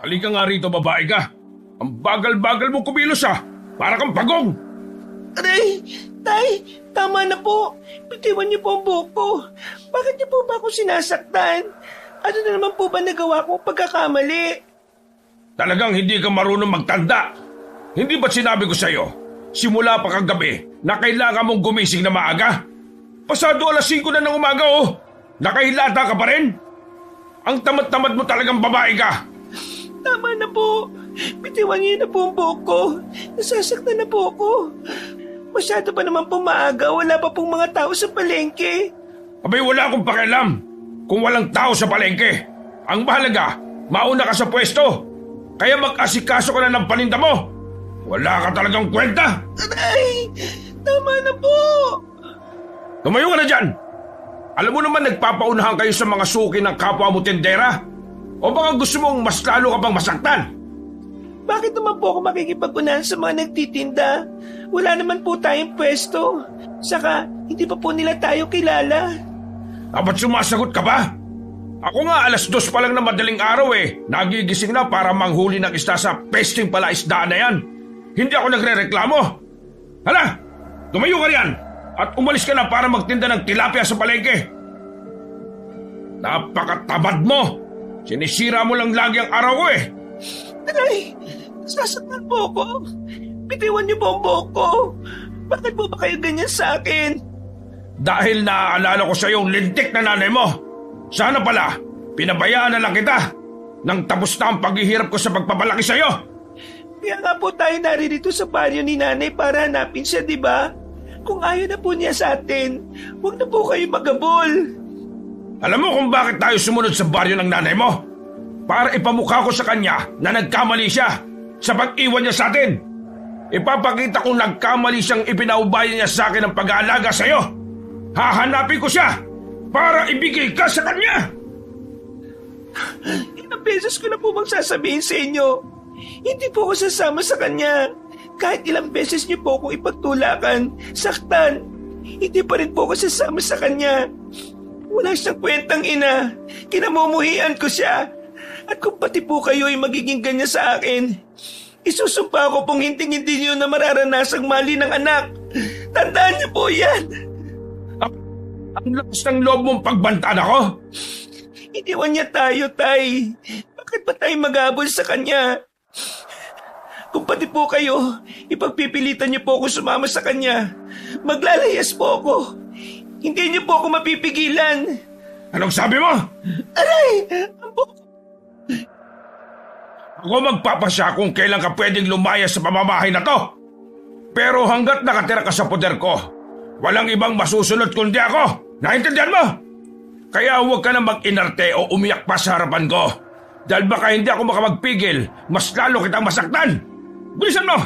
Halika nga rito, babae ka. Ang bagal-bagal mo kumilos Para kang pagong. Aray! Tay! Tama na po! Bitiwan niyo po ang buhok ko. Bakit niyo po ba ako sinasaktan? Ano na naman po ba nagawa ko pagkakamali? Talagang hindi ka marunong magtanda. Hindi ba sinabi ko sa'yo, simula pa kagabi na kailangan mong gumising na maaga? Pasado alas 5 na ng umaga Nakahilata ka pa rin? Ang tamad-tamad mo talagang babae ka. Tama na po. Bitiwan niyo na po ang buhok ko. Nasasaktan na po ako. Masyado pa naman po maaga. Wala pa pong mga tao sa palengke. Abay, wala akong pakialam kung walang tao sa palengke. Ang mahalaga, mauna ka sa pwesto. Kaya mag-asikaso ka na ng paninda mo. Wala ka talagang kwenta. Aray! Tama na po. Tumayo ka na dyan. Alam mo naman nagpapaunahan kayo sa mga suki ng kapwa mo tendera? O baka gusto mong mas lalo ka pang masaktan? Bakit naman po ako makikipag-unahan sa mga nagtitinda? Wala naman po tayong pwesto. Saka, hindi pa po nila tayo kilala. Dapat sumasagot ka ba? Ako nga alas 2 pa lang na madaling araw nagigising na para manghuli ng isda sa pesting palaisdaan na yan. Hindi ako nagre-reklamo. Hala, tumayo ka riyan at umalis ka na para magtinda ng tilapia sa palengke. Napakatabad mo. Sinisira mo lang lagi ang araw ko Aray! Sasaktan po ako. Bitiwan niyo po ang buhok ko. Bakit po ba kayo ganyan sa akin? Dahil naaalala ko sa yung lintik na nanay mo. Sana pala, pinabayaan na lang kita nang tapos na ang paghihirap ko sa pagpapalaki sa'yo. Kaya nga po tayo naririto sa baryo ni nanay para hanapin siya, di ba? Kung ayaw na po niya sa atin, huwag na po kayo magabol. Alam mo kung bakit tayo sumunod sa baryo ng nanay mo? Para ipamukha ko sa kanya na nagkamali siya sa pag-iwan niya sa atin. Ipapakita kong nagkamali siyang ipinaubayan niya sa akin ng pag-aalaga sa'yo. Hahanapin ko siya para ibigay ka sa kanya. Ilang beses ko na po bang sasabihin sa inyo, hindi po ako sasama sa kanya. Kahit ilang beses niyo po akong ipagtulakan, saktan, hindi pa rin po ako sasama sa kanya. Wala siyang kwentang ina. Kinamumuhian ko siya. At kung pati po kayo ay magiging ganyan sa akin, isusumpa ko pong hindi niyo na mararanasang mali ng anak. Tandaan niyo po yan. Ang lakas ng loob mong pagbantaan ako. Iniwan niya tayo, Tay. Bakit ba tayo mag-aabol sa kanya? Kung pati po kayo, ipagpipilitan niyo po ako sumama sa kanya. Maglalayas po ako. Hindi niyo po ako mapipigilan. Anong sabi mo? Aray! Ang buhok. Ako magpapasya kung kailan ka pwedeng lumaya sa pamamahay na to. Pero hanggat nakatira ka sa poder ko, walang ibang masusunod kundi ako. Naintindihan mo? Kaya huwag ka na mag-inarte o umiyak pa sa harapan ko. Dahil baka hindi ako makamagpigil, mas lalo kitang masaktan. Bilisan mo!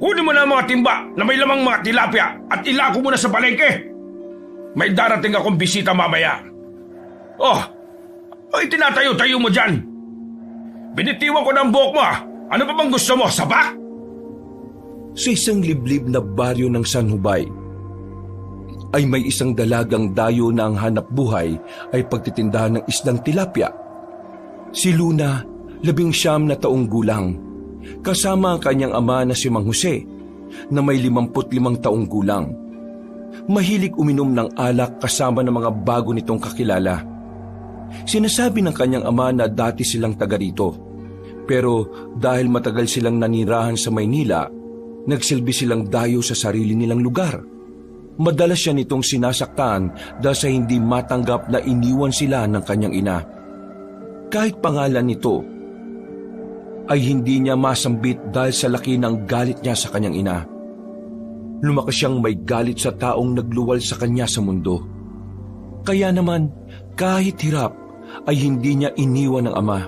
Kunin mo na ang mga timba na may lamang mga tilapia at ilako mo na sa palengke. May darating akong bisita mamaya. Oh, itinatayo-tayo mo dyan. Binitiwan ko ng buhok mo Ano pa bang gusto mo, sabak? Sa isang liblib na baryo ng San Hubay, ay may isang dalagang dayo na ang hanap buhay ay pagtitindahan ng isdang tilapia. Si Luna, 19 na taong gulang, kasama ang kanyang ama na si Mang Jose, na may 55 taong gulang. Mahilig uminom ng alak kasama ng mga bago nitong kakilala. Sinasabi ng kanyang ama na dati silang taga rito, pero dahil matagal silang nanirahan sa Maynila, nagsilbi silang dayo sa sarili nilang lugar. Madalas siya nitong sinasaktan dahil sa hindi matanggap na iniwan sila ng kanyang ina. Kahit pangalan nito, ay hindi niya masambit dahil sa laki ng galit niya sa kanyang ina. Lumakas siyang may galit sa taong nagluwal sa kanya sa mundo. Kaya naman, kahit hirap, ay hindi niya iniwan ng ama.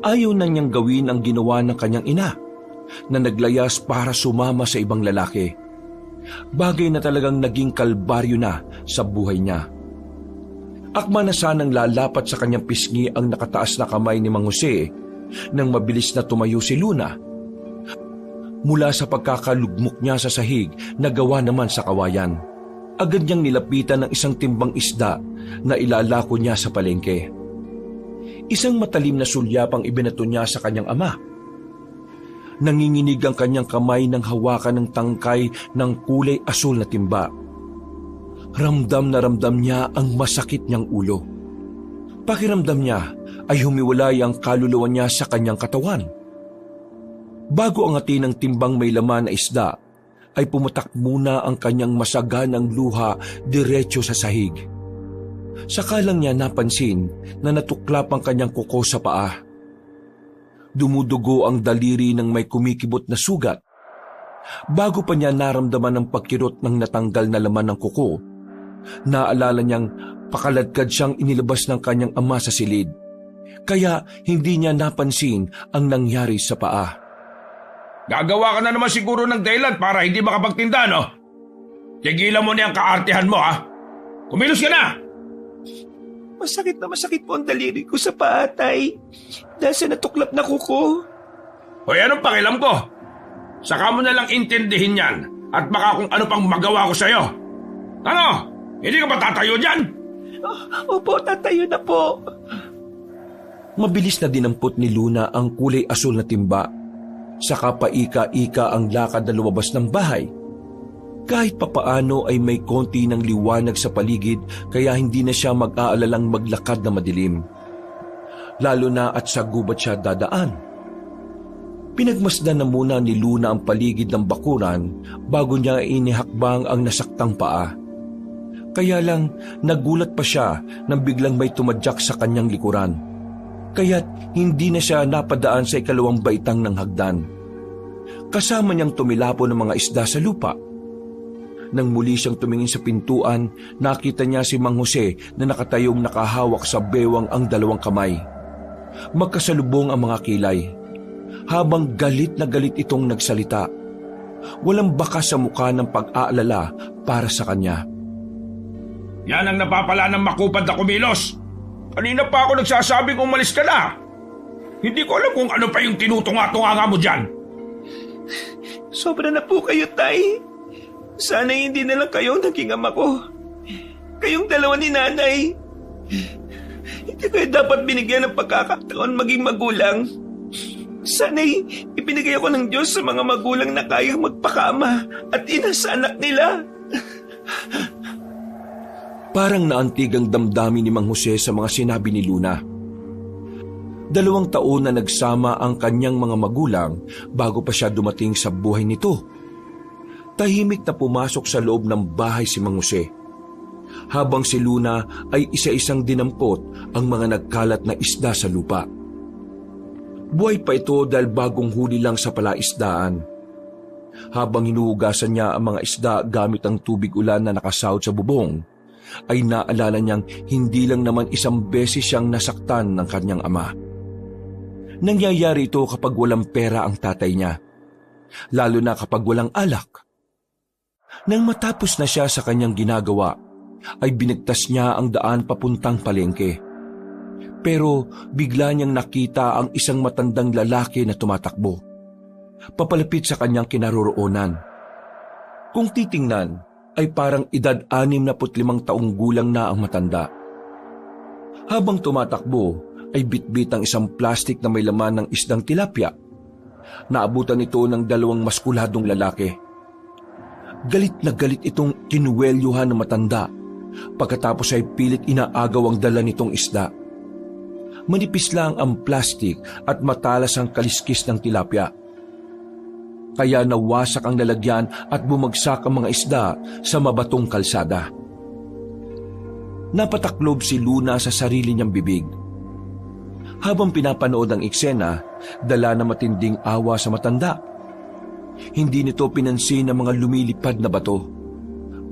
Ayaw na niyang gawin ang ginawa ng kanyang ina, na naglayas para sumama sa ibang lalaki. Bagay na talagang naging kalbaryo na sa buhay niya. Akma na sanang lalapat sa kanyang pisngi ang nakataas na kamay ni Mang Jose nang mabilis na tumayo si Luna. Mula sa pagkakalugmok niya sa sahig na gawa naman sa kawayan, agad niyang nilapitan ng isang timbang isda na ilalako niya sa palengke. Isang matalim na sulyap ang ibinato niya sa kanyang ama. Nanginginig ang kanyang kamay nang hawakan ng tangkay ng kulay asul na timba. Ramdam na ramdam niya ang masakit niyang ulo. Pakiramdam niya ay humiwalay ang kaluluwa niya sa kanyang katawan. Bago angatin ng timbang may laman na isda, ay pumutak muna ang kanyang masaganang luha diretso sa sahig. Saka lang niya napansin na natuklap ang kanyang kuko sa paa. Dumudugo ang daliri ng may kumikibot na sugat. Bago pa niya naramdaman ang pagkirot ng natanggal na laman ng kuko, naalala niyang pakaladkad siyang inilabas ng kanyang ama sa silid. Kaya hindi niya napansin ang nangyari sa paa. Gagawa ka na naman siguro ng dahilan para hindi makapagtinda, no? Tigilan mo na yung kaartihan mo, ha? Kumilos ka na! Masakit po ang daliri ko sa paa, Tay. Dahil sa natuklap na kuko. Hoy, anong pakialam ko? Saka mo na lang intindihin yan at baka kung ano pang magawa ko sa'yo. Ano? Hindi ka ba tatayo dyan? Opo, tatayo na po. Mabilis na dinampot ni Luna ang kulay asul na timba. Saka paika-ika ang lakad na lumabas ng bahay. Kahit papaano ay may konti ng liwanag sa paligid kaya hindi na siya mag-aalalang maglakad na madilim. Lalo na at sa gubat siya dadaan. Pinagmasdan na muna ni Luna ang paligid ng bakuran bago niya inihakbang ang nasaktang paa. Kaya lang nagulat pa siya nang biglang may tumadyak sa kanyang likuran. Kaya't hindi na siya napadaan sa ikalawang baitang ng hagdan. Kasama niyang tumilapo ng mga isda sa lupa. Nang muli siyang tumingin sa pintuan, nakita niya si Mang Jose na nakatayong nakahawak sa bewang ang dalawang kamay. Magkasalubong ang mga kilay. Habang galit na galit itong nagsalita. Walang bakas sa mukha ng pag-aalala para sa kanya. Yan ang napapala ng makupad na kumilos. Kanina pa ako nagsasabing umalis ka na. Hindi ko alam kung ano pa yung tinutunga-tunga mo dyan. Sobra na po kayo, Tay. Sana hindi na lang kayo naging ama ko. Kayong dalawa ni Nanay. Hindi kayo dapat binigyan ng pagkakataon maging magulang. Sana'y ibinigay ako ng Diyos sa mga magulang na kayang magpakama at ina sa anak nila. Parang naantig ang damdamin ni Mang Jose sa mga sinabi ni Luna. 2 taon na nagsama ang kanyang mga magulang bago pa siya dumating sa buhay nito. Tahimik na pumasok sa loob ng bahay si Mang Jose. Habang si Luna ay isa-isang dinampot ang mga nagkalat na isda sa lupa. Buhay pa ito dahil bagong huli lang sa palaisdaan. Habang hinuhugasan niya ang mga isda gamit ang tubig ulan na nakasahod sa bubong, ay naalala niyang hindi lang naman isang beses siyang nasaktan ng kanyang ama. Nangyayari ito kapag walang pera ang tatay niya, lalo na kapag walang alak. Nang matapos na siya sa kanyang ginagawa, ay binigtas niya ang daan papuntang palengke. Pero bigla niyang nakita ang isang matandang lalaki na tumatakbo, papalapit sa kanyang kinaroroonan. Kung titingnan, ay parang edad 65 taong gulang na ang matanda. Habang tumatakbo, ay bitbit ang isang plastik na may laman ng isdang tilapia. Naabutan ito ng 2 maskuladong lalaki. Galit na galit itong kinuwelyuhan ng matanda. Pagkatapos ay pilit inaagaw ang dala nitong isda. Manipis lang ang plastik at matalas ang kaliskis ng tilapia. Kaya nawasak ang lalagyan at bumagsak ang mga isda sa mabatong kalsada. Napataklob si Luna sa sarili niyang bibig. Habang pinapanood ang eksena, dala na matinding awa sa matanda. Hindi nito pinansin ang mga lumilipad na bato.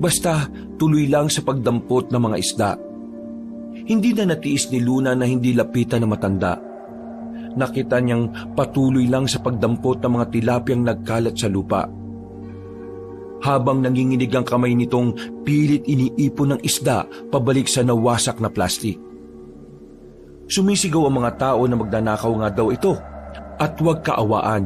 Basta tuloy lang sa pagdampot ng mga isda. Hindi na natiis ni Luna na hindi lapitan ng matanda. Nakita niyang patuloy lang sa pagdampot ng mga tilapiyang nagkalat sa lupa. Habang nanginginig ang kamay nitong pilit iniipon ng isda pabalik sa nawasak na plastik. Sumisigaw ang mga tao na magnanakaw nga daw ito at huwag kaawaan.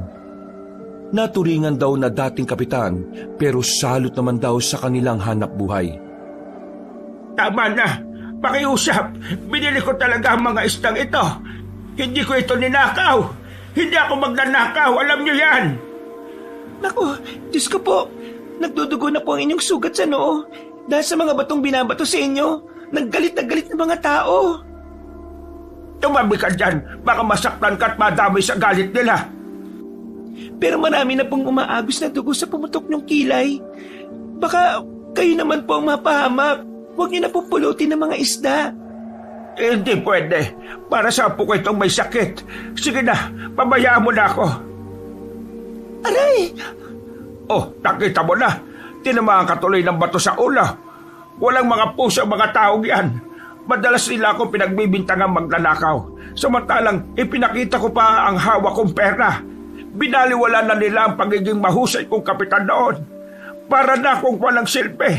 Naturingan daw na dating kapitan pero salot naman daw sa kanilang hanap buhay. Tama na! Pakiusap! Binili ko talaga ang mga isdang ito! Hindi ko ito ninakaw. Hindi ako magnanakaw, alam niyo yan. Naku, Diyos ko po. Nagdudugo na po ang inyong sugat sa noo. Dahil sa mga batong binabato sa inyo. Naggalit na galit na mga tao. Tumabi ka dyan, baka masaktan ka at madamay sa galit nila. Pero marami na pong umaagos na dugo sa pumutok niyong kilay. Baka kayo naman po ang mapahamak. Huwag niyo na pong pulutin ng mga isda. Hindi pwede. Para sa apo ko itong may sakit. Sige na, pabayaan mo na ako. Aray! Oh, nakita mo na. Tinamaan ka tuloy ng bato sa ulo. Walang mga puso mga taong yan. Madalas nila akong pinagbibintangang magnanakaw. Samantalang ipinakita ko pa ang hawak kong pera. Binaliwala na nila ang pagiging mahusay kong kapitan noon. Para na akong walang silbi.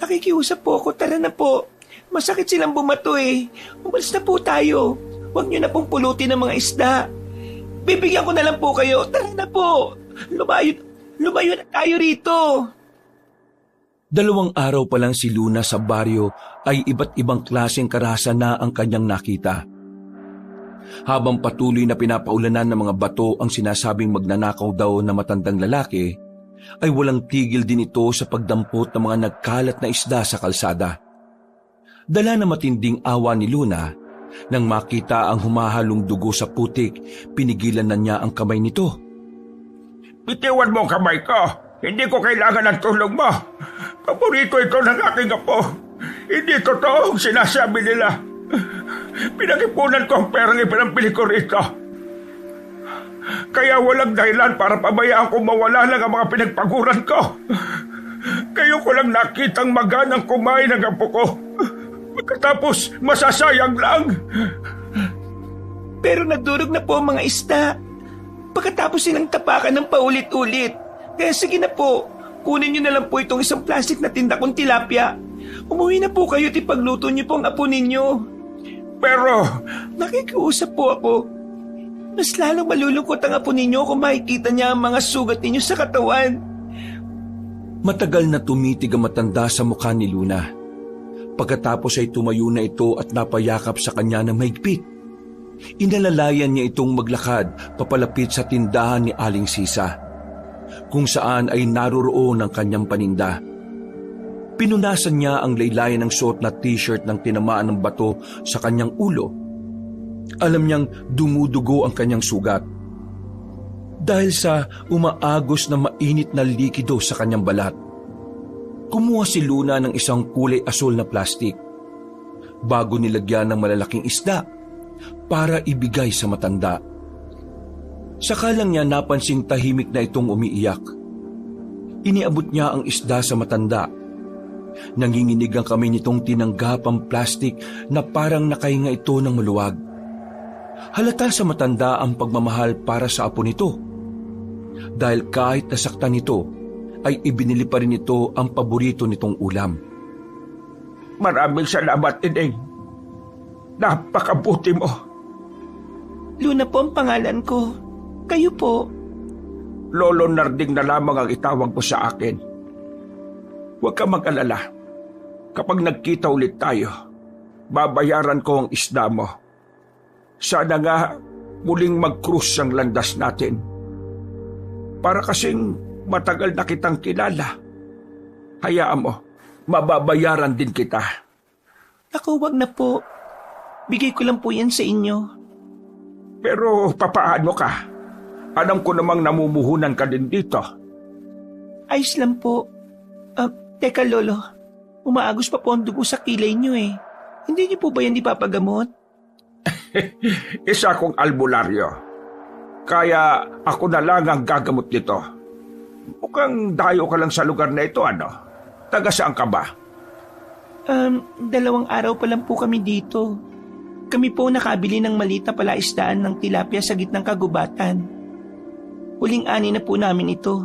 Nakikiusap po ako, tara na po. Masakit silang bumato eh. Umalis na po tayo. Huwag niyo na pong pulutin ng mga isda. Bibigyan ko na lang po kayo. Tara na po. Lumayo na tayo rito. 2 araw pa lang si Luna sa baryo ay iba't ibang klaseng karahasan na ang kanyang nakita. Habang patuloy na pinapaulanan ng mga bato ang sinasabing magnanakaw daw na matandang lalaki, ay walang tigil din ito sa pagdampot ng mga nagkalat na isda sa kalsada. Dala na matinding awa ni Luna, nang makita ang humahalong dugo sa putik, pinigilan na niya ang kamay nito. Bitiwan mo ang kamay ko. Hindi ko kailangan ng tulong mo. Paborito ito ng aking apo. Hindi totoo ang sinasabi nila. Pinakipunan ko ang perang ipinampili ko rito. Kaya walang dahilan para pabayaan kong mawala lang ang mga pinagpaguran ko. Kayo ko lang nakitang maganang kumain ng apo ko. Pagkatapos, masasayang lang. Pero nagdurog na po ang mga isda. Pagkatapos silang tapakan ng paulit-ulit. Kaya sige na po, kunin niyo na lang po itong isang plastic na tinda kong tilapia. Umuwi na po kayo at ipagluto niyo po ang apo ninyo. Pero, nakikiusap po ako. Mas lalong malulungkot ang apo ninyo kung makikita niya ang mga sugat ninyo sa katawan. Matagal na tumitig ang matanda sa mukha ni Luna. Pagkatapos ay tumayo na ito at napayakap sa kanya ng mahigpit. Inalalayan niya itong maglakad papalapit sa tindahan ni Aling Sisa, kung saan ay naroroon ang kanyang paninda. Pinunasan niya ang laylayan ng suot na t-shirt ng tinamaan ng bato sa kanyang ulo. Alam niyang dumudugo ang kanyang sugat dahil sa umaagos na mainit na likido sa kanyang balat. Kumuha si Luna ng isang kulay asul na plastik bago nilagyan ng malalaking isda para ibigay sa matanda. Saka lang niya napansing tahimik na itong umiiyak. Iniabot niya ang isda sa matanda. Nanginginig ang kamay nitong tinanggapang plastik na parang nakahinga ito ng maluwag. Halata sa matanda ang pagmamahal para sa apo nito. Dahil kahit nasaktan nito, ay ibinili pa rin ito ang paborito nitong ulam. Maraming salamat, Ineng. Napakabuti mo. Luna po ang pangalan ko. Kayo po. Lolo Narding na lamang ang itawag mo sa akin. Huwag ka mag-alala. Kapag nagkita ulit tayo, babayaran ko ang isda mo. Sana nga muling mag-cruise ang landas natin. Para kasing matagal na kitang kilala. Hayaan mo, mababayaran din kita. Ako, wag na po. Bigay ko lang po yan sa inyo. Pero papaano ka? Alam ko namang namumuhunan ka din dito. Ayos lang po. Teka, Lolo. Umaagos pa po ang dugo sa kilay niyo eh. Hindi niyo po ba yan ipapagamot? Isa akong albularyo. Kaya ako na lang ang gagamot nito. Mukhang dayo ka lang sa lugar na ito, ano? Taga saan ka ba? 2 araw pa lang po kami dito. Kami po nakabili ng maliit na palaisdaan ng tilapia sa gitnang kagubatan. Huling ani na po namin ito.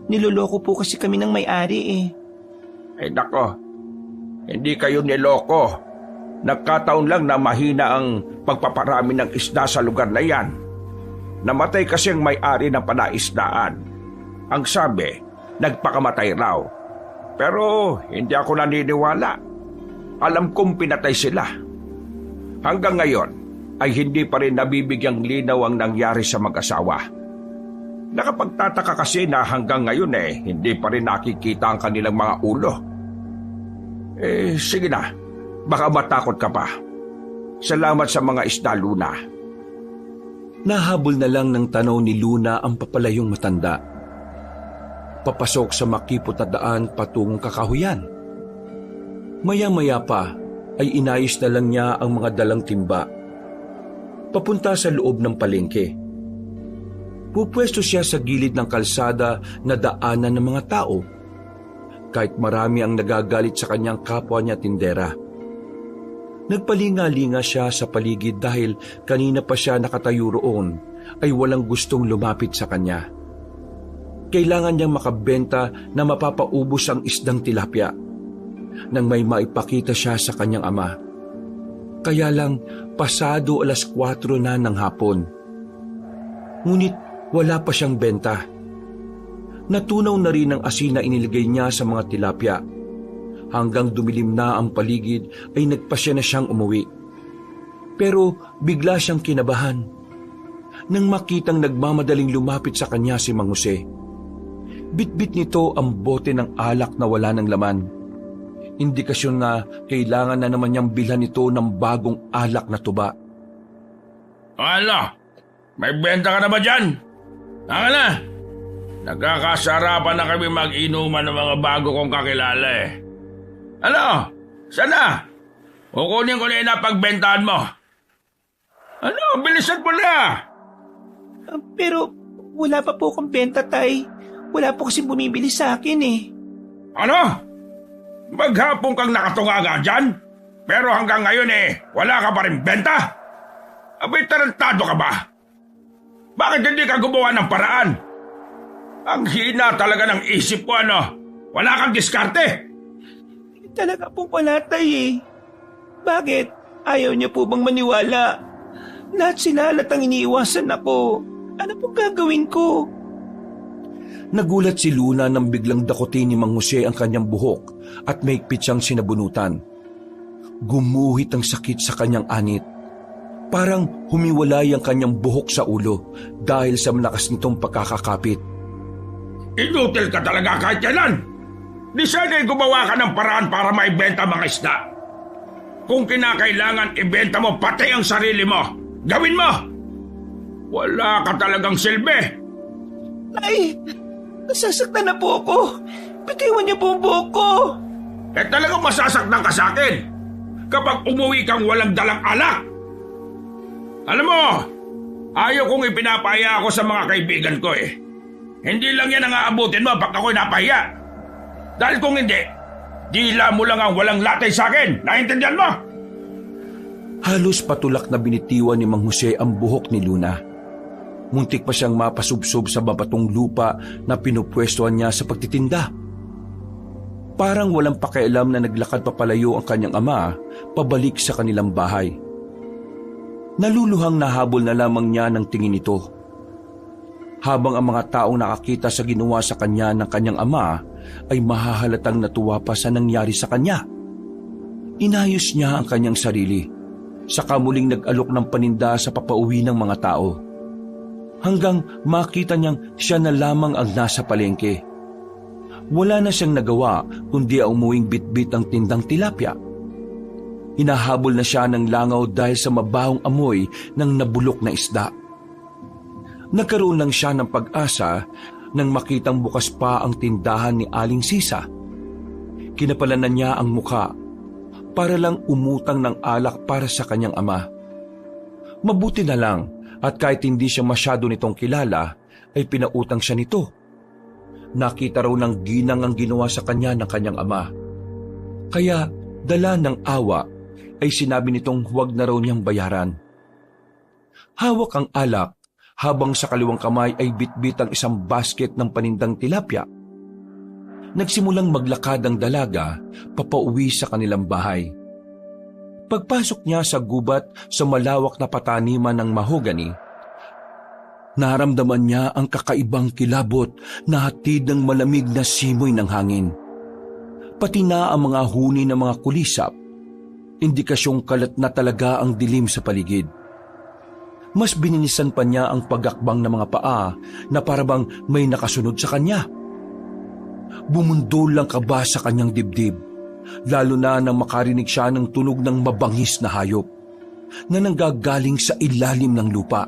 Niloloko po kasi kami ng may-ari eh. Ay nako, hindi kayo niloko. Nagkataon lang na mahina ang pagpaparami ng isda sa lugar na yan. Namatay kasi ang may-ari ng palaisdaan. Ang sabi, nagpakamatay raw. Pero hindi ako naniniwala. Alam kong pinatay sila. Hanggang ngayon, ay hindi pa rin nabibigyang linaw ang nangyari sa mag-asawa. Nakapagtataka kasi na hanggang ngayon hindi pa rin nakikita ang kanilang mga ulo. Sige na, baka matakot ka pa. Salamat sa mga isda, Luna. Nahabol na lang ng tanaw ni Luna ang papalayong matanda. Papasok sa makipot na daan patungong kakahuyan. Maya-maya pa ay inayos na lang niya ang mga dalang timba. Papunta sa loob ng palengke. Pupwesto siya sa gilid ng kalsada na daanan ng mga tao. Kahit marami ang nagagalit sa kanyang kapwa niya tindera. Nagpalinga-linga siya sa paligid dahil kanina pa siya nakatayo roon ay walang gustong lumapit sa kanya. Kailangan niyang makabenta na mapapaubos ang isdang tilapia nang may maipakita siya sa kanyang ama. Kaya lang pasado 4:00 na ng hapon. Ngunit wala pa siyang benta. Natunaw na rin ang asin na inilagay niya sa mga tilapia. Hanggang dumilim na ang paligid ay nagpasya na siyang umuwi. Pero bigla siyang kinabahan nang makitang nagmamadaling lumapit sa kanya si Mang Jose. Bitbit nito ang bote ng alak na wala ng laman. Indikasyon na kailangan na naman niyang bilhan ito ng bagong alak na tuba. Ano? May benta ka na ba dyan? Hanga na! Nagkakasarapan na kami mag-inuman ng mga bago kong kakilala Ano? Sana? Kukunin ko na yung napagbentahan mo. Ano? Bilisan mo na! Pero wala pa po akong benta, Tay. Wala po kasing bumibili sa akin Ano? Maghapon kang nakatunga dyan? Pero hanggang ngayon wala ka pa rin benta? Abay, tarantado ka ba? Bakit hindi ka gumawa ng paraan? Ang hina talaga ng isip ko, Wala kang diskarte. Talaga pong wala, Tay Bakit? Ayaw niyo po bang maniwala? Lahat sila halatang iniiwasan ako. Ano pong gagawin ko? Nagulat si Luna nang biglang dakutin ni Mang Jose ang kanyang buhok at maigpit siyang sinabunutan. Gumuhit ang sakit sa kanyang anit. Parang humiwalay ang kanyang buhok sa ulo dahil sa malakas nitong pagkakakapit. Inutil ka talaga kahit kailan. Di sana'y gumawa ka ng paraan para maibenta mga isda. Kung kinakailangan ibenta mo pati ang sarili mo, gawin mo! Wala ka talagang silbi. Ay, nasasaktan na po ako. Bitiwan niyo po ang buhok ko. Talagang masasaktan ka sa akin kapag umuwi kang walang dalang alak. Alam mo, ayaw kong ipinapaya ako sa mga kaibigan ko Hindi lang yan ang aabutin mo pag ako'y napahiya. Dahil kung hindi, dila mo lang ang walang latay sa akin. Naintindihan mo? Halos patulak na binitiwan ni Mang Jose ang buhok ni Luna. Muntik pa siyang mapasubsob sa babatong lupa na pinupwestuhan niya sa pagtitinda. Parang walang pakialam na naglakad papalayo ang kanyang ama pabalik sa kanilang bahay. Naluluhang nahabol na lamang niya ng tingin ito. Habang ang mga taong nakakita sa ginawa sa kanya ng kanyang ama ay mahahalatang natuwa pa sa nangyari sa kanya. Inayos niya ang kanyang sarili, saka muling nag-alok ng paninda sa papauwi ng mga tao. Hanggang makita niyang siya na lamang ang nasa palengke. Wala na siyang nagawa kundi umuwing bitbit ang tindang tilapia. Hinahabol na siya ng langaw dahil sa mabahong amoy ng nabulok na isda. Nagkaroon lang siya ng pag-asa nang makitang bukas pa ang tindahan ni Aling Sisa. Kinapalan na niya ang muka para lang umutang ng alak para sa kanyang ama. Mabuti na lang at kahit hindi siya masyado nitong kilala ay pinautang siya nito. Nakita raw ng ginang ang ginawa sa kanya ng kanyang ama. Kaya dala ng awa ay sinabi nitong huwag na raw niyang bayaran. Hawak ang alak habang sa kaliwang kamay ay bitbit ang isang basket ng panindang tilapia. Nagsimulang maglakad ang dalaga papauwi sa kanilang bahay. Pagpasok niya sa gubat sa malawak na pataniman ng mahogani, naramdaman niya ang kakaibang kilabot na hatid ng malamig na simoy ng hangin. Pati na ang mga huni ng mga kulisap, indikasyong kalat na talaga ang dilim sa paligid. Mas bininisan pa niya ang pagakbang ng mga paa na parabang may nakasunod sa kanya. Bumundol lang kaba sa kanyang dibdib, lalo na nang makarinig siya ng tunog ng mabangis na hayop na nanggagaling sa ilalim ng lupa.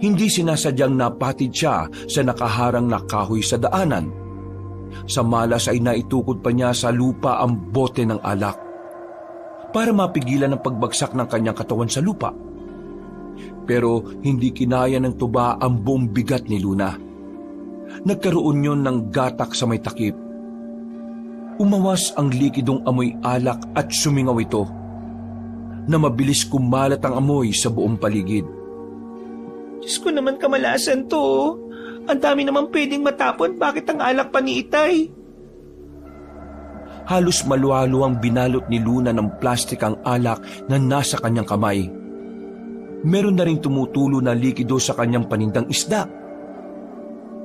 Hindi sinasadyang napatid siya sa nakaharang na kahoy sa daanan. Sa malas ay naitukod pa niya sa lupa ang bote ng alak para mapigilan ang pagbagsak ng kanyang katawan sa lupa. Pero hindi kinaya ng tuba ang buong bigat ni Luna. Nagkaroon yun ng gatak sa may takip. Umawas ang likidong amoy alak at sumingaw ito na mabilis kumalat ang amoy sa buong paligid. Diyos ko naman, kamalasan to. Ang dami naman pwedeng matapon. Bakit ang alak pa ni Itay? Halos maluwalo ang binalot ni Luna ng plastik ang alak na nasa kanyang kamay. Meron na ring tumutulo na likido sa kanyang panindang isda.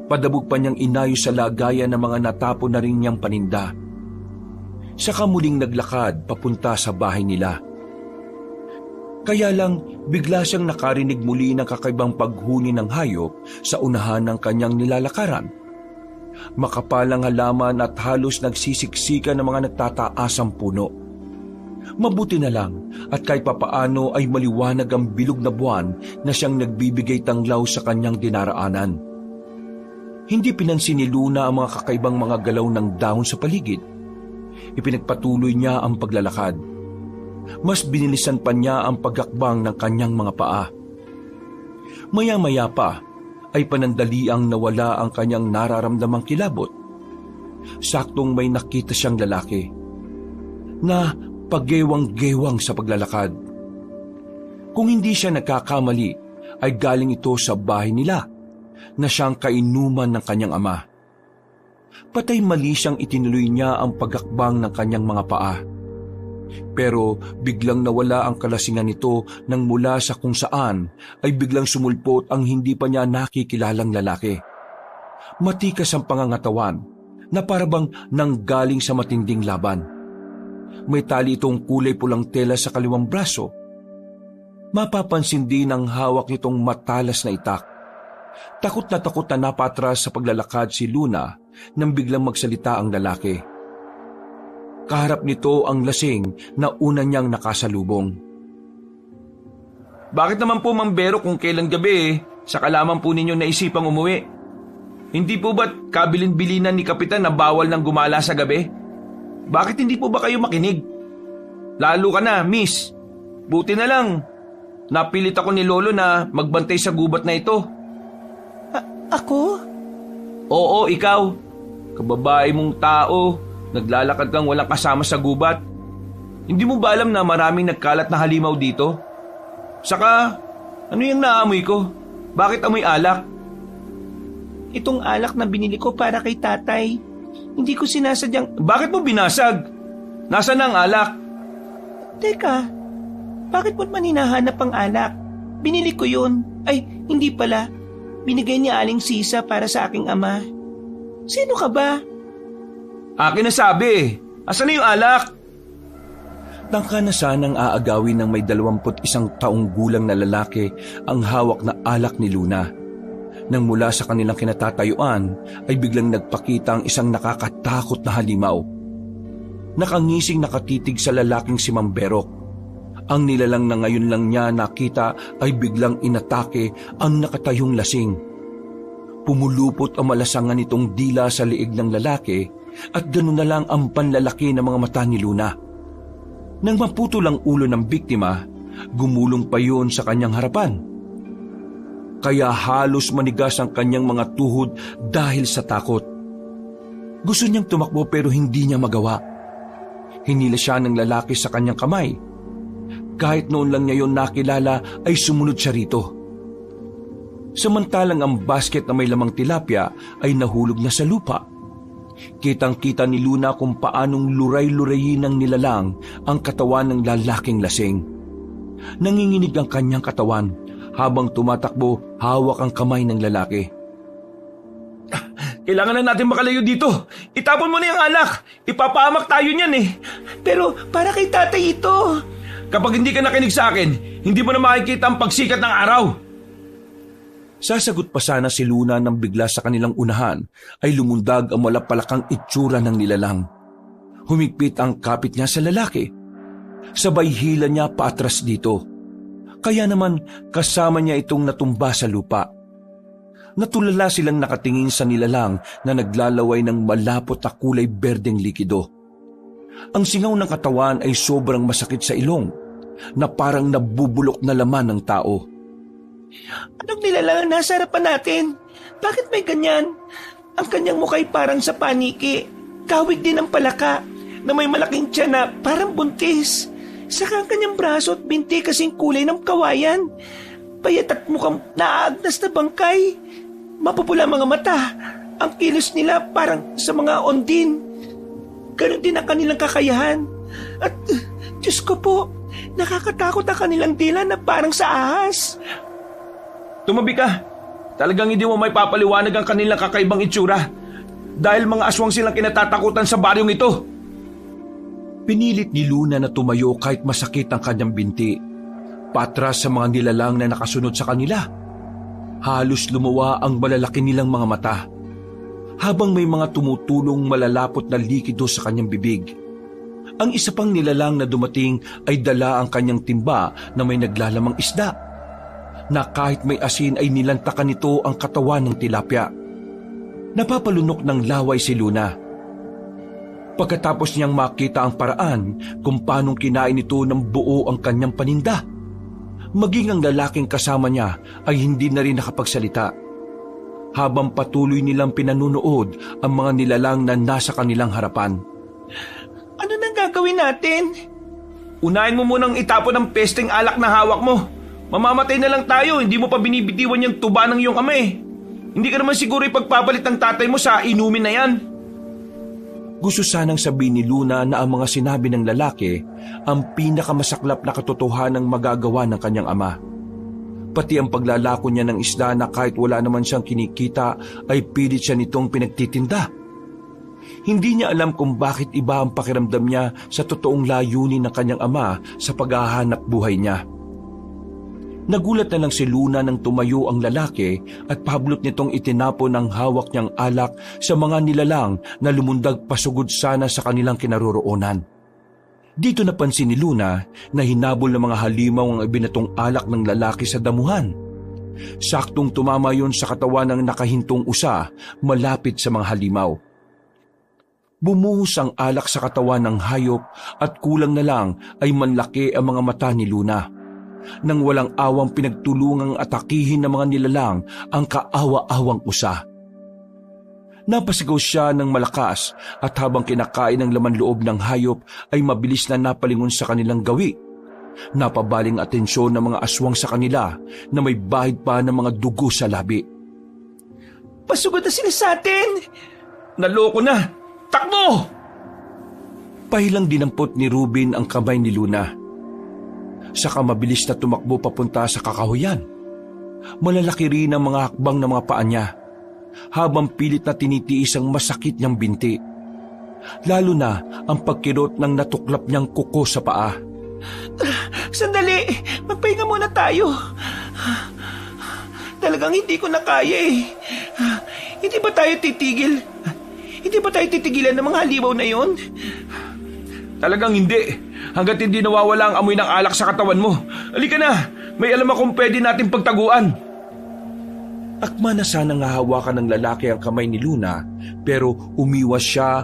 Padabog pa niyang inayos sa lagayan ng mga natapon na rin niyang paninda. Saka muling naglakad papunta sa bahay nila. Kaya lang bigla siyang nakarinig muli ng kakaibang paghuni ng hayop sa unahan ng kanyang nilalakaran. Makapalang halaman at halos nagsisiksikan ng mga nagtataasang puno. Mabuti na lang at kahit papaano ay maliwanag ang bilog na buwan na siyang nagbibigay tanglaw sa kanyang dinaraanan. Hindi pinansin ni Luna ang mga kakaibang mga galaw ng dahon sa paligid. Ipinagpatuloy niya ang paglalakad. Mas binilisan pa niya ang pagakbang ng kanyang mga paa. Maya-maya pa ay panandaliang nawala ang kanyang nararamdamang kilabot. Saktong may nakita siyang lalaki na paggewang-gewang sa paglalakad. Kung hindi siya nagkakamali, ay galing ito sa bahay nila na siyang kainuman ng kanyang ama. Patay mali siyang itinuloy niya ang pagakbang ng kanyang mga paa. Pero biglang nawala ang kalasingan nito nang mula sa kung saan ay biglang sumulpot ang hindi pa niya nakikilalang lalaki. Matikas ang pangangatawan na parabang nanggaling sa matinding laban. May tali itong kulay pulang tela sa kaliwang braso. Mapapansin din ang hawak nitong matalas na itak. Takot na napatras sa paglalakad si Luna nang biglang magsalita ang lalaki. Kaharap nito ang lasing na una niyang nakasalubong. Bakit naman po, Mang Bero, kung kailan gabi saka lamang po ninyo naisipang umuwi? Hindi po ba't kabilin-bilinan ni Kapitan na bawal nang gumala sa gabi? Bakit hindi po ba kayo makinig? Lalo ka na, miss. Buti na lang. Napilit ako ni Lolo na magbantay sa gubat na ito. Ako? Oo, ikaw. Kababae mong tao. Naglalakad kang walang kasama sa gubat. Hindi mo ba alam na maraming nagkalat na halimaw dito? Saka, ano yung naamoy ko? Bakit amoy alak? Itong alak na binili ko para kay tatay. Hindi ko sinasadyang... Bakit mo binasag? Nasaan ang alak? Teka, bakit mo man hinahanap ang alak? Binili ko yun. Ay, hindi pala. Binigay ni Aling Sisa para sa aking ama. Sino ka ba? Akin na sabi. Asan na yung alak? Tangka na sanang aagawin ng may 21 taong gulang na lalaki ang hawak na alak ni Luna. Nang mula sa kanilang kinatatayuan ay biglang nagpakita ang isang nakakatakot na halimaw. Nakangising nakatitig sa lalaking si Mamberok. Ang nilalang na ngayon lang niya nakita ay biglang inatake ang nakatayong lasing. Pumulupot ang malasangan nitong dila sa liig ng lalaki at ganoon na lang ang panlalaki ng mga mata ni Luna. Nang maputol ang ulo ng biktima, gumulong pa yun sa kanyang harapan. Kaya halos manigas ang kanyang mga tuhod dahil sa takot. Gusto niyang tumakbo pero hindi niya magawa. Hinila siya ng lalaki sa kanyang kamay. Kahit noon lang niya yun nakilala ay sumunod siya rito. Samantalang ang basket na may lamang tilapia ay nahulog na sa lupa. Kitang-kita ni Luna kung paanong luray-lurayin ng nilalang ang katawan ng lalaking lasing. Nanginginig ang kanyang katawan habang tumatakbo hawak ang kamay ng lalaki. Kailangan na natin makalayo dito. Itapon mo na yung alak. Ipapahamak tayo niyan eh. Pero para kay tatay ito. Kapag hindi ka nakinig sa akin, Hindi mo na makikita ang pagsikat ng araw. Sasagot pa sana si Luna nang bigla sa kanilang unahan ay lumundag ang malapalakang itsura ng nilalang. Humigpit ang kapit niya sa lalaki. Sabay hila niya paatras dito. Kaya naman kasama niya itong natumba sa lupa. Natulala silang nakatingin sa nilalang na naglalaway ng malapot na kulay berdeng likido. Ang singaw ng katawan ay sobrang masakit sa ilong na parang nabubulok na laman ng tao. Anong nilalang nasa harapan natin? Bakit may ganyan? Ang kanyang mukha'y parang sa paniki. Kawig din ang palaka na may malaking tiyan na parang buntis. Saka ang kanyang braso at binti kasing kulay ng kawayan. Payat at mukhang naagnas na bangkay. Mapupula mga mata. Ang kilos nila parang sa mga ondin. Ganon din ang kanilang kakayahan. At Diyos ko po, nakakatakot ang kanilang dila na parang sa ahas. Tumabi ka. Talagang hindi mo may papaliwanag ang kanilang kakaibang itsura. Dahil mga aswang silang kinatatakutan sa baryong ito. Pinilit ni Luna na tumayo kahit masakit ang kanyang binti. Patras sa mga nilalang na nakasunod sa kanila. Halos lumawa ang malalaki nilang mga mata. Habang may mga tumutulong malalapot na likido sa kanyang bibig. Ang isa pang nilalang na dumating ay dala ang kanyang timba na may naglalamang isda. Na kahit may asin ay nilantakan nito ang katawan ng tilapia. Napapalunok ng laway si Luna. Pagkatapos niyang makita ang paraan kung paanong kinain nito ng buo ang kanyang paninda, maging ang lalaking kasama niya ay hindi na rin nakapagsalita. Habang patuloy nilang pinanunood ang mga nilalang na nasa kanilang harapan. Ano nang gagawin natin? Unahin mo munang itapon ang pesteng alak na hawak mo. Mamamatay na lang tayo, hindi mo pa binibitiwan yung tuba ng iyong ama eh. Hindi ka naman siguro ipagpapalit ng tatay mo sa inumin na yan. Gusto sanang sabihin ni Luna na ang mga sinabi ng lalaki ang pinakamasaklap na katotohanang magagawa ng kanyang ama. Pati ang paglalako niya ng isda na kahit wala naman siyang kinikita ay pilit siya nitong pinagtitinda. Hindi niya alam kung bakit iba ang pakiramdam niya sa totoong layunin ng kanyang ama sa paghahanap buhay niya. Nagulat na lang si Luna nang tumayo ang lalaki at pablot nitong itinapon ang hawak niyang alak sa mga nilalang na lumundag pasugod sana sa kanilang kinaroroonan. Dito napansin ni Luna na hinabol ng mga halimaw ang ibinatong alak ng lalaki sa damuhan. Saktong tumama yon sa katawan ng nakahintong usa malapit sa mga halimaw. Bumuhos ang alak sa katawan ng hayop at kulang na lang ay manlaki ang mga mata ni Luna. Nang walang awang pinagtulungang atakihin ng mga nilalang ang kaawa-awang usa. Napasigaw siya ng malakas at habang kinakain ng laman loob ng hayop ay mabilis na napalingon sa kanilang gawi. Napabaling atensyon ng mga aswang sa kanila na may bahid pa ng mga dugo sa labi. Pasugod na sila sa atin! Naloko na! Takbo! Pahilang dinampot ni Ruben ang kamay ni Luna. Saka mabilis na tumakbo papunta sa kakahuyan. Malalaki rin ang mga hakbang ng mga paa niya, habang pilit na tinitiis ang masakit niyang binti. Lalo na ang pagkirot ng natuklap niyang kuko sa paa. Sandali! Magpahinga muna tayo. Talagang hindi ko na kaya eh. Hindi ba tayo titigil? Hindi ba tayo titigilan ng mga halimaw na yon? Talagang hindi. Hanggat hindi nawawala ang amoy ng alak sa katawan mo. Halika na, may alam akong pwede natin pagtaguan. Akma na sanang hahawakan ng lalaki ang kamay ni Luna, pero umiwas siya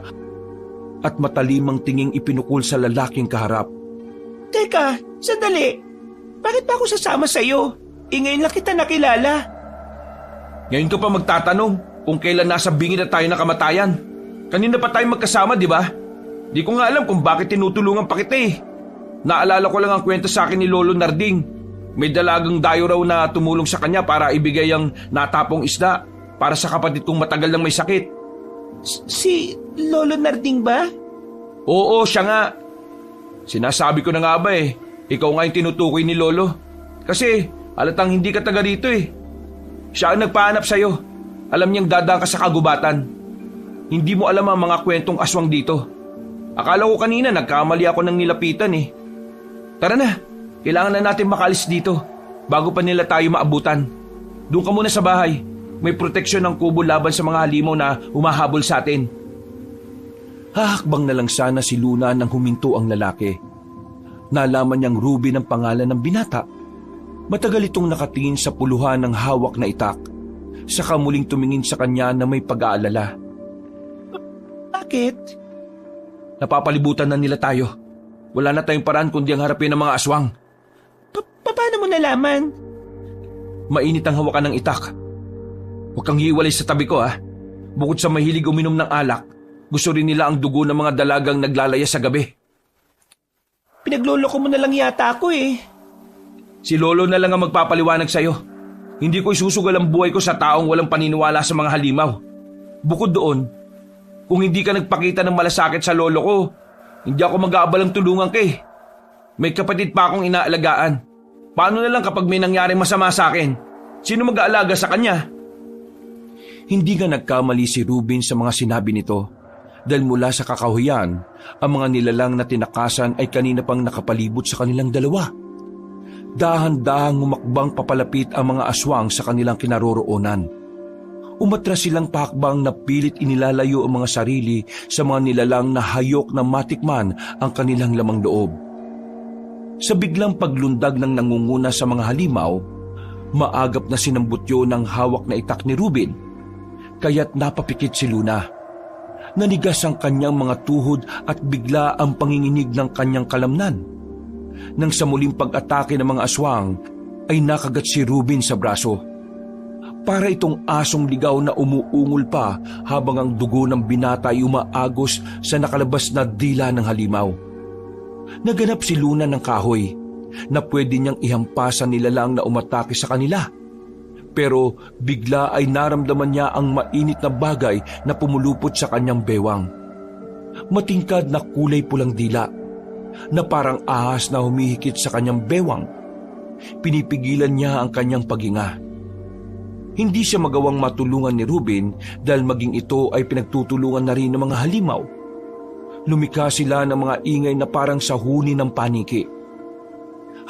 at matalimang tinging ipinukul sa lalaking kaharap. Teka, sandali. Bakit pa ako sasama sa'yo? Ngayon lang kita nakilala. Ngayon ka pa magtatanong kung kailan nasa bingit na tayo ng kamatayan. Kanina pa tayo magkasama, di ba? Di ko nga alam kung bakit tinutulungan pa kita eh. Naalala ko lang ang kwento sa akin ni Lolo Narding. May dalagang dayo raw na tumulong sa kanya para ibigay ang natapong isda para sa kapatid kong matagal lang may sakit. Si Lolo Narding ba? Oo, siya nga. Sinasabi ko na nga ba eh, ikaw nga yung tinutukoy ni Lolo. Kasi halatang hindi ka taga rito eh. Siya ang nagpahanap sa'yo. Alam niyang dadaan ka sa kagubatan. Hindi mo alam ang mga kwentong aswang dito. Akala ko kanina nagkamali ako ng nilapitan eh. Tara na, Kailangan na natin makalis dito bago pa nila tayo maabutan. Doon ka muna sa bahay. May proteksyon ng kubo laban sa mga halimaw na humahabol sa atin. Hahakbang na lang sana si Luna nang huminto ang lalaki. Nalaman niyang Ruben ang pangalan ng binata. Matagal itong nakatingin sa puluhan ng hawak na itak. Saka muling tumingin sa kanya na may pag-aalala. Bakit? Napapalibutan na nila tayo. Wala na tayong paraan kundi ang harapin ng mga aswang. Paano mo nalaman? Mainit ang hawakan ng itak. Huwag kang hiwalay sa tabi ko ha. Bukod sa mahilig uminom ng alak, gusto rin nila ang dugo ng mga dalagang naglalaya sa gabi. Pinagloloko mo na lang yata ako eh. Si Lolo na lang ang magpapaliwanag sa'yo. Hindi ko isusugal ang buhay ko sa taong walang paniniwala sa mga halimaw. Bukod doon, kung hindi ka nagpakita ng malasakit sa lolo ko, hindi ako mag-aabalang tulungan ka eh. May kapatid pa akong inaalagaan. Paano na lang kapag may nangyaring masama sa akin? Sino mag-aalaga sa kanya? Hindi nga nagkamali si Ruben sa mga sinabi nito. Dahil mula sa kakahuyan, ang mga nilalang na tinakasan ay kanina pang nakapalibot sa kanilang dalawa. Dahan-dahang humakbang papalapit ang mga aswang sa kanilang kinaroroonan. Umatras silang pakbang na pilit inilalayo ang mga sarili sa mga nilalang na hayok na matikman ang kanilang lamang loob. Sa biglang paglundag ng nangunguna sa mga halimaw, maagap na sinambutyo ng hawak na itak ni Ruben, kaya't napapikit si Luna. Nanigas ang kanyang mga tuhod at bigla ang panginginig ng kanyang kalamnan. Nang sa muling pag-atake ng mga aswang, ay nakagat si Ruben sa braso. Para itong asong ligaw na umuungol pa habang ang dugo ng binata ay umaagos sa nakalabas na dila ng halimaw. Naganap si Luna ng kahoy na pwede niyang ihampasan nilalang na umatake sa kanila. Pero bigla ay naramdaman niya ang mainit na bagay na pumulupot sa kanyang bewang. Matingkad na kulay pulang dila na parang ahas na humihikit sa kanyang bewang. Pinipigilan niya ang kanyang paghinga. Hindi siya magawang matulungan ni Ruben dahil maging ito ay pinagtutulungan na rin ng mga halimaw. Lumika sila ng mga ingay na parang sahuni ng paniki.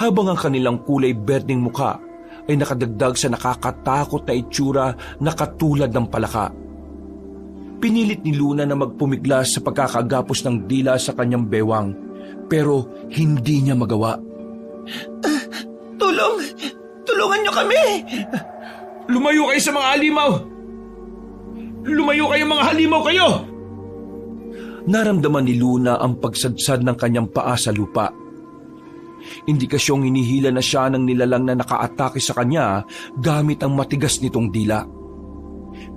Habang ang kanilang kulay berdeng muka ay nakadagdag sa nakakatakot na itsura na katulad ng palaka. Pinilit ni Luna na magpumiglas sa pagkakagapos ng dila sa kanyang bewang, pero hindi niya magawa. Tulungan niyo kami! Lumayo kayo sa mga halimaw! Lumayo kayo mga halimaw kayo! Naramdaman ni Luna ang pagsadsad ng kanyang paa sa lupa. Indikasyong hinihila na siya ng nilalang na nakaatake sa kanya gamit ang matigas nitong dila.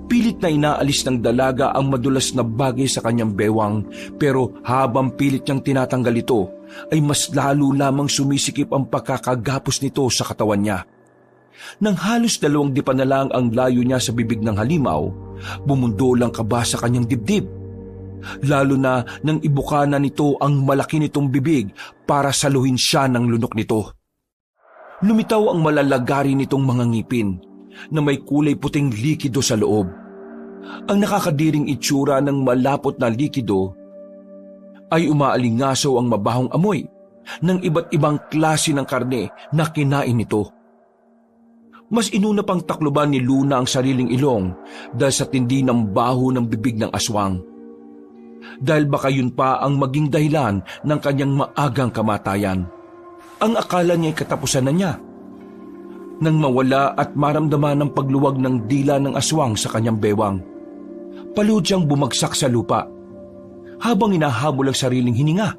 Pilit na inaalis ng dalaga ang madulas na bagay sa kanyang bewang, pero habang pilit niyang tinatanggal ito, ay mas lalo lamang sumisikip ang pagkakagapos nito sa katawan niya. Nang halos 2 dipa na lang ang layo niya sa bibig ng halimaw, bumundolang kaba sa kanyang dibdib. Lalo na nang ibuka na nito ang malaki nitong bibig para saluhin siya ng lunok nito. Lumitaw ang malalagari nitong mga ngipin na may kulay puting likido sa loob. Ang nakakadiring itsura ng malapot na likido ay umaalingaso ang mabahong amoy ng iba't ibang klase ng karne na kinain nito. Mas inuna pang takluban ni Luna ang sariling ilong dahil sa tindi ng baho ng bibig ng aswang. Dahil baka yun pa ang maging dahilan ng kanyang maagang kamatayan. Ang akala niya ay katapusan na niya. Nang mawala at maramdaman ng pagluwag ng dila ng aswang sa kanyang bewang, palud siyang bumagsak sa lupa habang hinahabol ang sariling hininga.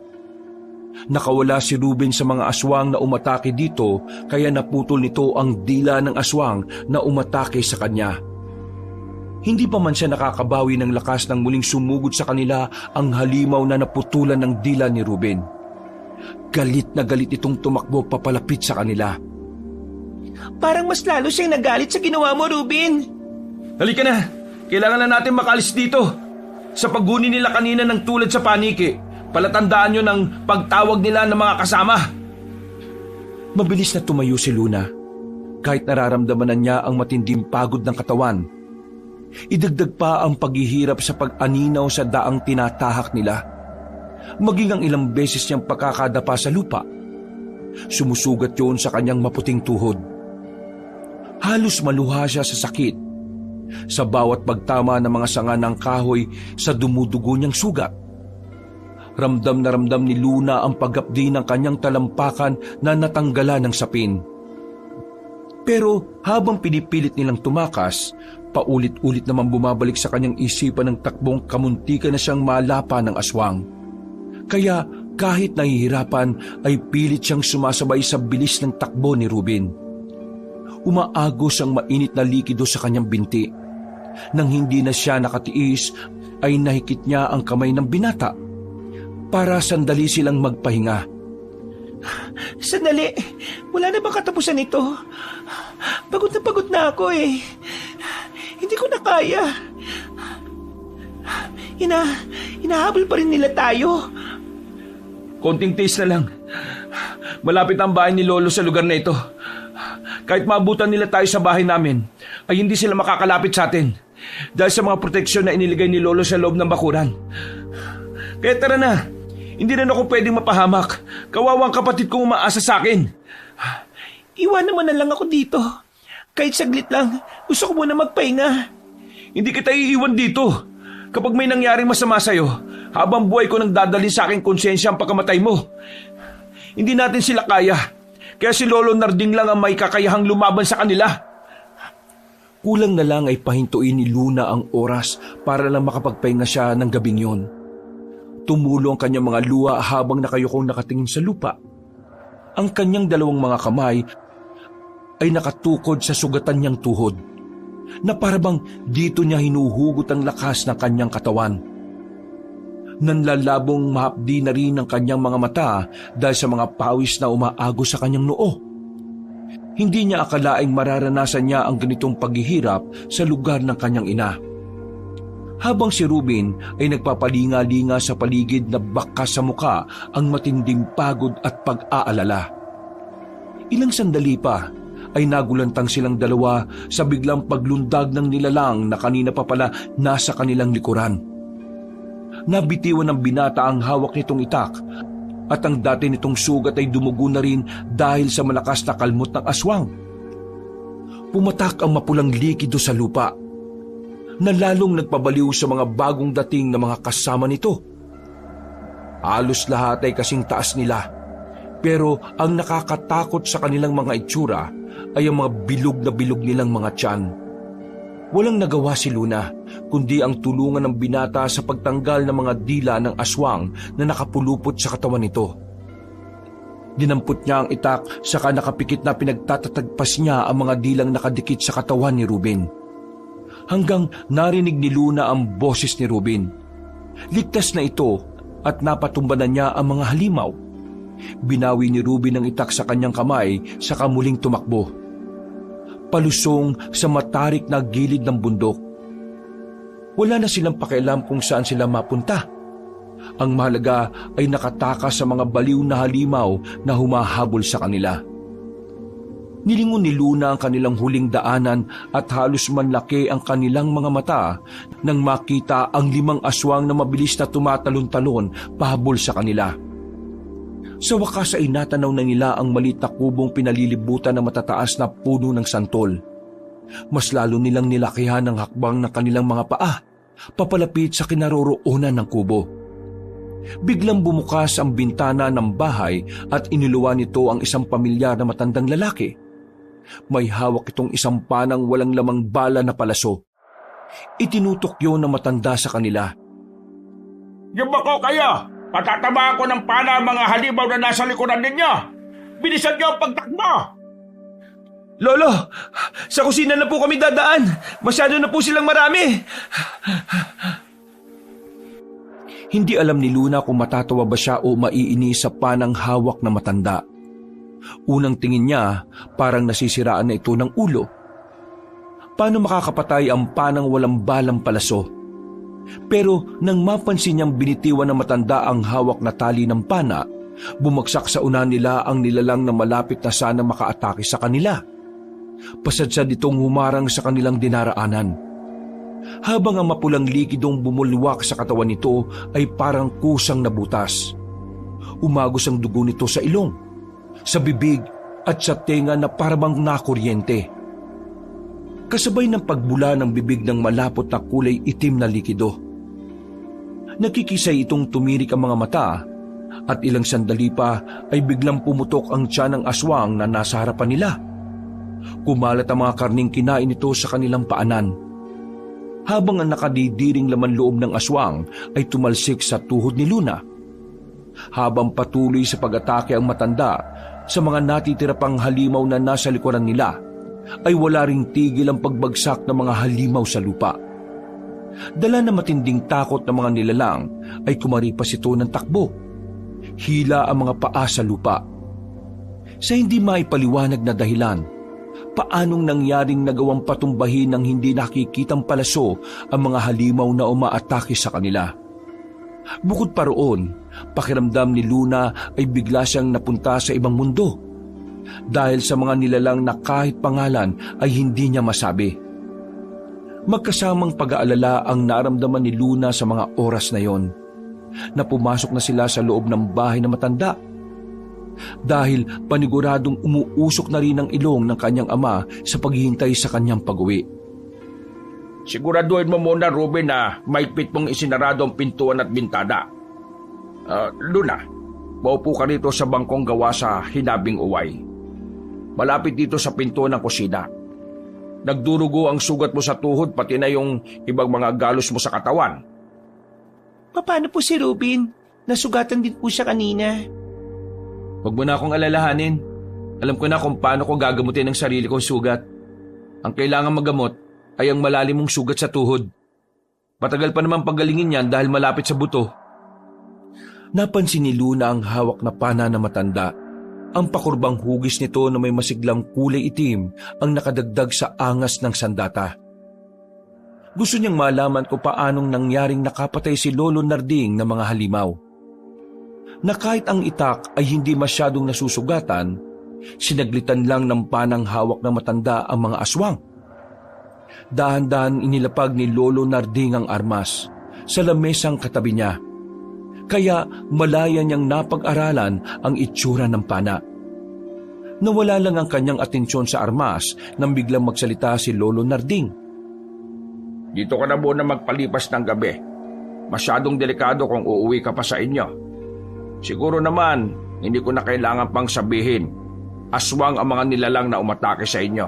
Nakawala si Ruben sa mga aswang na umatake dito, kaya naputol nito ang dila ng aswang na umatake sa kanya. Hindi pa man siya nakakabawi ng lakas nang muling sumugod sa kanila ang halimaw na naputulan ng dila ni Ruben. Galit na galit itong tumakbo papalapit sa kanila. Parang mas lalo siyang nagalit sa ginawa mo, Ruben. Halika na! Kailangan na natin makalis dito. Sa paghuni nila kanina ng tulad sa paniki, palatandaan nyo ng pagtawag nila ng mga kasama. Mabilis na tumayo si Luna. Kahit nararamdaman na niya ang matinding pagod ng katawan, idagdag pa ang paghihirap sa pag-aninaw sa daang tinatahak nila. Maging ang ilang beses niyang pagkakadapa sa lupa, Sumusugat yun sa kanyang maputing tuhod. Halos maluha siya sa sakit. Sa bawat pagtama ng mga sanga ng kahoy sa dumudugo niyang sugat. Ramdam na ramdam ni Luna ang paggapdi ng kanyang talampakan na natanggalan ng sapin. Pero habang pinipilit nilang tumakas, paulit-ulit naman bumabalik sa kanyang isipan ng takbong kamuntikan na siyang malapa ng aswang. Kaya kahit nahihirapan ay pilit siyang sumasabay sa bilis ng takbo ni Ruben. Umaagos ang mainit na likido sa kanyang binti. Nang hindi na siya nakatiis, ay nahikit niya ang kamay ng binata para sandali silang magpahinga. Sandali, wala na bang katapusan nito? Pagod na ako eh. Hindi ko na kaya. Hinahabol pa rin nila tayo. Konting taste na lang. Malapit ang bahay ni Lolo sa lugar na ito. Kahit maabutan nila tayo sa bahay namin, ay hindi sila makakalapit sa atin dahil sa mga proteksyon na iniligay ni Lolo sa loob ng bakuran. Kaya tara na, hindi na ako pwedeng mapahamak. Kawawang kapatid kong umaasa sa akin. Iwanan mo na lang ako dito. Kahit saglit lang, gusto ko muna magpahinga. Hindi kita iiwan dito. Kapag may nangyaring masama sa'yo, habang buhay ko nang dadalhin sa aking konsensya ang pagkamatay mo. Hindi natin sila kaya. Kaya si Lolo Narding lang ang may kakayahang lumaban sa kanila. Kulang na lang ay pahintuin ni Luna ang oras para lang makapagpahinga siya ng gabing yon. Tumulo ang kanyang mga luha habang nakayukong nakatingin sa lupa. Ang kanyang dalawang mga kamay ay nakatukod sa sugatan niyang tuhod, na parabang dito niya hinuhugot ang lakas ng kanyang katawan. Nanlalabong mahapdi na rin ang kanyang mga mata dahil sa mga pawis na umaagos sa kanyang noo. Hindi niya akalaing mararanasan niya ang ganitong paghihirap sa lugar ng kanyang ina. Habang si Ruben ay nagpapalinga-linga sa paligid na baka sa muka ang matinding pagod at pag-aalala. Ilang sandali pa ay nagulantang silang dalawa sa biglang paglundag ng nilalang na kanina pa pala nasa kanilang likuran. Nabitiwan ng binata ang hawak nitong itak at ang dati nitong sugat ay dumugo na rin dahil sa malakas na kalmot ng aswang. Pumatak ang mapulang likido sa lupa na lalong nagpabaliw sa mga bagong dating na mga kasama nito. Halos lahat ay kasing taas nila, pero ang nakakatakot sa kanilang mga itsura ay ang mga bilog na bilog nilang mga tiyan. Walang nagawa si Luna, kundi ang tulungan ng binata sa pagtanggal ng mga dila ng aswang na nakapulupot sa katawan nito. Dinampot niya ang itak, saka nakapikit na pinagtatatagpas niya ang mga dilang nakadikit sa katawan ni Ruben. Hanggang narinig ni Luna ang boses ni Ruben. Ligtas na ito at napatumba na niya ang mga halimaw. Binawi ni Ruben ang itak sa kanyang kamay, saka muling tumakbo palusong sa matarik na gilid ng bundok. Wala na silang pakialam kung saan sila mapunta. Ang mahalaga ay nakatakas sa mga baliw na halimaw na humahabol sa kanila. Nilingon ni Luna ang kanilang huling daanan at halos manlaki ang kanilang mga mata nang makita ang 5 aswang na mabilis na tumatalon-talon pahabol sa kanila. Sa wakas ay natanaw na nila ang maliit na kubong pinalilibutan ng matataas na puno ng santol. Mas lalo nilang nilakihan ang hakbang ng kanilang mga paa, papalapit sa kinaroroonan ng kubo. Biglang bumukas ang bintana ng bahay at iniluwan nito ang isang pamilyar na matandang lalaki. May hawak itong isang panang walang lamang bala na palaso. Itinutok yun ng matanda sa kanila. Yung ako kayo! Patataba ako ng pana ang mga halimaw na nasa likuran ninyo! Bilisan niyo ang pagtakbo! Lolo, sa kusina na po kami dadaan. Masyado na po silang marami. Hindi alam ni Luna kung matatawa ba siya o maiinis sa panang hawak na matanda. Unang tingin niya, parang nasisiraan na ito ng ulo. Paano makakapatay ang panang walang balang palaso? Pero nang mapansin niyang binitiwan ng matanda ang hawak na tali ng pana, bumagsak sa unahan nila ang nilalang na malapit na sana makaatake sa kanila. Pasadsad itong humarang sa kanilang dinaraanan. Habang ang mapulang likidong bumulwak sa katawan nito ay parang kusang nabutas. Umagos ang dugo nito sa ilong. sa bibig at sa tenga na parabang nakuryente. Kasabay ng pagbula ng bibig ng malapot na kulay itim na likido. Nakikisay itong tumirik ang mga mata at ilang sandali pa ay biglang pumutok ang tiyan ng aswang na nasa harapan nila. Kumalat ang mga karning kinain nito sa kanilang paanan. Habang ang nakadidiring laman loob ng aswang ay tumalsik sa tuhod ni Luna. Habang patuloy sa pag-atake ang matanda sa mga natitira pang halimaw na nasa likuran nila, ay wala ring tigil ang pagbagsak ng mga halimaw sa lupa. Dala na matinding takot ng mga nilalang ay kumaripas ito ng takbo. Hila ang mga paa sa lupa. Sa hindi maipaliwanag na dahilan, paanong nangyaring nagawang patumbahin ng hindi nakikitang palaso ang mga halimaw na umaatake sa kanila. Bukod pa roon, pakiramdam ni Luna ay bigla siyang napunta sa ibang mundo dahil sa mga nilalang na kahit pangalan ay hindi niya masabi. Magkasamang pag-aalala ang naramdaman ni Luna sa mga oras na yon, na pumasok na sila sa loob ng bahay na matanda. Dahil paniguradong umuusok na rin ang ilong ng kanyang ama sa paghihintay sa kanyang pag-uwi. Siguraduhin mo muna, Ruben, na maigpit mong isinarado ang pintuan at bintana. Luna, maupo ka rito sa bangkong gawa sa hinabing uway. Malapit dito sa pintuan ng kusina. Nagdurugo ang sugat mo sa tuhod pati na yung ibang mga galos mo sa katawan. Paano po si Ruben? Nasugatan din po siya kanina. Huwag mo na akong alalahanin. Alam ko na kung paano ko gagamutin ang sarili kong sugat. Ang kailangan magamot ay ang malalim mong sugat sa tuhod. Matagal pa naman panggalingin yan dahil malapit sa buto. Napansin ni Luna ang hawak na pana na matanda. Ang pakurbang hugis nito na may masiglang kulay itim ang nakadagdag sa angas ng sandata. Gusto niyang malaman kung paanong nangyaring nakapatay si Lolo Narding ng mga halimaw. Na kahit ang itak ay hindi masyadong nasusugatan, sinaglitan lang ng panang hawak ng matanda ang mga aswang. Dahan-dahan inilapag ni Lolo Narding ang armas sa lamesang katabi niya. Kaya malaya niyang napag-aralan ang itsura ng pana. Nawala lang ang kanyang atensyon sa armas nang biglang magsalita si Lolo Narding. Dito ka na muna magpalipas ng gabi. Masyadong delikado kung uuwi ka pa sa inyo. Siguro naman, hindi ko na kailangan pang sabihin. Aswang ang mga nilalang na umatake sa inyo.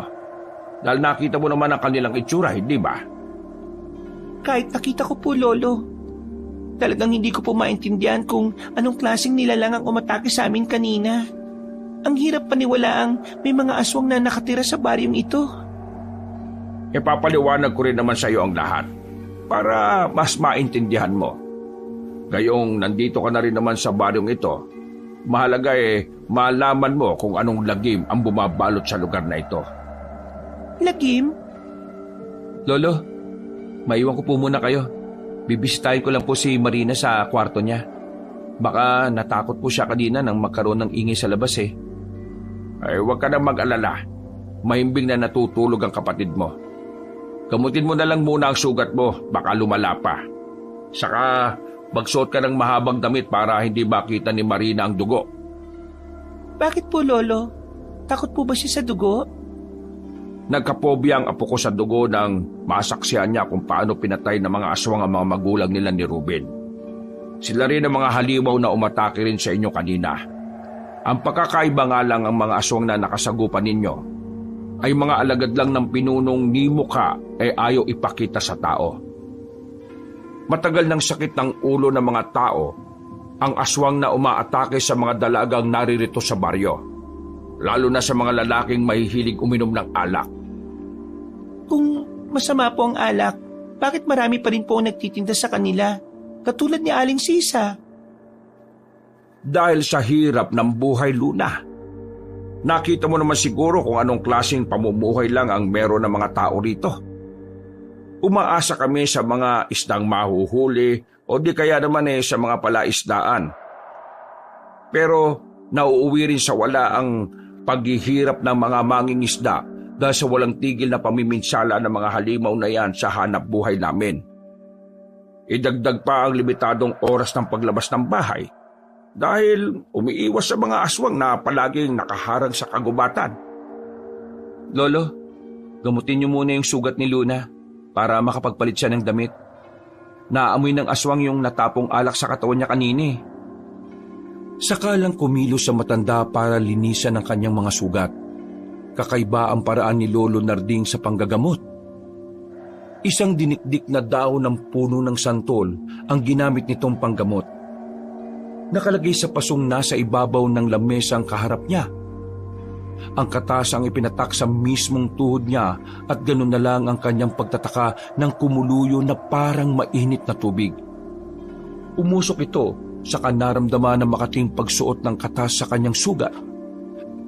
Dahil nakita mo naman ang kanilang itsura, hindi ba? Kahit nakita ko po, Lolo. Talagang hindi ko po maintindihan kung anong klaseng nilalang ang umatake sa amin kanina. Ang hirap paniwalaang may mga aswang na nakatira sa baryong ito. Ipapaliwanag ko rin naman sa iyo ang lahat para mas maintindihan mo. Gayong nandito ka na rin naman sa baryong ito, mahalaga malaman mo kung anong lagim ang bumabalot sa lugar na ito. Lagim? Lolo, maiwan ko po muna kayo. Bibisitahin ko lang po si Marina sa kwarto niya. Baka natakot po siya kanina nang magkaroon ng ingay sa labas eh. Ay, huwag ka na mag-alala. Mahimbing na natutulog ang kapatid mo. Gamutin mo na lang muna ang sugat mo, baka lumala pa. Saka magsuot ka ng mahabang damit para hindi makita ni Marina ang dugo. Bakit po, Lolo? Takot po ba siya sa dugo? Nagkapobya ang apo ko sa dugo nang masaksihan niya kung paano pinatay ng mga aswang ang mga magulang nila ni Ruben. Sila rin ang mga halimaw na umatake rin sa inyo kanina. Ang pagkakaiba nga lang ang mga aswang na nakasagupan ninyo ay mga alagad lang ng pinunong ni mukha ay ayaw ipakita sa tao. Matagal ng sakit ng ulo ng mga tao ang aswang na umaatake sa mga dalagang naririto sa baryo, lalo na sa mga lalaking mahihilig uminom ng alak. Kung masama po ang alak, bakit marami pa rin po ang nagtitinda sa kanila? Katulad ni Aling Sisa. Dahil sa hirap ng buhay, Luna. Nakita mo naman siguro kung anong klaseng pamumuhay lang ang meron ng mga tao rito. Umaasa kami sa mga isdang mahuhuli o di kaya naman sa mga palaisdaan. Pero nauuwi rin sa wala ang paghihirap ng mga mangingisda dahil sa walang tigil na pamiminsala ng mga halimaw na yan sa hanap buhay namin. Idagdag pa ang limitadong oras ng paglabas ng bahay. dahil umiiwas sa mga aswang na palaging nakaharang sa kagubatan. Lolo, gamutin niyo muna yung sugat ni Luna para makapagpalit siya ng damit. Naamoy ng aswang yung natapong alak sa katawan niya kanina eh. Sakalang kumilos sa matanda para linisan ang kanyang mga sugat. Kakaiba ang paraan ni Lolo Narding sa panggagamot. Isang dinikdik na dahon ng puno ng santol ang ginamit nitong panggamot. Nakalagay sa pasong nasa ibabaw ng lamesang kaharap niya. Ang katas ang ipinatak sa mismong tuhod niya at ganun na lang ang kanyang pagtataka ng kumuluyo na parang mainit na tubig. Umusok ito saka naramdaman ng makating pagsuot ng katas sa kanyang sugat.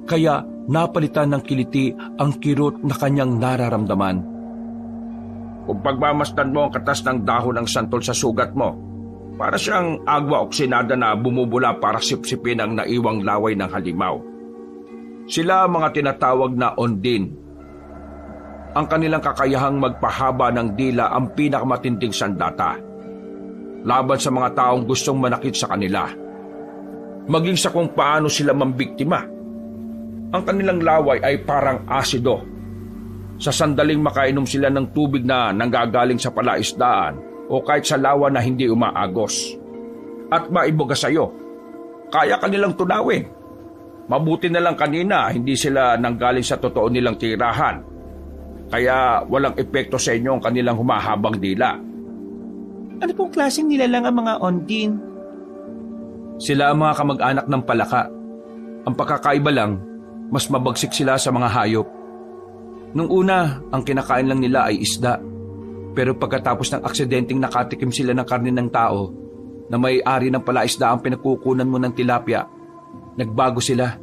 Kaya napalitan ng kiliti ang kirot na kanyang nararamdaman. Kung pagmamasdan mo ang katas ng dahon ng santol sa sugat mo, para siyang agwa oksinada na bumubula para sipsipin ang naiwang laway ng halimaw. Sila mga tinatawag na ondin. Ang kanilang kakayahang magpahaba ng dila ang pinakamatinding sandata. Laban sa mga taong gustong manakit sa kanila. Maging sa kung paano sila mambiktima. Ang kanilang laway ay parang asido. Sa sandaling makainom sila ng tubig na nanggagaling sa palaisdaan o kahit sa lawa na hindi umaagos. At maibuga sa iyo, kaya kanilang tunawin. Mabuti na lang kanina hindi sila nanggaling sa totoo nilang tirahan. Kaya walang epekto sa inyo ang kanilang humahabang dila. Ano pong klaseng nilalang ang mga ondin? Sila ang mga kamag-anak ng palaka. Ang pagkakaiba lang, mas mabagsik sila sa mga hayop. Nung una, ang kinakain lang nila ay isda. Pero pagkatapos ng aksidenteng nakatikim sila ng karne ng tao, na may-ari ng palaisda ang pinagkukunan mo ng tilapia, nagbago sila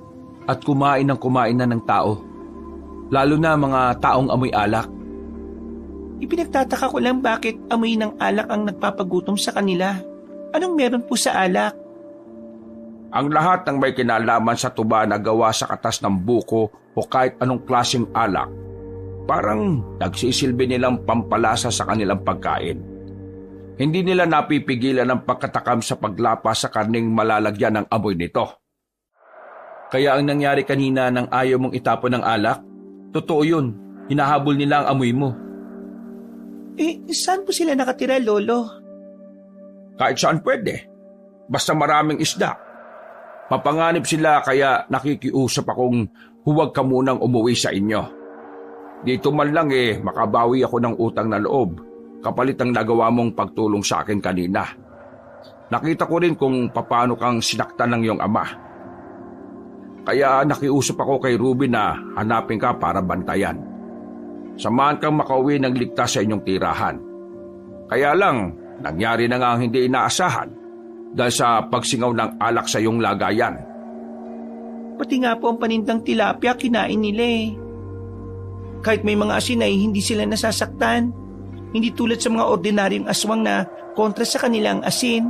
at kumain na ng tao. Lalo na mga taong amoy alak. Ipinagtataka ko lang bakit amoy ng alak ang nagpapagutom sa kanila. Anong meron po sa alak? Ang lahat ng may kinalaman sa tuba na gawa sa katas ng buko o kahit anong klaseng alak, parang nagsisilbi nilang pampalasa sa kanilang pagkain. Hindi nila napipigilan ang pagkatakam sa paglapa sa karning malalagyan ng amoy nito. Kaya ang nangyari kanina nang ayaw mong itapon ng alak, totoo yun, hinahabol nila ang amoy mo. Saan po sila nakatira, Lolo? Kahit saan pwede, basta maraming isda. Mapanganib sila kaya nakikiusap akong huwag ka munang umuwi sa inyo. Dito man lang makabawi ako ng utang na loob, kapalit ang nagawa mong pagtulong sa akin kanina. Nakita ko rin kung paano kang sinaktan ng iyong ama. Kaya nakiusap ako kay Ruby na hanapin ka para bantayan. Samahan kang makauwi ng ligtas sa inyong tirahan. Kaya lang, nangyari na nga ang hindi inaasahan dahil sa pagsingaw ng alak sa iyong lagayan. Pati nga po ang panindang tilapia kinain nila eh. Kahit may mga asin ay hindi sila nasasaktan. Hindi tulad sa mga ordinaryong aswang na kontra sa kanilang asin.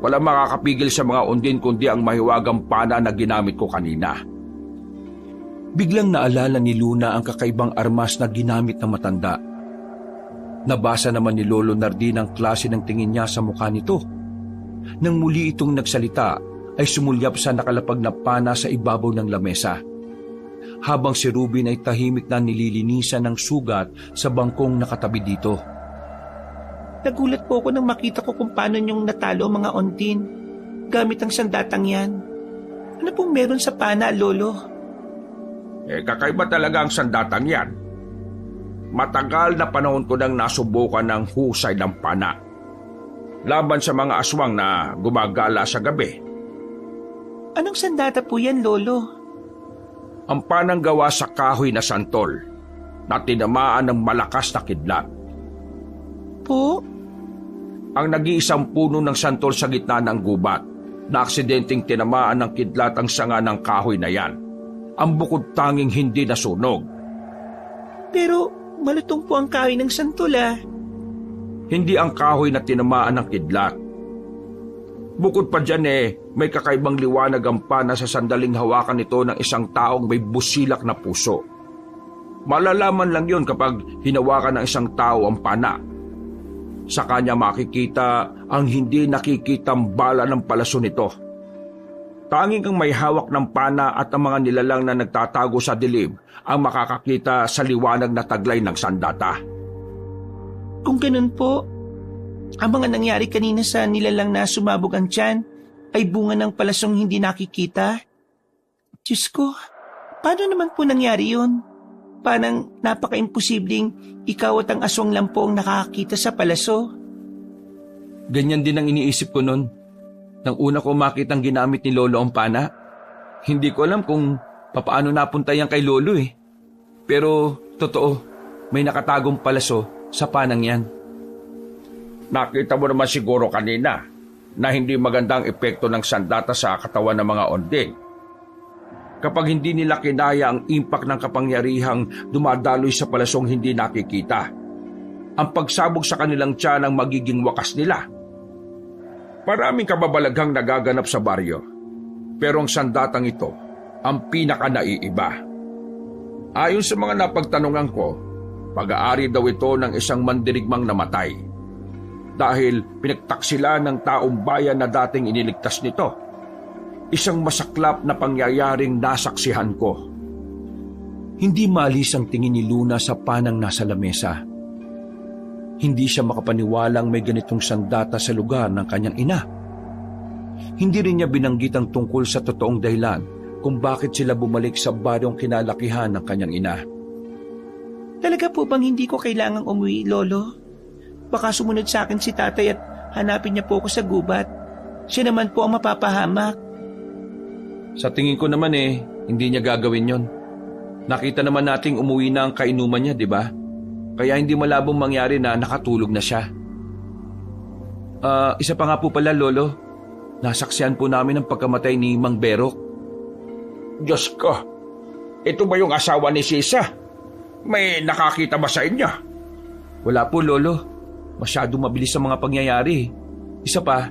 Walang makakapigil sa mga undin kundi ang mahiwagang pana na ginamit ko kanina. Biglang naalala ni Luna ang kakaibang armas na ginamit ng matanda. Nabasa naman ni Lolo Nardin ang klase ng tingin niya sa mukha nito. Nang muli itong nagsalita, ay sumulyap sa nakalapag na pana sa ibabaw ng lamesa. Habang si Rubin ay tahimik na nililinisan ng sugat sa bangkong nakatabi dito. Nagulat po ako nang makita ko kung paano niyong natalo ang mga ondin gamit ang sandatang yan. Ano pong meron sa pana, Lolo? Kakaiba talaga ang sandatang yan. Matagal na panahon ko nang nasubukan ng husay ng pana. Laban sa mga aswang na gumagala sa gabi. Anong sandata po yan, Lolo? Ang panang gawa sa kahoy na santol na tinamaan ng malakas na kidlat. Po? Ang nag-iisang puno ng santol sa gitna ng gubat na aksidenteng tinamaan ng kidlat ang sanga ng kahoy na yan. Ang bukod tanging hindi nasunog. Pero malutong po ang kahoy ng santol Hindi ang kahoy na tinamaan ng kidlat. Bukod pa dyan may kakaibang liwanag ang pana sa sandaling hawakan nito ng isang taong may busilak na puso. Malalaman lang yon kapag hinawakan ng isang tao ang pana. Sa kanya makikita ang hindi nakikitang bala ng palaso nito. Tanging ang may hawak ng pana at ang mga nilalang na nagtatago sa dilim ang makakakita sa liwanag na taglay ng sandata. Kung ganun po, ang mga nangyari kanina sa nilalang na sumabog ang tiyan ay bunga ng palasong hindi nakikita. Diyos ko, paano naman po nangyari yun? Parang napaka-imposibleng ikaw at ang aswang lang po ang nakakakita sa palaso. Ganyan din ang iniisip ko nun. Nang una ko makitang ginamit ni Lolo ang pana, hindi ko alam kung papaano napunta yan kay Lolo eh. Pero totoo, may nakatagong palaso sa panang yan. Nakita mo naman siguro kanina na hindi magandang epekto ng sandata sa katawan ng mga onding. Kapag hindi nila kinaya ang impact ng kapangyarihang dumadaloy sa palasong hindi nakikita, ang pagsabog sa kanilang tiyan ang magiging wakas nila. Maraming kababalaghang nagaganap sa baryo, pero ang sandatang ito ang pinaka-naiiba. Ayon sa mga napagtanungan ko, pag-aari daw ito ng isang mandirigmang namatay dahil pinagtaksila ng taong bayan na dating iniligtas nito. Isang masaklap na pangyayaring nasaksihan ko. Hindi maalis ang tingin ni Luna sa panang nasa lamesa. Hindi siya makapaniwalang may ganitong sandata sa lugar ng kanyang ina. Hindi rin niya binanggit ang tungkol sa totoong dahilan kung bakit sila bumalik sa baryong kinalakihan ng kanyang ina. Talaga po bang hindi ko kailangang umuwi, Lolo? Baka sumunod sa akin si tatay at hanapin niya po ako sa gubat. Siya naman po ang mapapahamak. Sa tingin ko naman hindi niya gagawin yon. Nakita naman nating umuwi na ang kainuman niya, di ba? Kaya hindi malabong mangyari na nakatulog na siya. Isa pa nga po pala, Lolo. Nasaksihan po namin ang pagkamatay ni Mang Berok. Diyos ko, ito ba yung asawa ni Sisa? May nakakita ba sa inyo? Wala po, Lolo. Masyadong mabilis ang mga pangyayari. Isa pa,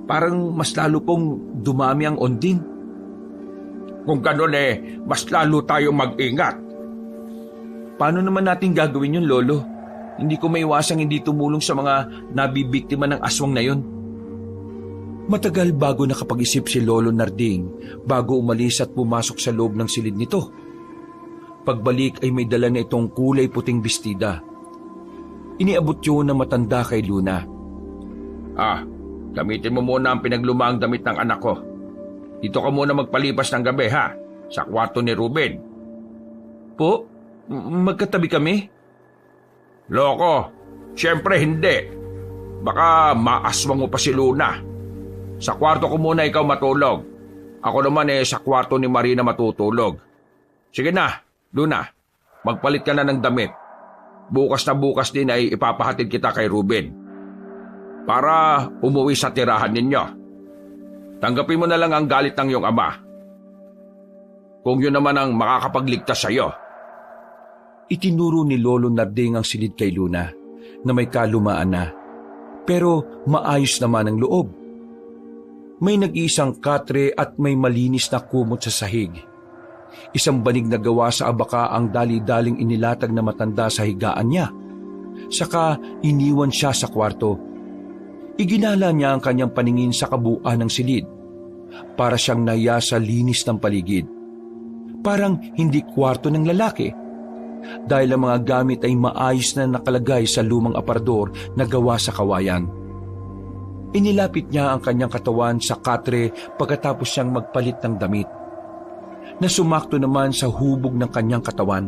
parang mas lalo pong dumami ang onding. Kung gano'n mas lalo tayong mag-ingat. Paano naman natin gagawin yun, Lolo? Hindi ko maiwasang hindi tumulong sa mga nabibiktima ng aswang na yun. Matagal bago nakapag-isip si Lolo Narding bago umalis at pumasok sa loob ng silid nito. Pagbalik ay may dala na itong kulay puting bestida. Iniabot yun na matanda kay Luna. Gamitin mo muna ang pinaglumaang damit ng anak ko. Dito ka muna magpalipas ng gabi, ha? Sa kwarto ni Ruben. Po? Magkatabi kami? Loko, siyempre hindi. Baka maaswang mo pa si Luna. Sa kwarto ko muna ikaw matulog. Ako naman sa kwarto ni Marina matutulog. Sige na, Luna. Magpalit ka na ng damit. Bukas na bukas din ay ipapahatid kita kay Ruben. Para umuwi sa tirahan ninyo. Tanggapin mo na lang ang galit ng iyong ama. Kung yun naman ang makakapagligtas sa iyo. Itinuro ni Lolo Narding ang silid kay Luna na may kalumaan na, pero maayos naman ang loob. May nag-iisang katre at may malinis na kumot sa sahig. Isang banig na gawa sa abaka ang dali-daling inilatag na matanda sa higaan niya. Saka iniwan siya sa kwarto. Iginala niya ang kanyang paningin sa kabuuan ng silid. Para siyang naya sa linis ng paligid. Parang hindi kwarto ng lalaki. Dahil ang mga gamit ay maayos na nakalagay sa lumang aparador na gawa sa kawayan. Inilapit niya ang kanyang katawan sa katre pagkatapos siyang magpalit ng damit. Na sumakto naman sa hubog ng kanyang katawan.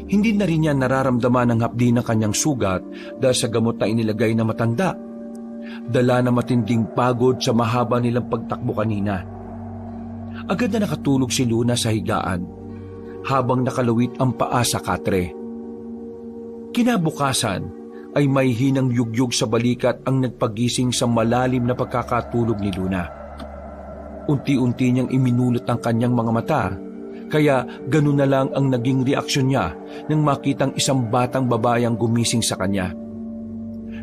Hindi na rin niya nararamdaman ang hapdi ng kanyang sugat dahil sa gamot na inilagay na matanda. Dala na matinding pagod sa mahaba nilang pagtakbo kanina. Agad na nakatulog si Luna sa higaan habang nakalawit ang paa sa katre. Kinabukasan ay may hinang yugyug sa balikat ang nagpagising sa malalim na pagkakatulog ni Luna. Unti-unti niyang iminulot ang kanyang mga mata, kaya ganun na lang ang naging reaksyon niya nang makitang isang batang babayang gumising sa kanya.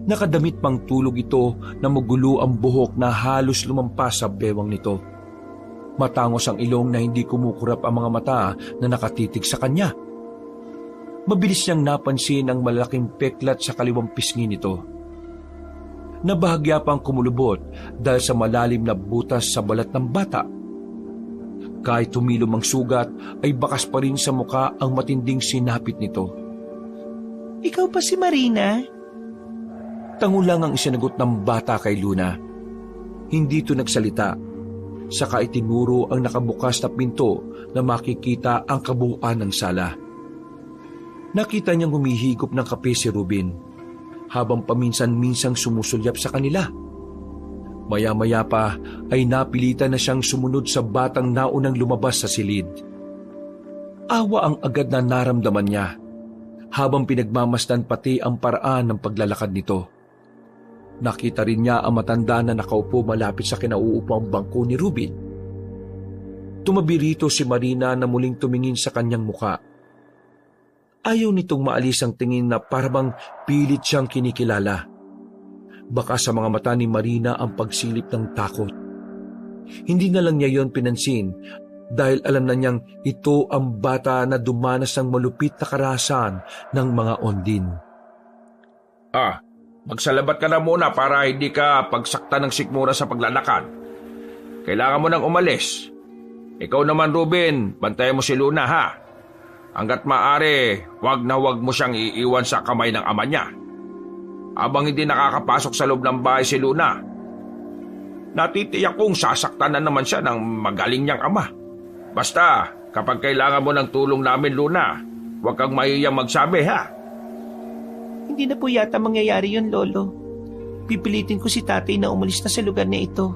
Nakadamit pang tulog ito na magulo ang buhok na halos lumampas sa bewang nito. Matangos ang ilong na hindi kumukurap ang mga mata na nakatitig sa kanya. Mabilis niyang napansin ang malaking peklat sa kaliwang pisngi nito. na bahagya pang kumulubot dahil sa malalim na butas sa balat ng bata. Kahit humilom ang sugat, ay bakas pa rin sa muka ang matinding sinapit nito. Ikaw pa si Marina? Tangulang ang isinagot ng bata kay Luna. Hindi ito nagsalita. Saka itinuro ang nakabukas na pinto na makikita ang kabuuan ng sala. Nakita niyang humihigop ng kape si Ruben, habang paminsan-minsang sumusulyap sa kanila. Maya-maya pa ay napilitan na siyang sumunod sa batang naunang lumabas sa silid. Awa ang agad na naramdaman niya, habang pinagmamasdan pati ang paraan ng paglalakad nito. Nakita rin niya ang matanda na nakaupo malapit sa kinauupang bangko ni Ruben. Tumabi rito si Marina na muling tumingin sa kanyang muka. Ayaw nitong maalis ang tingin na parabang pilit siyang kinikilala. Baka sa mga mata ni Marina ang pagsilip ng takot. Hindi na lang niya yon pinansin dahil alam na niyang ito ang bata na dumanas ng malupit na karahasan ng mga ondin. Magsalabat ka na muna para hindi ka pagsakta ng sikmura sa paglalakad. Kailangan mo nang umalis. Ikaw naman, Ruben, bantayan mo si Luna, ha? Hanggat maaari, wag mo siyang iiwan sa kamay ng ama niya. Abang hindi nakakapasok sa loob ng bahay si Luna, natitiyak kong sasaktan na naman siya ng magaling niyang ama. Basta, kapag kailangan mo ng tulong namin, Luna, huwag kang mahihiyang magsabi, ha? Hindi na po yata mangyayari yun, Lolo. Pipilitin ko si tatay na umalis na sa lugar na ito.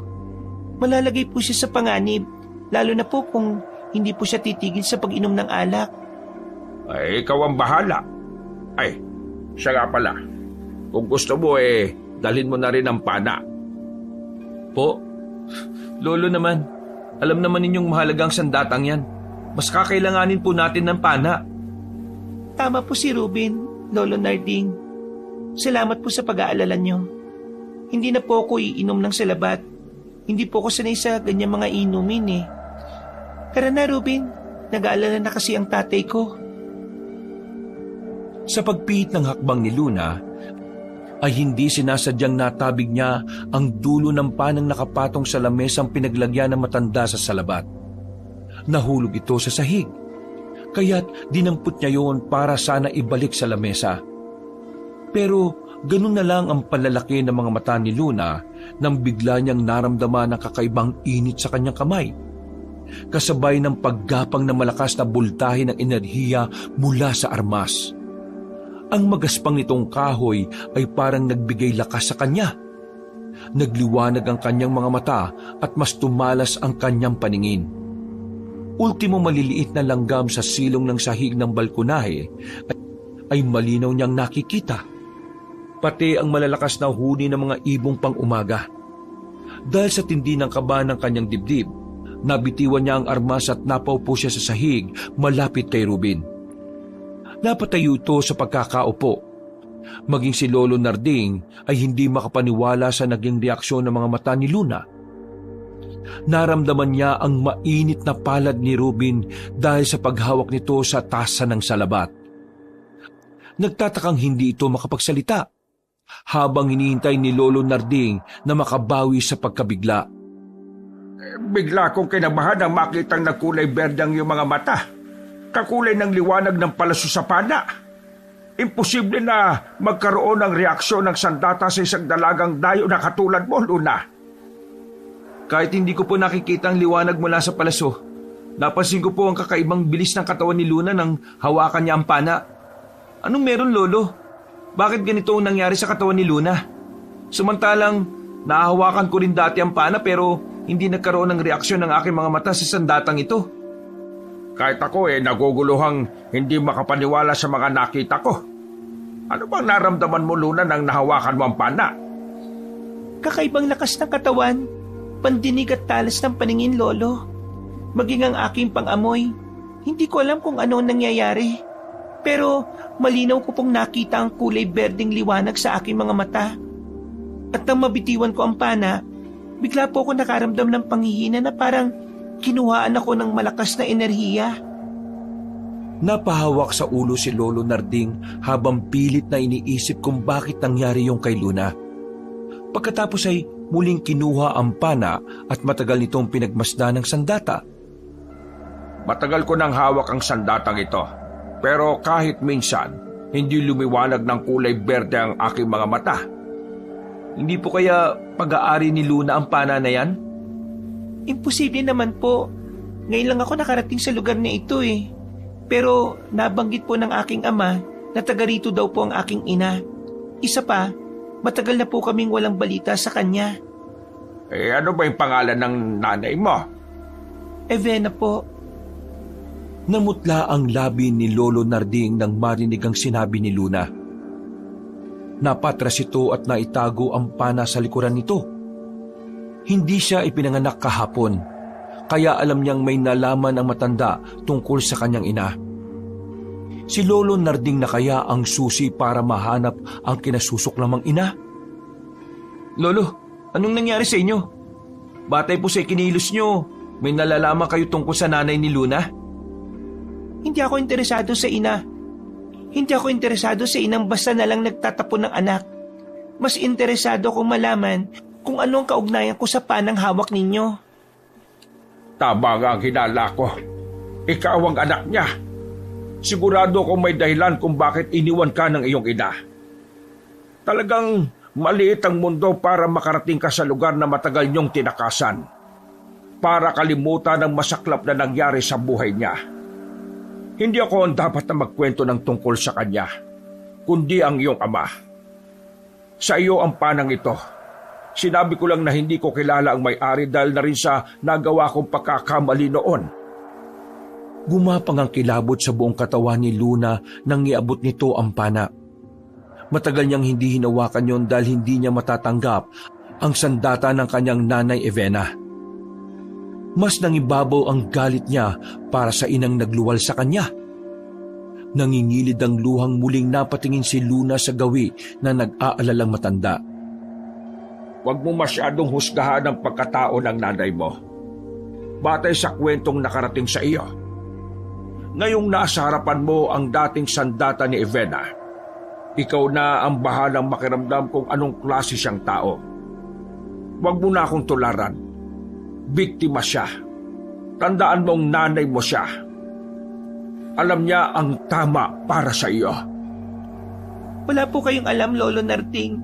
Malalagay po siya sa panganib, lalo na po kung hindi po siya titigil sa pag-inom ng alak. Ay, ikaw ang bahala. Ay, siya nga pala. Kung gusto mo dalhin mo na rin ang pana. Po, Lolo naman, alam naman ninyong mahalagang sandatang yan. Mas kakailanganin po natin ng pana. Tama po si Ruben, Lolo Narding. Salamat po sa pag-aalala niyo. Hindi na po ako iinom ng salabat. Hindi po ako sanay sa ganyang mga inumin. Tara na, Ruben. Nag-aalala na kasi ang tatay ko. Sa pagpihit ng hakbang ni Luna, ay hindi sinasadyang natabig niya ang dulo ng panang nakapatong sa lamesang pinaglagyan ng matanda sa salabat. Nahulog ito sa sahig, kaya't dinampot niya yon para sana ibalik sa lamesa. Pero ganun na lang ang panlalaki ng mga mata ni Luna nang bigla niyang naramdaman ang kakaibang init sa kanyang kamay, kasabay ng paggapang na malakas na bultahe ng enerhiya mula sa armas. Ang magaspang nitong kahoy ay parang nagbigay lakas sa kanya. Nagliwanag ang kanyang mga mata at mas tumalas ang kanyang paningin. Ultimo maliliit na langgam sa silong ng sahig ng balkonahe ay malinaw niyang nakikita. Pati ang malalakas na huni ng mga ibong pang-umaga. Dahil sa tindi ng kaba ng kanyang dibdib, nabitiwan niya ang armas at napaupo siya sa sahig malapit kay Ruben. Napatayo ito sa pagkakaupo. Maging si Lolo Narding ay hindi makapaniwala sa naging reaksyon ng mga mata ni Luna. Naramdaman niya ang mainit na palad ni Ruben dahil sa paghawak nito sa tasa ng salabat. Nagtatakang hindi ito makapagsalita habang hinihintay ni Lolo Narding na makabawi sa pagkabigla. Bigla akong kinabahan nang makitang nagkulay berde ang iyong mga mata. Kakulay ng liwanag ng palaso sa pana. Imposible na magkaroon ng reaksyon ng sandata sa isang dalagang dayo na katulad mo, Luna. Kahit hindi ko po nakikita ang liwanag mula sa palaso, napansin ko po ang kakaibang bilis ng katawan ni Luna nang hawakan niya ang pana. Anong meron, Lolo? Bakit ganito ang nangyari sa katawan ni Luna? Samantalang nahahawakan ko rin dati ang pana pero hindi nagkaroon ng reaksyon ng aking mga mata sa sandatang ito. Kahit ako naguguluhang hindi makapaniwala sa mga nakita ko. Ano bang naramdaman mo, Luna, nang nahawakan mo ang pana? Kakaibang lakas ng katawan, pandinig at talas ng paningin, Lolo. Maging ang aking pangamoy, hindi ko alam kung ano ang nangyayari. Pero malinaw ko pong nakita ang kulay berdeng liwanag sa aking mga mata. At nang mabitiwan ko ang pana, bigla po ako nakaramdam ng panghihina na parang kinuhaan ako ng malakas na enerhiya. Napahawak sa ulo si Lolo Narding habang pilit na iniisip kung bakit nangyari yung kay Luna. Pagkatapos ay muling kinuha ang pana at matagal nitong pinagmasdan ng sandata. Matagal ko nang hawak ang sandatang ito. Pero kahit minsan, hindi lumiwanag ng kulay berde ang aking mga mata. Hindi po kaya pag-aari ni Luna ang pana na yan? Imposible naman po. Ngayon lang ako nakarating sa lugar na ito eh. Pero nabanggit po ng aking ama na taga rito daw po ang aking ina. Isa pa, matagal na po kaming walang balita sa kanya. Ano ba yung pangalan ng nanay mo? Evena po. Namutla ang labi ni Lolo Narding nang marinig ang sinabi ni Luna. Napatras ito at naitago ang pana sa likuran nito. Hindi siya ipinanganak kahapon, kaya alam niyang may nalaman ang matanda tungkol sa kanyang ina. Si Lolo Narding na kaya ang susi para mahanap ang kinasusok lamang ina? Lolo, anong nangyari sa inyo? Batay po sa ikinilos nyo, may nalalaman kayo tungkol sa nanay ni Luna? Hindi ako interesado sa ina. Hindi ako interesado sa inang basta na lang nagtatapon ng anak. Mas interesado akong malaman kung anong kaugnayan ko sa panang hawak ninyo. Tama nga ang hinala ko. Ikaw ang anak niya. Sigurado kung may dahilan kung bakit iniwan ka ng iyong ina. Talagang maliit ang mundo para makarating ka sa lugar na matagal niyong tinakasan. Para kalimutan ang masaklap na nangyari sa buhay niya. Hindi ako ang dapat na magkwento ng tungkol sa kanya, kundi ang iyong ama. Sa iyo ang panang ito. Sinabi ko lang na hindi ko kilala ang may-ari dahil na rin sa nagawa kong pagkakamali noon. Gumapang ang kilabot sa buong katawan ni Luna nang iabot nito ang pana. Matagal niyang hindi hinawakan yon dahil hindi niya matatanggap ang sandata ng kanyang nanay Evena. Mas nangibabaw ang galit niya para sa inang nagluwal sa kanya. Nangingilid ang luhang muling napatingin si Luna sa gawi na nag-aalalang matanda. Huwag mo masyadong husgahan ang pagkatao ng nanay mo. Batay sa kwentong nakarating sa iyo. Ngayong nasa harapan mo ang dating sandata ni Evena, ikaw na ang bahalang makiramdam kung anong klase siyang tao. Huwag mo na akong tularan. Biktima siya. Tandaan mong nanay mo siya. Alam niya ang tama para sa iyo. Wala po kayong alam, Lolo Narding.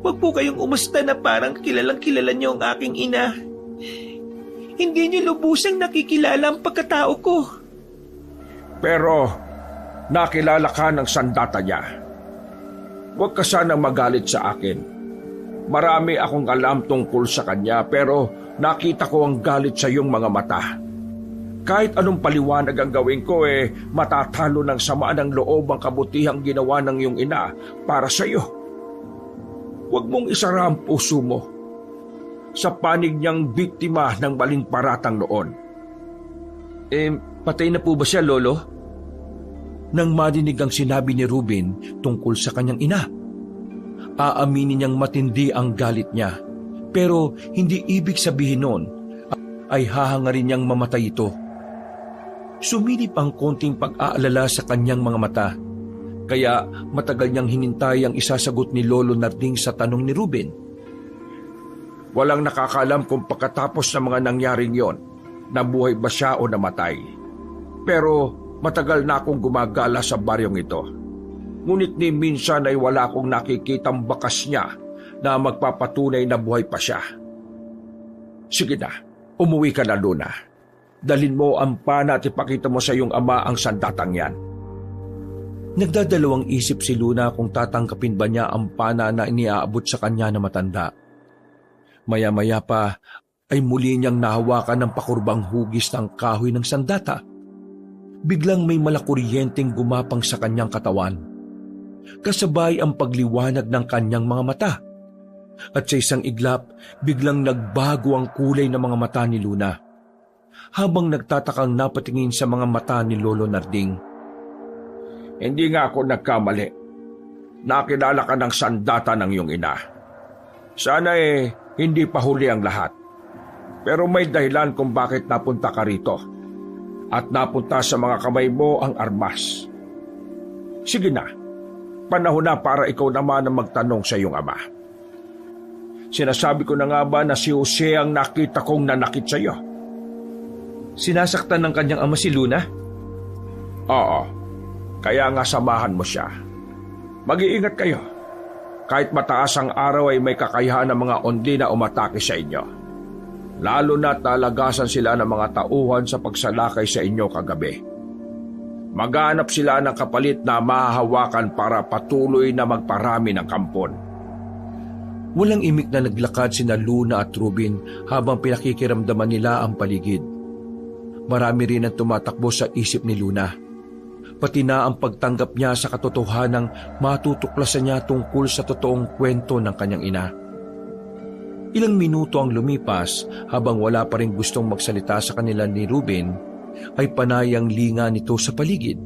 Huwag po kayong umusta na parang kilalang-kilala niyo ang aking ina. Hindi niyo lubusang nakikilala ang pagkatao ko. Pero nakilala ka ng sandata niya. Huwag ka sanang magalit sa akin. Marami akong alam tungkol sa kanya pero nakita ko ang galit sa iyong mga mata. Kahit anong paliwanag ang gawin ko matatalo ng samaan ng loob ang kabutihang ginawa ng iyong ina para sa iyo. Huwag mong isara ang puso mo sa panig niyang biktima ng maling paratang noon. Patay na po ba siya, Lolo? Nang marinig ang sinabi ni Ruben tungkol sa kanyang ina, aaminin niyang matindi ang galit niya. Pero hindi ibig sabihin nun ay hahangarin niyang mamatay ito. Sumilip ang konting pag-aalala sa kanyang mga mata. Kaya matagal niyang hinintay ang isasagot ni Lolo Narding sa tanong ni Ruben. Walang nakakalam kung pagkatapos ng mga nangyaring yon, nabuhay ba siya o namatay. Pero matagal na akong gumagala sa baryong ito. Ngunit ni minsan ay wala akong nakikitang bakas niya na magpapatunay na buhay pa siya. Sige na, umuwi ka na, Luna. Dalhin mo ang pana at ipakita mo sa iyong ama ang sandatang yan. Nagdadalawang isip si Luna kung tatanggapin ba niya ang pana na iniaabot sa kanya na matanda. Maya-maya pa ay muli niyang nahawakan ng pakurbang hugis ng kahoy ng sandata. Biglang may malakuryenteng gumapang sa kanyang katawan. Kasabay ang pagliwanag ng kanyang mga mata. At sa isang iglap, biglang nagbago ang kulay ng mga mata ni Luna. Habang nagtatakang napatingin sa mga mata ni Lolo Narding. Hindi nga ako nagkamali. Nakilala ka ng sandata ng iyong ina. Sana hindi pa huli ang lahat. Pero may dahilan kung bakit napunta ka rito. At napunta sa mga kamay mo ang armas. Sige na, panahon na para ikaw naman ang magtanong sa iyong ama. Sinasabi ko na nga ba na si Jose ang nakita kong nanakit sa iyo? Sinasaktan ng kanyang ama si Luna? Oo, kaya nga samahan mo siya. Mag-iingat kayo. Kahit mataas ang araw ay may kakayahan ng mga ondi na umatake sa inyo. Lalo na't nalagasan sila ng mga tauhan sa pagsalakay sa inyo kagabi. Maghanap sila ng kapalit na mahahawakan para patuloy na magparami ng kampon. Walang imik na naglakad sina Luna at Rubin habang pinakikiramdaman nila ang paligid. Marami rin ang tumatakbo sa isip ni Luna. Pati na ang pagtanggap niya sa katotohanang matutuklasan niya tungkol sa totoong kwento ng kanyang ina. Ilang minuto ang lumipas habang wala pa rin gustong magsalita sa kanila ni Rubin, ay panayang linga nito sa paligid.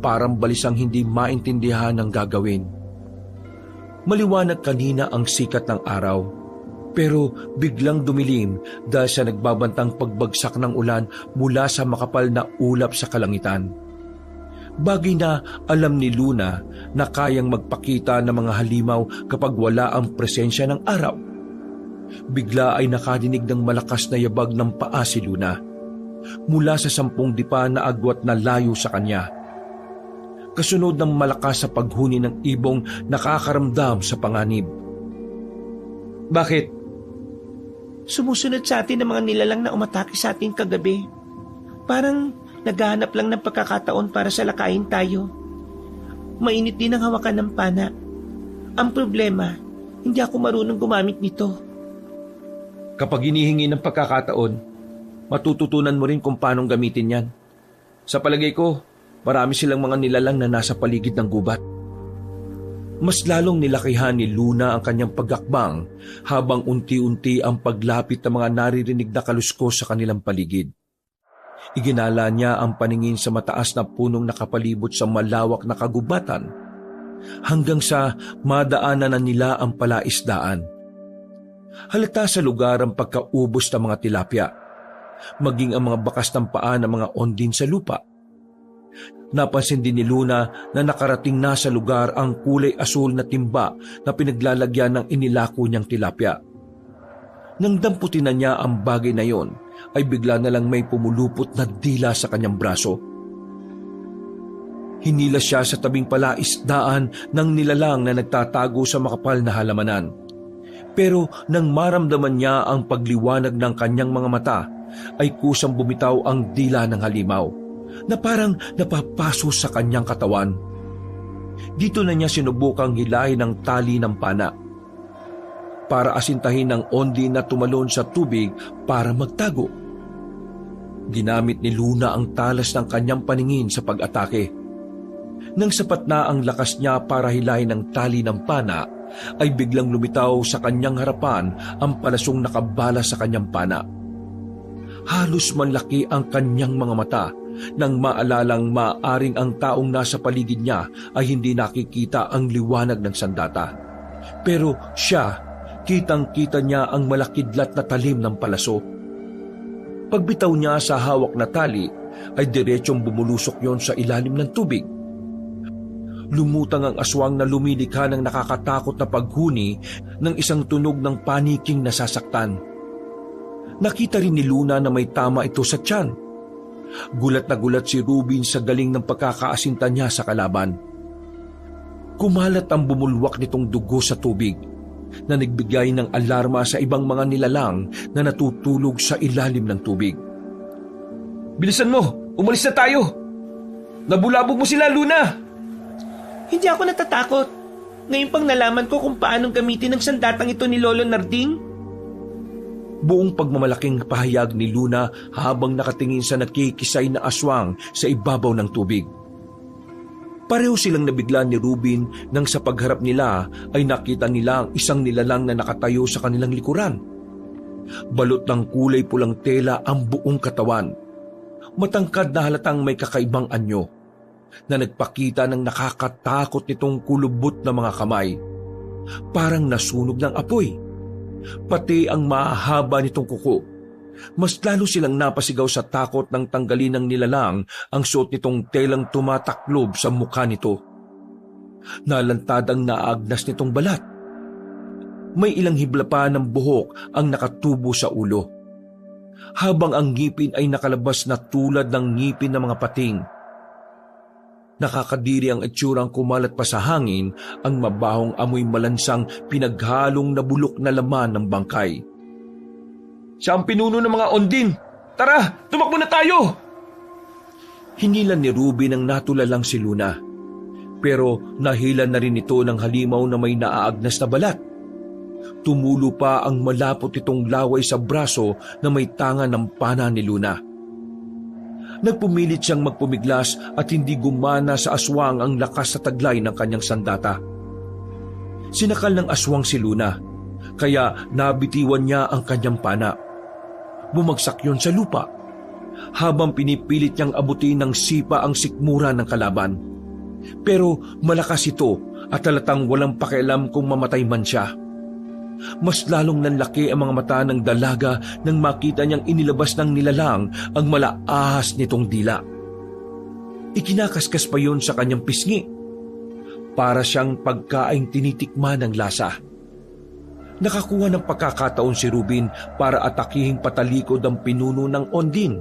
Parang balisang hindi maintindihan ang gagawin. Maliwanag kanina ang sikat ng araw, pero biglang dumilim dahil sa nagbabantang pagbagsak ng ulan mula sa makapal na ulap sa kalangitan. Bagay na alam ni Luna na kayang magpakita ng mga halimaw kapag wala ang presensya ng araw. Bigla ay nakadinig ng malakas na yabag ng paa si Luna mula sa 10 dipa na agwat na layo sa kanya. Kasunod ng malakas sa paghuni ng ibong nakakaramdam sa panganib. Bakit? Sumusunod sa atin ang mga nilalang na umatake sa atin kagabi. Parang naghahanap lang ng pagkakataon para salakayin tayo. Mainit din ang hawakan ng pana. Ang problema, hindi ako marunong gumamit nito. Kapag hinihingi ng pagkakataon, matututunan mo rin kung paanong gamitin yan. Sa palagay ko, marami silang mga nilalang na nasa paligid ng gubat. Mas lalong nilakihan ni Luna ang kanyang pagakbang habang unti-unti ang paglapit ng mga naririnig na kaluskos sa kanilang paligid. Iginala niya ang paningin sa mataas na punong nakapalibot sa malawak na kagubatan hanggang sa madaanan na nila ang palaisdaan. Halata sa lugar ang pagkaubos ng mga tilapia, maging ang mga bakas ng paa ng mga ondin sa lupa. Napansin din ni Luna na nakarating na sa lugar ang kulay asul na timba na pinaglalagyan ng inilako niyang tilapia. Nang damputin na niya ang bagay na yon, ay bigla na lang may pumulupot na dila sa kanyang braso. Hinila siya sa tabing palaisdaan ng nilalang na nagtatago sa makapal na halamanan. Pero nang maramdaman niya ang pagliwanag ng kanyang mga mata, ay kusang bumitaw ang dila ng halimaw na parang napapaso sa kanyang katawan. Dito na niya sinubukang hilahin ang tali ng pana para asintahin ang ondi na tumalon sa tubig para magtago. Ginamit ni Luna ang talas ng kanyang paningin sa pag-atake. Nang sapat na ang lakas niya para hilahin ang tali ng pana, ay biglang lumitaw sa kanyang harapan ang palasong nakabala sa kanyang pana. Halos manlaki ang kanyang mga mata nang maalalang maaring ang taong nasa paligid niya ay hindi nakikita ang liwanag ng sandata. Pero siya, kitang-kita niya ang malakidlat na talim ng palaso. Pagbitaw niya sa hawak na tali, ay diretsyong bumulusok yon sa ilalim ng tubig. Lumutang ang aswang na lumilikha ng nakakatakot na paghuni ng isang tunog ng paniking nasasaktan. Nakita rin ni Luna na may tama ito sa tiyan. Gulat na gulat si Rubin sa galing ng pagkakaasinta niya sa kalaban. Kumalat ang bumulwak nitong dugo sa tubig na nagbigay ng alarma sa ibang mga nilalang na natutulog sa ilalim ng tubig. Bilisan mo! Umalis na tayo! Nabulabog mo sila, Luna! Hindi ako natatakot. Ngayon pang nalaman ko kung paanong gamitin ang sandatang ito ni Lolo Narding. Buong pagmamalaking pahayag ni Luna habang nakatingin sa nakikisay na aswang sa ibabaw ng tubig. Pareho silang nabigla ni Rubin nang sa pagharap nila ay nakita nila ang isang nilalang na nakatayo sa kanilang likuran. Balot ng kulay pulang tela ang buong katawan. Matangkad na halatang may kakaibang anyo na nagpakita ng nakakatakot nitong kulubot na mga kamay. Parang nasunog ng apoy. Pati ang mahaba nitong kuko. Mas lalo silang napasigaw sa takot nang tanggalin ng nilalang ang suot nitong telang tumataklob sa mukha nito. Nalantad ang naagnas nitong balat. may ilang hibla pa ng buhok ang nakatubo sa ulo, habang ang ngipin ay nakalabas na tulad ng ngipin ng mga pating. Nakakadiri ang itsurang kumalat pa sa hangin ang mabahong amoy malansang pinaghalong na bulok na laman ng bangkay. Siya ang pinuno ng mga Ondin! Tara, tumakbo na tayo! Hinilan ni Ruben ang natulalang si Luna, pero nahilan na rin ito ng halimaw na may naaagnas na balat. Tumulo pa ang malapot itong laway sa braso na may tanga ng pana ni Luna. Nagpumilit siyang magpumiglas at hindi gumana sa aswang ang lakas sa taglay ng kanyang sandata. Sinakal ng aswang si Luna, kaya nabitiwan niya ang kanyang pana. Bumagsak yon sa lupa, habang pinipilit niyang abutin ng sipa ang sikmura ng kalaban. Pero malakas ito at halatang walang pakialam kung mamatay man siya. Mas lalong nanlaki ang mga mata ng dalaga nang makita niyang inilabas ng nilalang ang malaahas nitong dila. Ikinakaskas pa yon sa kanyang pisngi. Para siyang pagkaing tinitikman ng lasa. Nakakuha ng pagkakataon si Ruben para atakihing patalikod ang pinuno ng Ondin.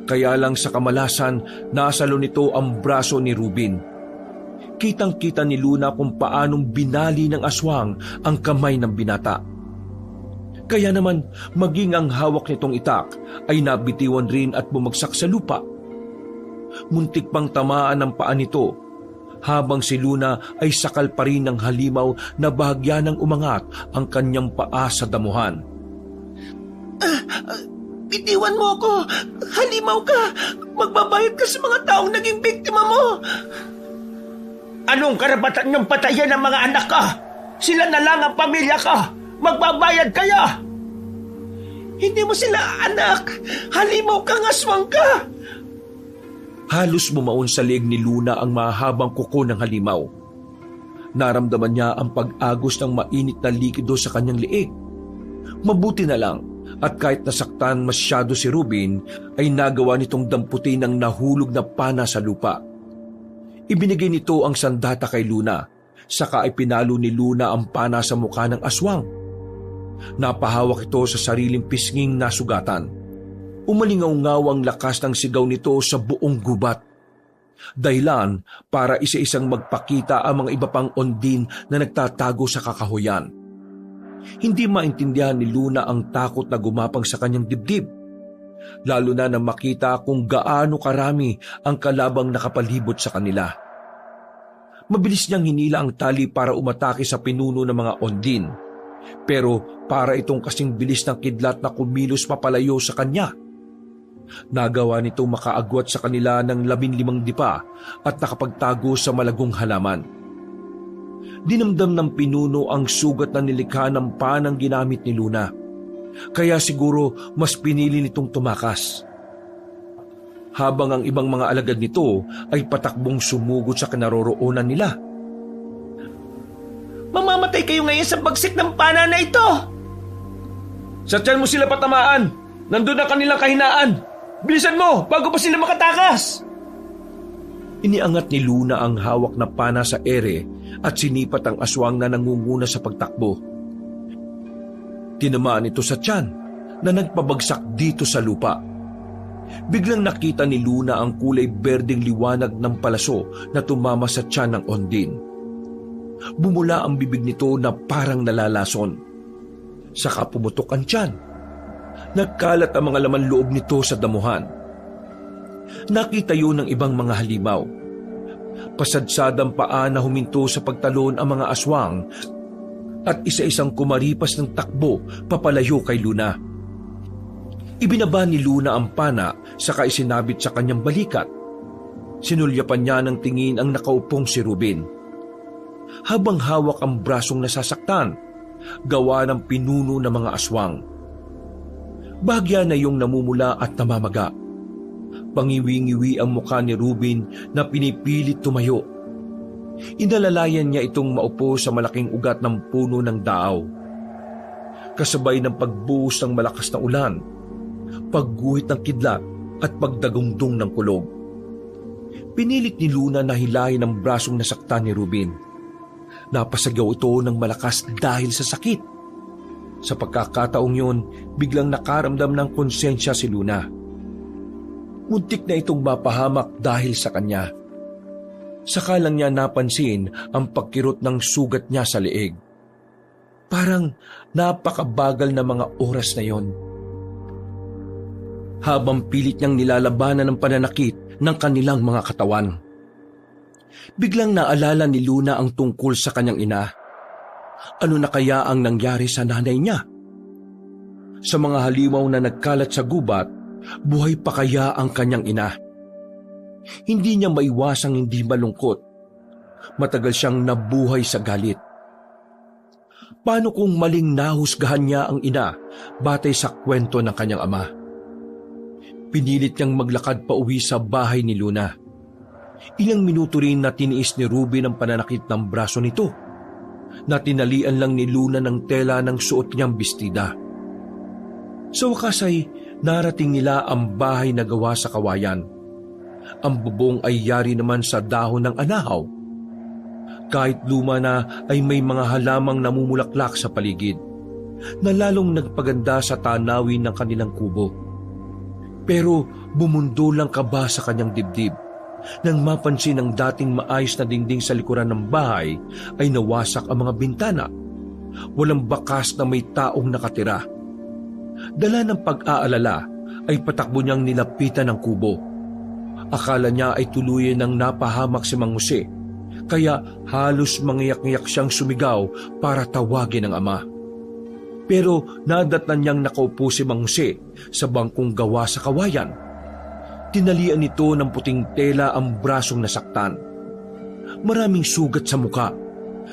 Kaya lang sa kamalasan, nasalo nito ang braso ni Ruben. Kitang-kita ni Luna kung paanong binali ng aswang ang kamay ng binata. Kaya naman, maging ang hawak nitong itak ay nabitiwan rin at bumagsak sa lupa. Muntik pang tamaan ng paa nito, habang si Luna ay sakal pa rin ng halimaw na bahagya ng umangat ang kanyang paa sa damuhan. Bitiwan mo ko! Halimaw ka! Magbabayad ka sa mga taong naging biktima mo! Anong karapatan niyong patayin ang mga anak ka? Sila na lang ang pamilya ka! Magbabayad kaya! Hindi mo sila anak! Halimaw kang aswang ka! Halos bumaon sa leeg ni Luna ang mahabang kuko ng halimaw. Naramdaman niya ang pag-agos ng mainit na likido sa kanyang leeg. Mabuti na lang at kahit nasaktan masyado si Ruben, ay nagawa nitong damputin ang nahulog na pana sa lupa. Ibinigay nito ang sandata kay Luna, saka ay pinalo ni Luna ang pana sa mukha ng aswang. Napahawak ito sa sariling pisnging nasugatan. Umalingaw-ngaw ang lakas ng sigaw nito sa buong gubat. Dahilan para isa-isang magpakita ang mga iba pang Ondin na nagtatago sa kakahuyan. Hindi maintindihan ni Luna ang takot na gumapang sa kanyang dibdib, lalo na nang makita kung gaano karami ang kalabang nakapalibot sa kanila. Mabilis niyang hinila ang tali para umatake sa pinuno ng mga Ondin, pero para itong kasing bilis ng kidlat na kumilos papalayo sa kanya. Nagawa nito makaagwat sa kanila ng 15 dipa at nakapagtago sa malagong halaman. Dinamdam ng pinuno ang sugat na nilikha ng panang ginamit ni Luna, kaya siguro mas pinili nitong tumakas. Habang ang ibang mga alagad nito ay patakbong sumugod sa kinaroroonan nila. Mamamatay kayo ngayon sa bagsik ng pana na ito! Sa tiyan mo sila patamaan! Nandun ang kanilang kahinaan! Bilisan mo bago pa sila makatakas! Iniangat ni Luna ang hawak na pana sa ere at sinipat ang aswang na nangunguna sa pagtakbo. Tinamaan ito sa tiyan na nagpabagsak dito sa lupa. Biglang nakita ni Luna ang kulay berdeng liwanag ng palaso na tumama sa tiyan ng Ondin. Bumula ang bibig nito na parang nalalason. Saka pumutok ang tiyan. Nagkalat ang mga laman loob nito sa damuhan. Nakita yun ng ibang mga halimaw. Pasadsadang paa na huminto sa pagtalon ang mga aswang at isa-isang kumaripas ng takbo papalayo kay Luna. Ibinaba ni Luna ang pana saka isinabit sa kanyang balikat. Sinulyapan niya ng tingin ang nakaupong si Ruben. Habang hawak ang brasong nasasaktan, gawa ng pinuno ng mga aswang. Bahagya na yung namumula at namamaga. Pangiwi-ngiwi ang mukha ni Ruben na pinipilit tumayo. Inalalayan niya itong maupo sa malaking ugat ng puno ng daaw. Kasabay ng pagbuhos ng malakas na ulan, pagguhit ng kidlat at pagdagungdong ng kulog. Pinilit ni Luna na hilahin ang brasong nasaktan ni Ruben. Napasagaw ito ng malakas dahil sa sakit. Sa pagkakataong yun, biglang nakaramdam ng konsensya si Luna. Muntik na itong mapahamak dahil sa kanya. Saka lang niya napansin ang pagkirot ng sugat niya sa leeg. Parang napakabagal na mga oras na yon. Habang pilit niyang nilalabanan ang pananakit ng kanilang mga katawan. Biglang naalala ni Luna ang tungkol sa kanyang ina. Ano na kaya ang nangyari sa nanay niya? Sa mga halimaw na nagkalat sa gubat, buhay pa kaya ang kanyang ina? Hindi niya maiwasang hindi malungkot. Matagal siyang nabuhay sa galit. Paano kung maling nahusgahan niya ang ina batay sa kwento ng kanyang ama? Pinilit niyang maglakad pa uwi sa bahay ni Luna. Ilang minuto rin na tiniis ni Ruby ang pananakit ng braso nito. Natinalian lang ni Luna ng tela ng suot niyang bestida. Sa wakas ay narating nila ang bahay na gawa sa kawayan. Ang bubong ay yari naman sa dahon ng anahaw. Kahit luma na ay may mga halamang namumulaklak sa paligid na lalong nagpaganda sa tanawin ng kanilang kubo. Pero bumundo lang kaba sa kanyang dibdib nang mapansin ang dating maayos na dingding sa likuran ng bahay ay nawasak ang mga bintana. Walang bakas na may taong nakatira. Dala ng pag-aalala ay patakbo niyang nilapitan ang kubo. Akala niya ay tuluyan ng napahamak si Mang Jose, kaya halos mangiyak-ngiyak siyang sumigaw para tawagin ang ama. Pero nadatnan niyang nakaupo si Mang Jose sa bangkong gawa sa kawayan. Tinalian nito ng puting tela ang brasong nasaktan. Maraming sugat sa muka,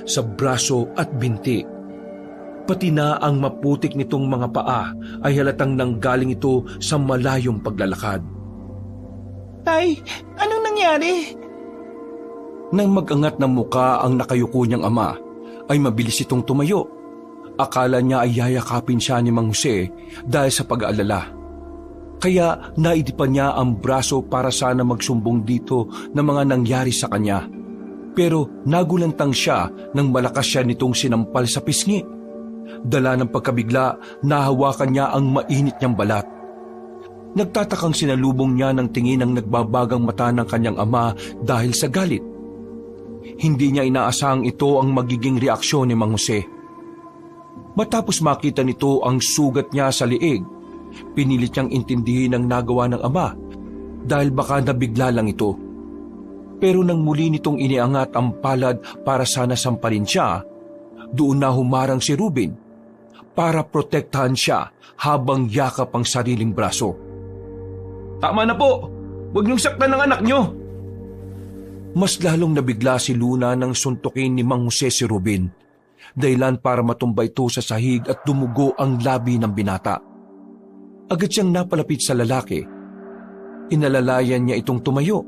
sa braso at binti. Pati na ang maputik nitong mga paa ay halatang nanggaling ito sa malayong paglalakad. Tay, anong nangyari? Nang mag-angat ng muka ang nakayuko niyang ama, ay mabilis itong tumayo. Akala niya ay yayakapin siya ni Mang Jose dahil sa pag-aalala. Kaya naidipan niya ang braso para sana magsumbong dito ng mga nangyari sa kanya. Pero nagulantang siya nang malakas siya nitong sinampal sa pisngi. Dala ng pagkabigla, nahawakan niya ang mainit niyang balat. Nagtatakang sinalubong niya ng tingin ang nagbabagang mata ng kanyang ama dahil sa galit. Hindi niya inaasahang ito ang magiging reaksyon ni Mang Jose. Matapos makita nito ang sugat niya sa liig, pinilit niyang intindihin ang nagawa ng ama dahil baka nabigla lang ito. Pero nang muli nitong iniangat ang palad para sana sampalin siya, doon na humarang si Ruben para protektahan siya habang yakap ang sariling braso. Tama na po! Huwag niyong saktan ng anak niyo! Mas lalong nabigla si Luna nang suntukin ni Mang Jose si Ruben, dahilan para matumba ito sa sahig at dumugo ang labi ng binata. Agad siyang napalapit sa lalaki. Inalalayan niya itong tumayo.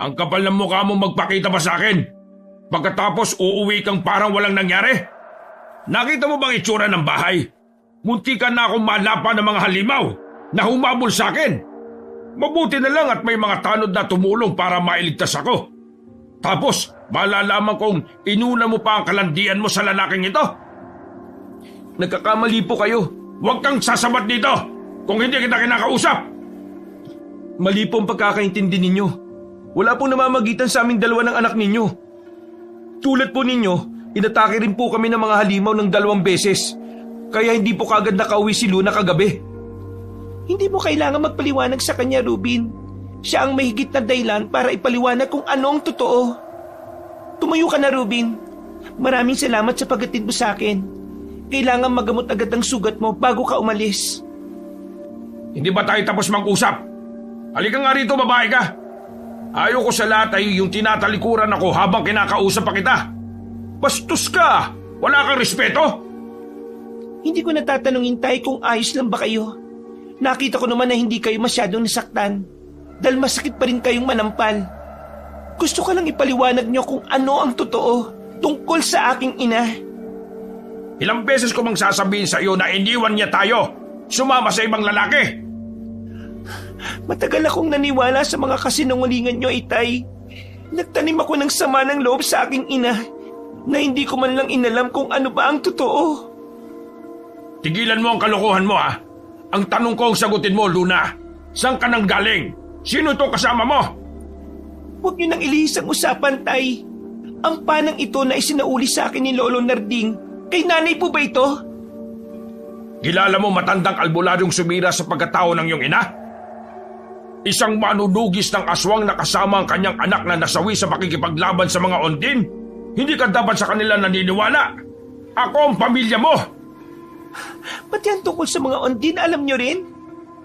Ang kapal ng mukha mo magpakita pa sa akin. Pagkatapos uuwi kang parang walang nangyari. Nakita mo bang itsura ng bahay? Muntikan na akong malapa ng mga halimaw na humabol sa akin. Mabuti na lang at may mga tanod na tumulong para mailigtas ako. Tapos, malalaman kong inuna mo pa ang kalandian mo sa lalaking ito. Nagkakamali po kayo. Huwag kang sasabat dito kung hindi kita kinakausap. Mali po ang pagkakaintindi ninyo. Wala pong namamagitan sa aming dalawa ng anak ninyo. Tulad po ninyo, inatake rin po kami ng mga halimaw ng 2 beses. Kaya hindi po kagad nakauwi si Luna kagabi. Hindi mo kailangan magpaliwanag sa kanya, Rubin. Siya ang mahigit na dahilan para ipaliwanag kung ano ang totoo. Tumayo ka na, Rubin. Maraming salamat sa paghatid mo sa akin. Kailangan magamot agad ang sugat mo bago ka umalis. Hindi ba tayo tapos mag-usap? Halika nga rito, babae ka. Ayoko sa lahat ay yung tinatalikuran ako habang kinakausap pa kita. Bastos ka! Wala kang respeto? Hindi ko natatanungin tayo kung ayos lang ba kayo. Nakita ko naman na hindi kayo masyadong nasaktan. Dahil masakit pa rin kayong manampal. Gusto ka lang ipaliwanag niyo kung ano ang totoo tungkol sa aking ina. Ilang beses ko mang sasabihin sa iyo na iniwan niya tayo. Sumama sa ibang lalaki. Matagal akong naniwala sa mga kasinungalingan niyo, Itay. Nagtanim ako ng sama ng loob sa aking ina na hindi ko man lang inalam kung ano ba ang totoo. Tigilan mo ang kalokohan mo, ha? Ang tanong ko ang sagutin mo, Luna. Saan ka nang galing? Sino to kasama mo? Huwag niyo nang ilihis ang usapan, Tay. Ang panang ito na isinauli sa akin ni Lolo Narding, kay nanay po ba ito? Kilala mo matandang albularyong sumira sa pagkatao ng iyong ina? Isang manunugis ng aswang na kasama ang kanyang anak na nasawi sa pakikipaglaban sa mga Ondin? Hindi ka dapat sa kanila naniniwala. Ako ang pamilya mo. Pati ang tungkol sa mga Ondin, alam niyo rin?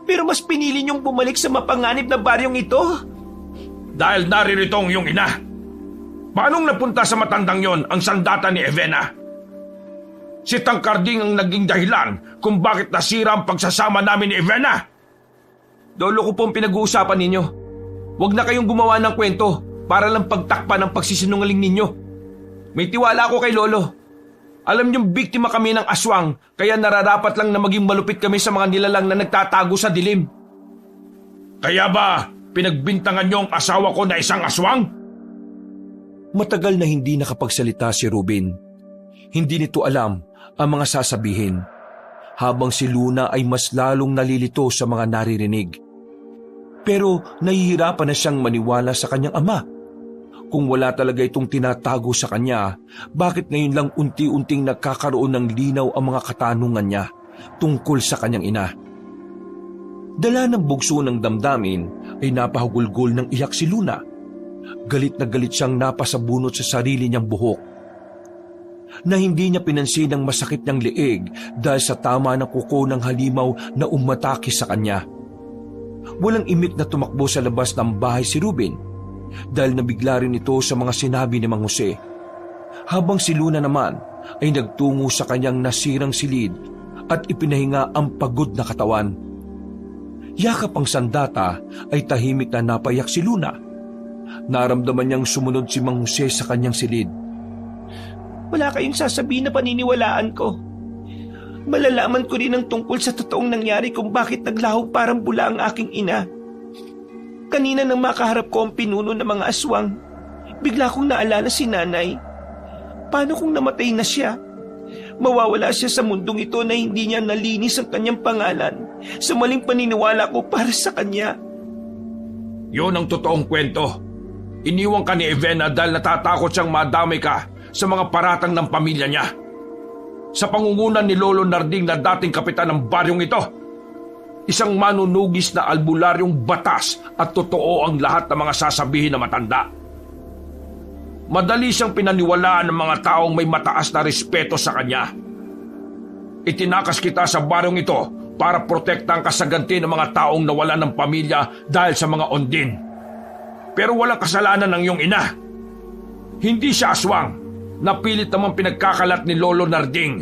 Pero mas pinili niyong bumalik sa mapanganib na baryong ito. Dahil naririto ang iyong ina. Paanong napunta sa matandang yon ang sandata ni Evena? Si Tangkarding ang naging dahilan kung bakit nasira ang pagsasama namin ni Evena. Lolo ko po ang pinag-uusapan ninyo. Huwag na kayong gumawa ng kwento para lang pagtakpan ang pagsisinungaling ninyo. May tiwala ako kay Lolo. Alam niyong biktima kami ng aswang, kaya nararapat lang na maging malupit kami sa mga nilalang na nagtatago sa dilim. Kaya ba pinagbintangan niyo ang asawa ko na isang aswang? Matagal na hindi nakapagsalita si Ruben. Hindi nito alam ang mga sasabihin, habang si Luna ay mas lalong nalilito sa mga naririnig. Pero nahihirapan na siyang maniwala sa kanyang ama. Kung wala talaga itong tinatago sa kanya, bakit ngayon lang unti-unting nagkakaroon ng linaw ang mga katanungan niya tungkol sa kanyang ina? Dala ng bugso ng damdamin ay napahugulgol ng iyak si Luna. Galit na galit siyang napasabunot sa sarili niyang buhok. Na hindi niya pinansin ang masakit niyang leeg dahil sa tama ng kuko ng halimaw na umatake sa kanya. Walang imik na tumakbo sa labas ng bahay si Ruben dahil nabigla rin ito sa mga sinabi ni Mang Jose. Habang si Luna naman ay nagtungo sa kanyang nasirang silid at ipinahinga ang pagod na katawan. Yakap ang sandata ay tahimik na napayak si Luna. Naramdaman niyang sumunod si Mang Jose sa kanyang silid. Wala kayong sasabihin na paniniwalaan ko. Malalaman ko rin ang tungkol sa totoong nangyari kung bakit naglahog parang bula ang aking ina. Kanina nang makaharap ko ang pinuno ng mga aswang, bigla kong naalala si nanay. Paano kung namatay na siya? Mawawala siya sa mundong ito na hindi niya nalinis ang kanyang pangalan sa maling paniniwala ko para sa kanya. Yun ang totoong kwento. Iniwan ka ni Evena dahil natatakot siyang madamay ka sa mga paratang ng pamilya niya. Sa pangungunan ni Lolo Narding na dating kapitan ng baryong ito. Isang manunugis na albularyong batas at totoo ang lahat ng mga sasabihin na matanda. Madali siyang pinaniwalaan ng mga taong may mataas na respeto sa kanya. Itinakas kita sa baryong ito para protektahan ka sa ganti ng mga taong nawala ng pamilya dahil sa mga Ondin. Pero walang kasalanan ng iyong ina. Hindi siya aswang. Napilit naman pinagkakalat ni Lolo Narding.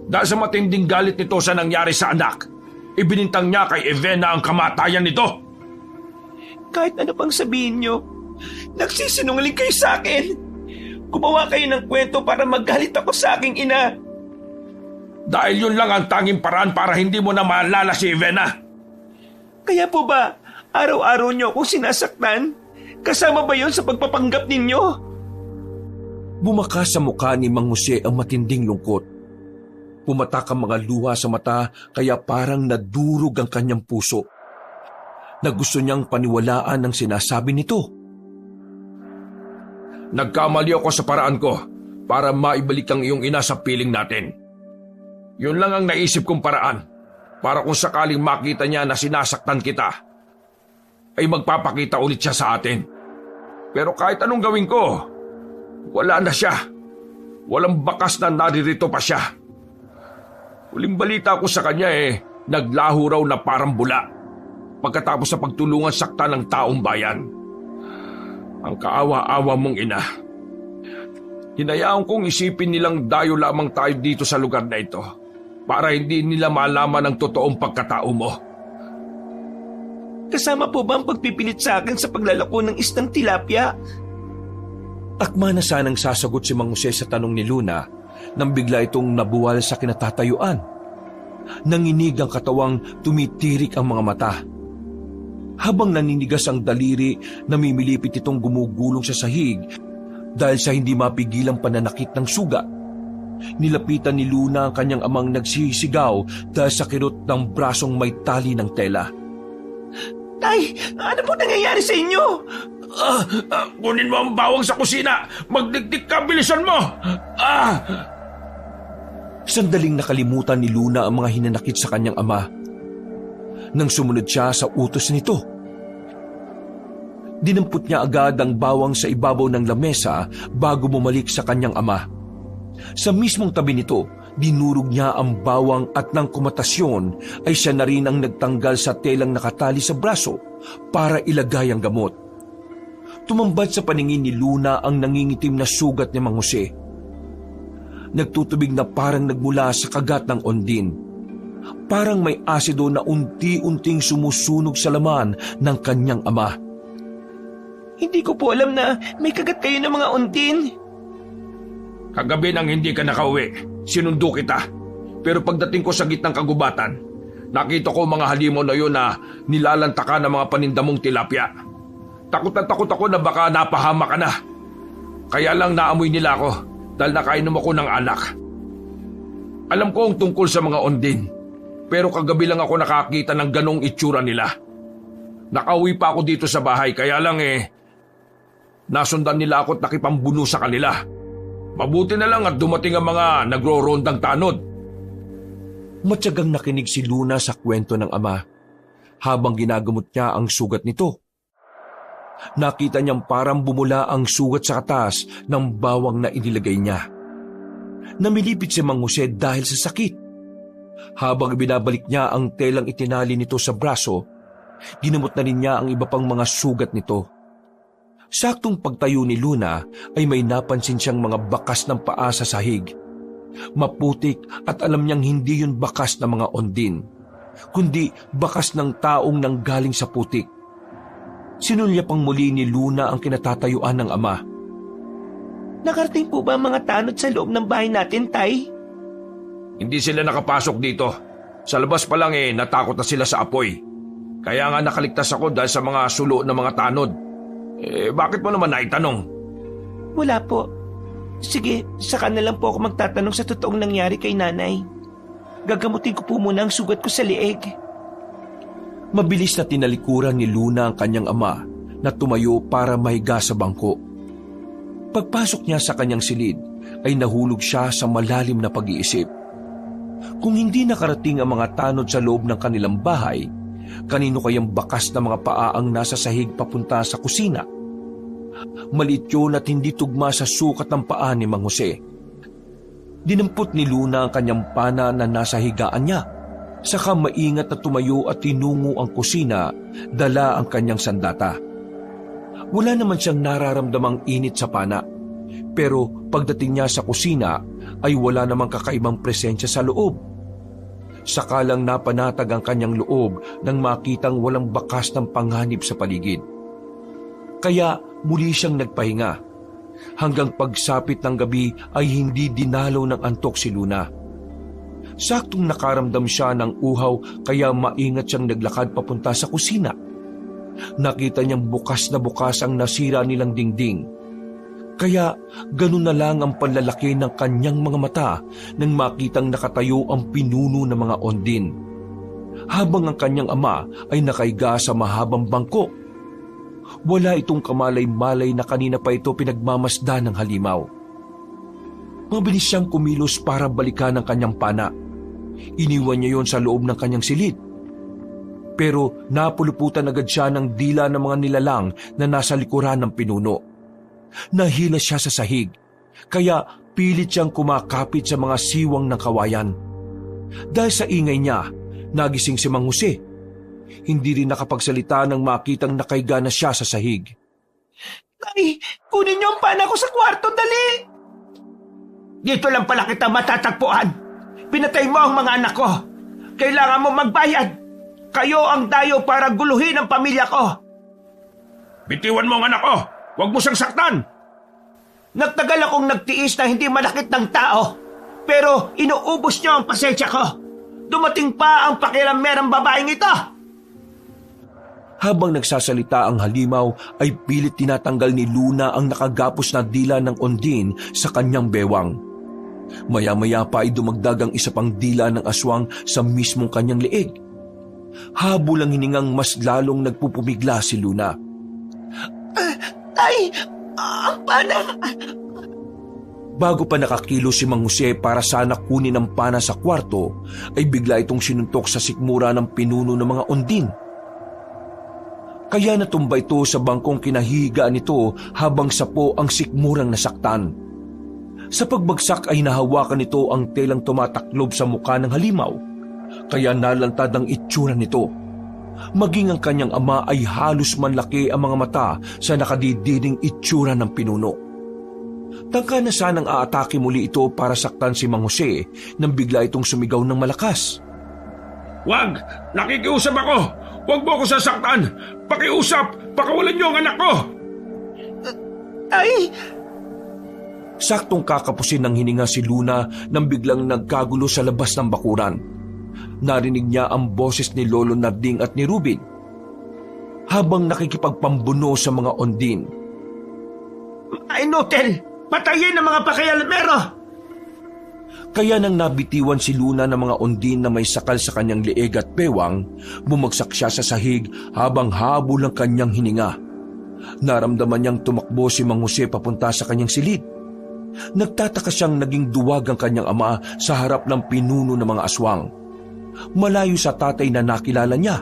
Dahil sa matinding galit nito sa nangyari sa anak, ibinintang niya kay Evena ang kamatayan nito. Kahit ano pang sabihin niyo, nagsisinungaling kayo sa akin. Gumawa kayo ng kwento para magalit ako sa aking ina. Dahil yun lang ang tanging paraan para hindi mo na maalala si Evena. Kaya po ba, araw-araw niyo akong sinasaktan? Kasama ba yun sa pagpapanggap ninyo? Bumakas sa mukha ni Mang Jose ang matinding lungkot. Pumatak ang mga luha sa mata kaya parang nadurog ang kanyang puso. Na gusto niyang paniwalaan ang sinasabi nito. Nagkamali ako sa paraan ko para maibalik ang iyong ina sa piling natin. Yun lang ang naisip kong paraan para kung sakaling makita niya na sinasaktan kita, ay magpapakita ulit siya sa atin. Pero kahit anong gawin ko, wala na siya. Walang bakas na naririto pa siya. Huling balita ko sa kanya naglaho raw na parang bula pagkatapos sa pagtulungan sakta ng taong bayan. Ang kaawa-awa mong ina. Hinayaan kong isipin nilang dayo lamang tayo dito sa lugar na ito para hindi nila malaman ang totoong pagkatao mo. Kasama po ba ang pagpipilit sa akin sa paglalako ng isdang tilapia? Akma na sanang sasagot si Mang Jose sa tanong ni Luna nang bigla itong nabuwal sa kinatatayuan. Nanginig ang katawang tumitirik ang mga mata. Habang naninigas ang daliri, namimilipit itong gumugulong sa sahig Dahil sa hindi mapigilang pananakit ng sugat, nilapitan ni Luna ang kanyang amang nagsisigaw dahil sa kirot ng brasong may tali ng tela. Tay, ano po nangyayari sa inyo? Kunin mo ang bawang sa kusina! Magdikdik ka! Bilisan mo! Sandaling nakalimutan ni Luna ang mga hinanakit sa kanyang ama. Nang sumunod siya sa utos nito, dinampot niya agad ang bawang sa ibabaw ng lamesa bago bumalik sa kanyang ama. Sa mismong tabi nito, dinurog niya ang bawang at nang kumatasyon ay siya na rin ang nagtanggal sa telang nakatali sa braso para ilagay ang gamot. Tumambad sa paningin ni Luna ang nangingitim na sugat ni Mang Jose. Nagtutubig na parang nagmula sa kagat ng ondin. Parang may asido na unti-unting sumusunog sa laman ng kanyang ama. Hindi ko po alam na may kagat kayo ng mga undin. Kagabi nang hindi ka nakauwi, sinundo kita. Pero pagdating ko sa gitnang kagubatan, nakita ko mga halimaw na yun na nilalantakan ng mga panindamong tilapia. Takot na takot ako na baka napahama ka na. Kaya lang naamoy nila ako dahil nakainom ako ng alak. Alam ko ang tungkol sa mga ondin, pero kagabi lang ako nakakita ng ganong itsura nila. Nakauwi pa ako dito sa bahay, kaya lang nasundan nila ako at nakipambuno sa kanila. Mabuti na lang at dumating ang mga nagro-rondang tanod. Matyagang nakinig si Luna sa kwento ng ama habang ginagamot niya ang sugat nito. Nakita niyang parang bumula ang sugat sa katas ng bawang na inilagay niya. Namilipit si Mang Jose dahil sa sakit. Habang binabalik niya ang telang itinali nito sa braso, ginamot na rin niya ang iba pang mga sugat nito. Saktong pagtayo ni Luna ay may napansin siyang mga bakas ng paa sa sahig. Maputik at alam niyang hindi yun bakas ng mga ondin, kundi bakas ng taong nanggaling sa putik. Sinulya pang muli ni Luna ang kinatatayuan ng ama. Nakarating po ba ang mga tanod sa loob ng bahay natin, Tay? Hindi sila nakapasok dito. Sa labas pa lang natakot na sila sa apoy. Kaya nga nakaligtas ako dahil sa mga sulo ng mga tanod. Bakit mo naman naitanong? Wala po. Sige, saka na lang po ako magtatanong sa totoong nangyari kay nanay. Gagamutin ko po muna ang sugat ko sa lieg. Mabilis na tinalikuran ni Luna ang kanyang ama na tumayo para mahiga sa bangko. Pagpasok niya sa kanyang silid ay nahulog siya sa malalim na pag-iisip. Kung hindi nakarating ang mga tanod sa loob ng kanilang bahay, kanino kayang bakas na mga paa ang nasa sahig papunta sa kusina? Maliit yun at hindi tugma sa sukat ng paa ni Mang Jose. Dinampot ni Luna ang kanyang pana na nasa higaan niya. Saka maingat na tumayo at tinungo ang kusina, dala ang kanyang sandata. Wala naman siyang nararamdamang init sa pana. Pero pagdating niya sa kusina ay wala namang kakaibang presensya sa loob. Sakalang napanatag ang kanyang loob nang makitang walang bakas ng panganib sa paligid. Kaya muli siyang nagpahinga. Hanggang pagsapit ng gabi ay hindi dinalaw ng antok si Luna. Saktong nakaramdam siya ng uhaw kaya maingat siyang naglakad papunta sa kusina. Nakita niyang bukas na bukas ang nasira nilang dingding. Kaya ganun na lang ang panlalaki ng kanyang mga mata nang makitang nakatayo ang pinuno ng mga ondin. Habang ang kanyang ama ay nakaiga sa mahabang bangko. Wala itong kamalay-malay na kanina pa ito pinagmamasdan ng halimaw. Mabilis siyang kumilos para balikan ang kanyang pana. Iniwan niya yon sa loob ng kanyang silid. Pero napuluputan agad siya ng dila ng mga nilalang na nasa likuran ng pinuno. Nahila siya sa sahig, kaya pilit siyang kumakapit sa mga siwang ng kawayan. Dahil sa ingay niya, nagising si Mang Jose. Hindi rin nakapagsalita nang makitang nakaiga na siya sa sahig. Tay, kunin niyo ang pana ko sa kwarto, dali! Dito lang pala kita matatagpuan. Pinatay mo ang mga anak ko. Kailangan mo magbayad. Kayo ang dayo para guluhin ang pamilya ko. Bitiwan mo ang anak ko. Huwag mo siyang saktan. Nagtagal akong nagtiis na hindi manakit ng tao. Pero inuubos niyo ang pasensya ko. Dumating pa ang pakirammerang babaeng ito. Habang nagsasalita ang halimaw ay pilit tinatanggal ni Luna ang nakagapos na dila ng Ondine sa kanyang bewang. Maya-maya pa ay dumagdag ang isa pang dila ng aswang sa mismong kanyang leeg. Habol ang hiningang mas lalong nagpupumigla si Luna. Tay! Ang pana! Bago pa nakakilo si Mang Jose para sana kunin ang pana sa kwarto, ay bigla itong sinuntok sa sikmura ng pinuno ng mga Ondine. Kaya natumba ito sa bangkong kinahigaan nito habang sapo ang sikmurang nasaktan. Sa pagbagsak ay nahawakan nito ang telang tumataklob sa mukha ng halimaw, kaya nalantad ang itsura nito. Maging ang kanyang ama ay halos manlaki ang mga mata sa nakadididing itsura ng pinuno. Tangka na sanang aatake muli ito para saktan si Mang Jose nang bigla itong sumigaw ng malakas. Wag! Nakikiusap ako! Huwag mo ako sasaktan! Pakiusap! Pakawalan niyo ang anak ko! Tay! Saktong kakapusin ng hininga si Luna nang biglang nagkagulo sa labas ng bakuran. Narinig niya ang boses ni Lolo Narding at ni Rubin habang nakikipagpambuno sa mga Ondine. Ay, Notel! Patayin ang mga pakialamero! Kaya nang nabitiwan si Luna ng mga Ondine na may sakal sa kanyang leeg at bewang, bumagsak siya sa sahig habang habol ang kanyang hininga. Naramdaman niyang tumakbo si Mang Jose papunta sa kanyang silid. Nagtataka siyang naging duwag ang kanyang ama sa harap ng pinuno ng mga aswang. Malayo sa tatay na nakilala niya.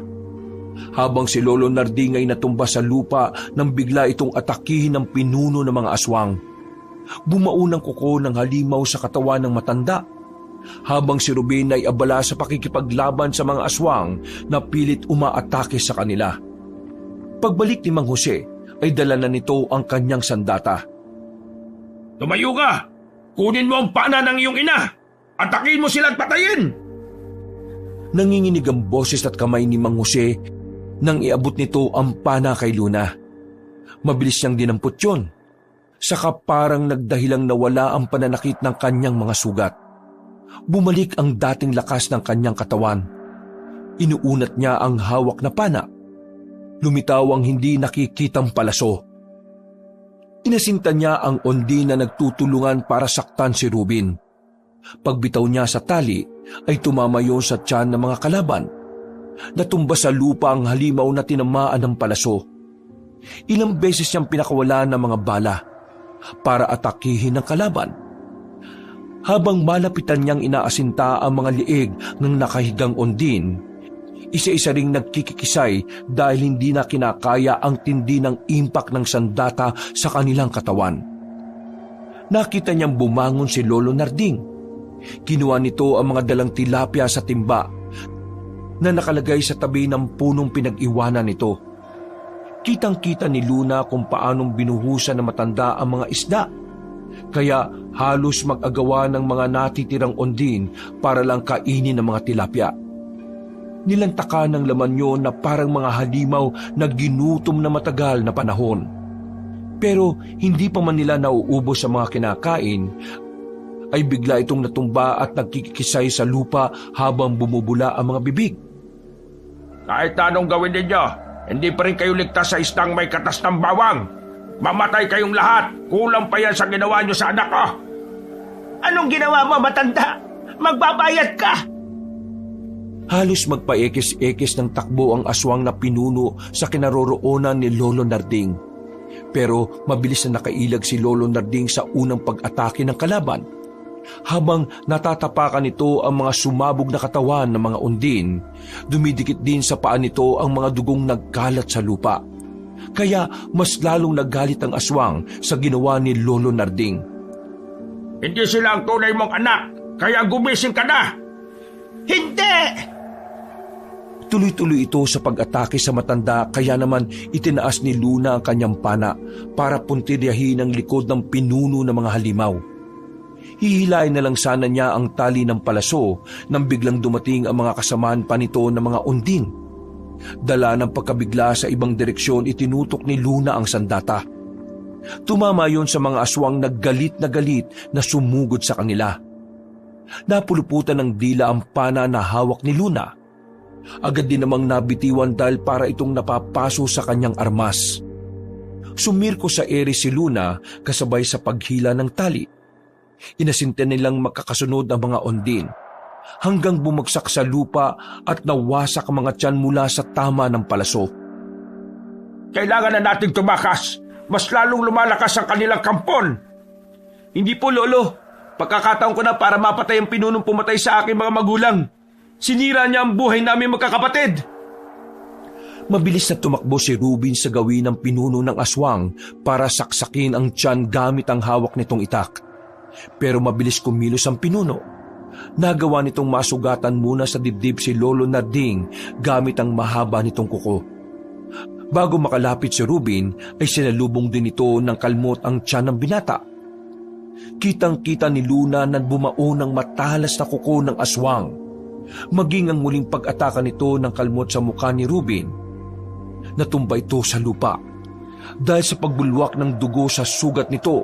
Habang si Lolo Narding ay natumba sa lupa nang bigla itong atakihin ng pinuno ng mga aswang. Bumaunang kuko ng halimaw sa katawan ng matanda, habang si Rubin ay abala sa pakikipaglaban sa mga aswang na pilit umaatake sa kanila. Pagbalik ni Mang Jose ay dala na nito ang kanyang sandata. Tumayo ka! Kunin mo ang pana ng iyong ina! Atakin mo sila at patayin! Nanginginig ang boses at kamay ni Mang Jose nang iabot nito ang pana kay Luna. Mabilis niyang dinampot yun. Saka parang nagdahilang nawala ang pananakit ng kanyang mga sugat. Bumalik ang dating lakas ng kanyang katawan. Inuunat niya ang hawak na pana. Lumitaw ang hindi nakikitang palaso. Inasinta niya ang Ondine na nagtutulungan para saktan si Rubin. Pagbitaw niya sa tali ay tumama yun sa tiyan ng mga kalaban. Natumba sa lupa ang halimaw na tinamaan ng palaso. Ilang beses niyang pinakawalan ng mga bala para atakihin ang kalaban. Habang malapitan niyang inaasinta ang mga liig ng nakahigang Ondine, isa-isa ring nagkikikisay dahil hindi na kinakaya ang tindi ng impact ng sandata sa kanilang katawan. Nakita niyang bumangon si Lolo Narding. Kinuha nito ang mga dalang tilapia sa timba na nakalagay sa tabi ng punong pinag-iwanan nito. Kitang-kita ni Luna kung paanong binuhusan ng matanda ang mga isda. Kaya halos mag-agawa ng mga natitirang Ondine para lang kainin ng mga tilapia. Nilantaka ng laman yun na parang mga halimaw na ginutom na matagal na panahon. Pero hindi pa man nila nauubos sa mga kinakain, ay bigla itong natumba at nagkikisay sa lupa habang bumubula ang mga bibig. Kahit anong gawin ninyo, hindi pa rin kayo ligtas sa istang may katas ng bawang. Mamatay kayong lahat. Kulang pa yan sa ginawa nyo sa anak ko. Anong ginawa mo, matanda? Magbabayad ka! Halos magpaekis-ekis ng takbo ang aswang na pinuno sa kinaroroonan ni Lolo Narding. Pero mabilis na nakailag si Lolo Narding sa unang pag-atake ng kalaban. Habang natatapakan nito ang mga sumabog na katawan ng mga Ondine, dumidikit din sa paa nito ang mga dugong nagkalat sa lupa. Kaya mas lalong nagalit ang aswang sa ginawa ni Lolo Narding. Hindi sila ang tunay mong anak, kaya gumising ka na! Hindi! Tuloy-tuloy ito sa pag-atake sa matanda, kaya naman itinaas ni Luna ang kanyang pana para puntiryahin ang likod ng pinuno ng mga halimaw. Hihilain na lang sana niya ang tali ng palaso nang biglang dumating ang mga kasamaan pa nito ng mga Ondine. Dala ng pagkabigla sa ibang direksyon, itinutok ni Luna ang sandata. Tumama yon sa mga aswang na galit na sumugod sa kanila. Napuluputan ng dila ang pana na hawak ni Luna. Agad din namang nabitiwan dahil para itong napapaso sa kanyang armas. Sumirko sa ere si Luna kasabay sa paghila ng tali. Inasinta nilang makakasunod ang mga ondin hanggang bumagsak sa lupa at nawasak ang mga tiyan mula sa tama ng palaso. Kailangan na nating tumakas. Mas lalong lumalakas ang kanilang kampon. Hindi po, Lolo. Pagkakataon ko na para mapatay ang pinunong pumatay sa aking mga magulang. Sinira niya ang buhay namin magkakapatid. Mabilis na tumakbo si Rubin sa gawin ng pinuno ng aswang para saksakin ang tiyan gamit ang hawak nitong itak. Pero mabilis kumilos ang pinuno. Nagawa nitong masugatan muna sa dibdib si Lolo Narding gamit ang mahaba nitong kuko. Bago makalapit si Rubin ay sinalubong din ito ng kalmot ang tiyan ng binata. Kitang-kita ni Luna na bumao ng matalas na kuko ng aswang. Maging ang muling pag-ataka nito ng kalmot sa mukha ni Rubin. Natumba ito sa lupa. Dahil sa pagbulwak ng dugo sa sugat nito,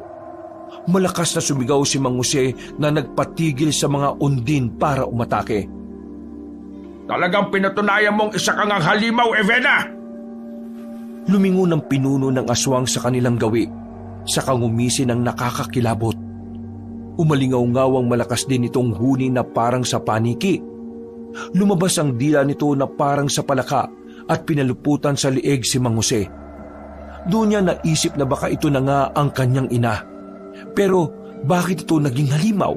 malakas na sumigaw si Mang Jose na nagpatigil sa mga undin para umatake. Talagang pinatunayan mong isa kang ang halimaw, Evena! Lumingon ang pinuno ng aswang sa kanilang gawi, saka ngumisi ng nakakakilabot. Umalingaw-ngaw ang malakas din itong huni na parang sa paniki. Lumabas ang dila nito na parang sa palaka at pinaluputan sa lieg si Mang Jose. Doon niya naisip na baka ito na nga ang kanyang ina. Pero bakit ito naging halimaw?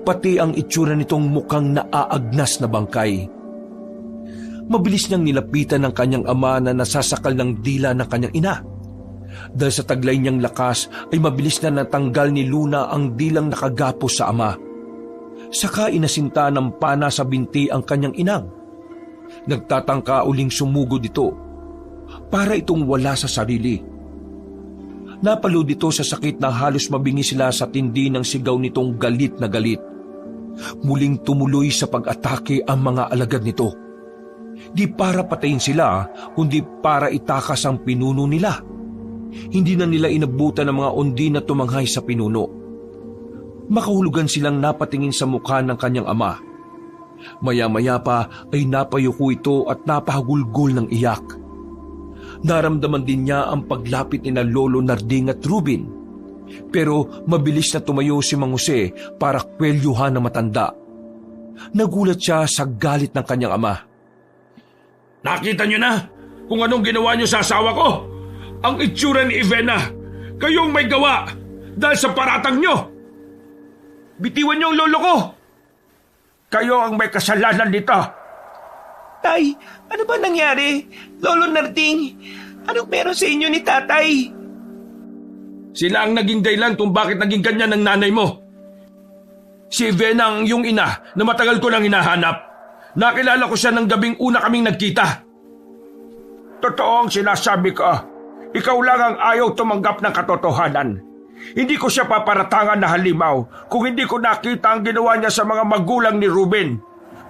Pati ang itsura nitong mukhang naaagnas na bangkay. Mabilis niyang nilapitan ng kanyang ama na nasasakal ng dila ng kanyang ina. Dahil sa taglay niyang lakas ay mabilis na natanggal ni Luna ang dilang nakagapos sa ama. Saka inasinta ng pana sa binti ang kanyang inang. Nagtatangka uling sumugod ito para itong wala sa sarili. Napalo dito sa sakit na halos mabingi sila sa tindi ng sigaw nitong galit na galit. Muling tumuloy sa pag-atake ang mga alagad nito. Di para patayin sila, kundi para itakas ang pinuno nila. Hindi na nila inabutan ng mga undi na tumanghay sa pinuno. Makahulugan silang napatingin sa mukha ng kanyang ama. Maya-maya pa ay napayuko ito at napahagulgol ng iyak. Naramdaman din niya ang paglapit ni na Lolo Narding at Rubin. Pero mabilis na tumayo si Mang Jose para kwelyuhan ng matanda. Nagulat siya sa galit ng kanyang ama. Nakita niyo na kung anong ginawa niyo sa asawa ko? Ang itsura ni Evena, kayong may gawa dahil sa paratang niyo. Bitiwan niyo ang lolo ko. Kayo ang may kasalanan dito. Tay, ano ba nangyari? Lolo Narding, anong meron sa inyo ni tatay? Sila ang naging dahilan kung bakit naging ganyan ng nanay mo. Si Evena ang iyong ina na matagal ko nang hinahanap. Nakilala ko siya ng gabing una kaming nagkita. Totoo ang sinasabi ko. Ikaw lang ang ayaw tumanggap ng katotohanan. Hindi ko siya paparatangan na halimaw kung hindi ko nakita ang ginawa niya sa mga magulang ni Ruben.